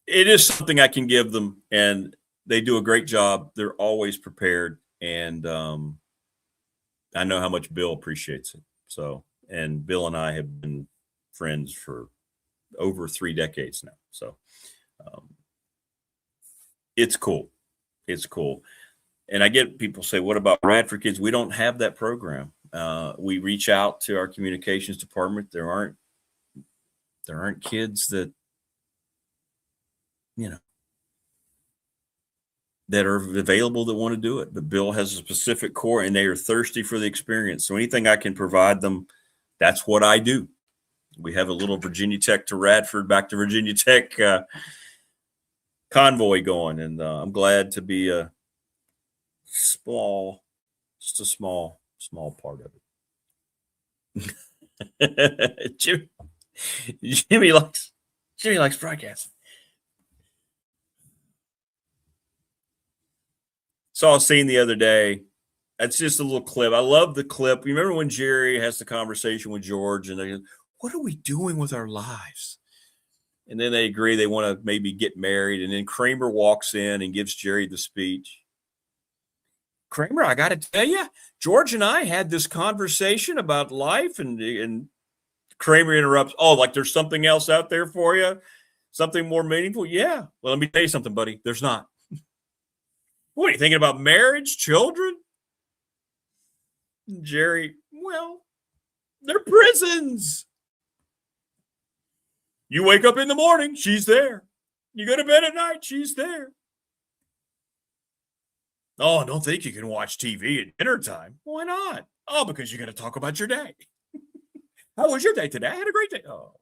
it is something I can give them, and they do a great job. They're always prepared, and I know how much Bill appreciates it. So, and Bill and I have been friends for over 3 decades now. So it's cool. It's cool. And I get people say, what about Radford kids? We don't have that program. We reach out to our communications department. There aren't kids that, that are available that want to do it. But Bill has a specific core, and they are thirsty for the experience. So anything I can provide them, that's what I do. We have a little Virginia Tech to Radford, back to Virginia Tech convoy going, and I'm glad to be a small part of it. Jimmy likes broadcasting. Saw a scene the other day. That's just a little clip. I love the clip. You remember when Jerry has the conversation with George, and they go, what are we doing with our lives? And then they agree they want to maybe get married. And then Kramer walks in and gives Jerry the speech. Kramer, I got to tell you, George and I had this conversation about life. And Kramer interrupts. Oh, like there's something else out there for you? Something more meaningful? Yeah. Well, let me tell you something, buddy. There's not. What are you thinking about? Marriage, children? Jerry, well, they're prisons. You wake up in the morning, she's there. You go to bed at night, she's there. Oh, I don't think you can watch TV at dinner time. Why not? Oh, because you're going to talk about your day. How was your day today? I had a great day. Oh.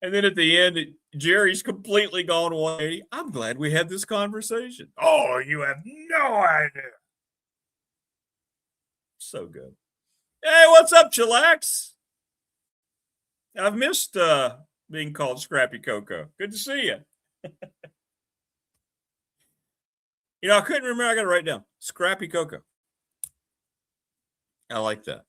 And then at the end, Jerry's completely gone 180. I'm glad we had this conversation. Oh, you have no idea. So good. Hey, what's up, Chillax? I've missed being called Scrappy Coco. Good to see you. I couldn't remember. I got to write down Scrappy Coco. I like that.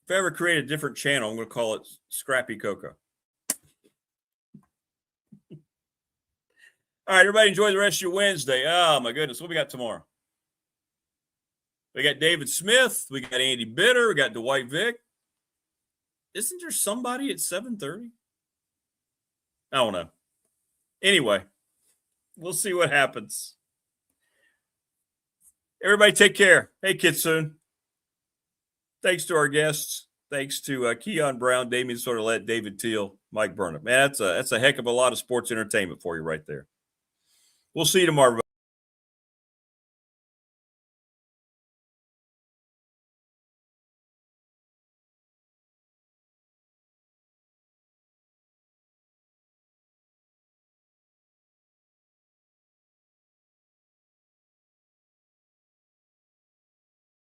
If I ever create a different channel, I'm going to call it Scrappy Coco. All right, everybody enjoy the rest of your Wednesday. Oh, my goodness. What we got tomorrow? We got David Smith. We got Andy Bitter. We got Dwight Vick. Isn't there somebody at 7:30? I don't know. Anyway, we'll see what happens. Everybody take care. Hey, Kitsune. Thanks to our guests. Thanks to Keon Brown, Damian Sordelette, David Teal, Mike Burnham. Man, that's a heck of a lot of sports entertainment for you right there. We'll see you tomorrow.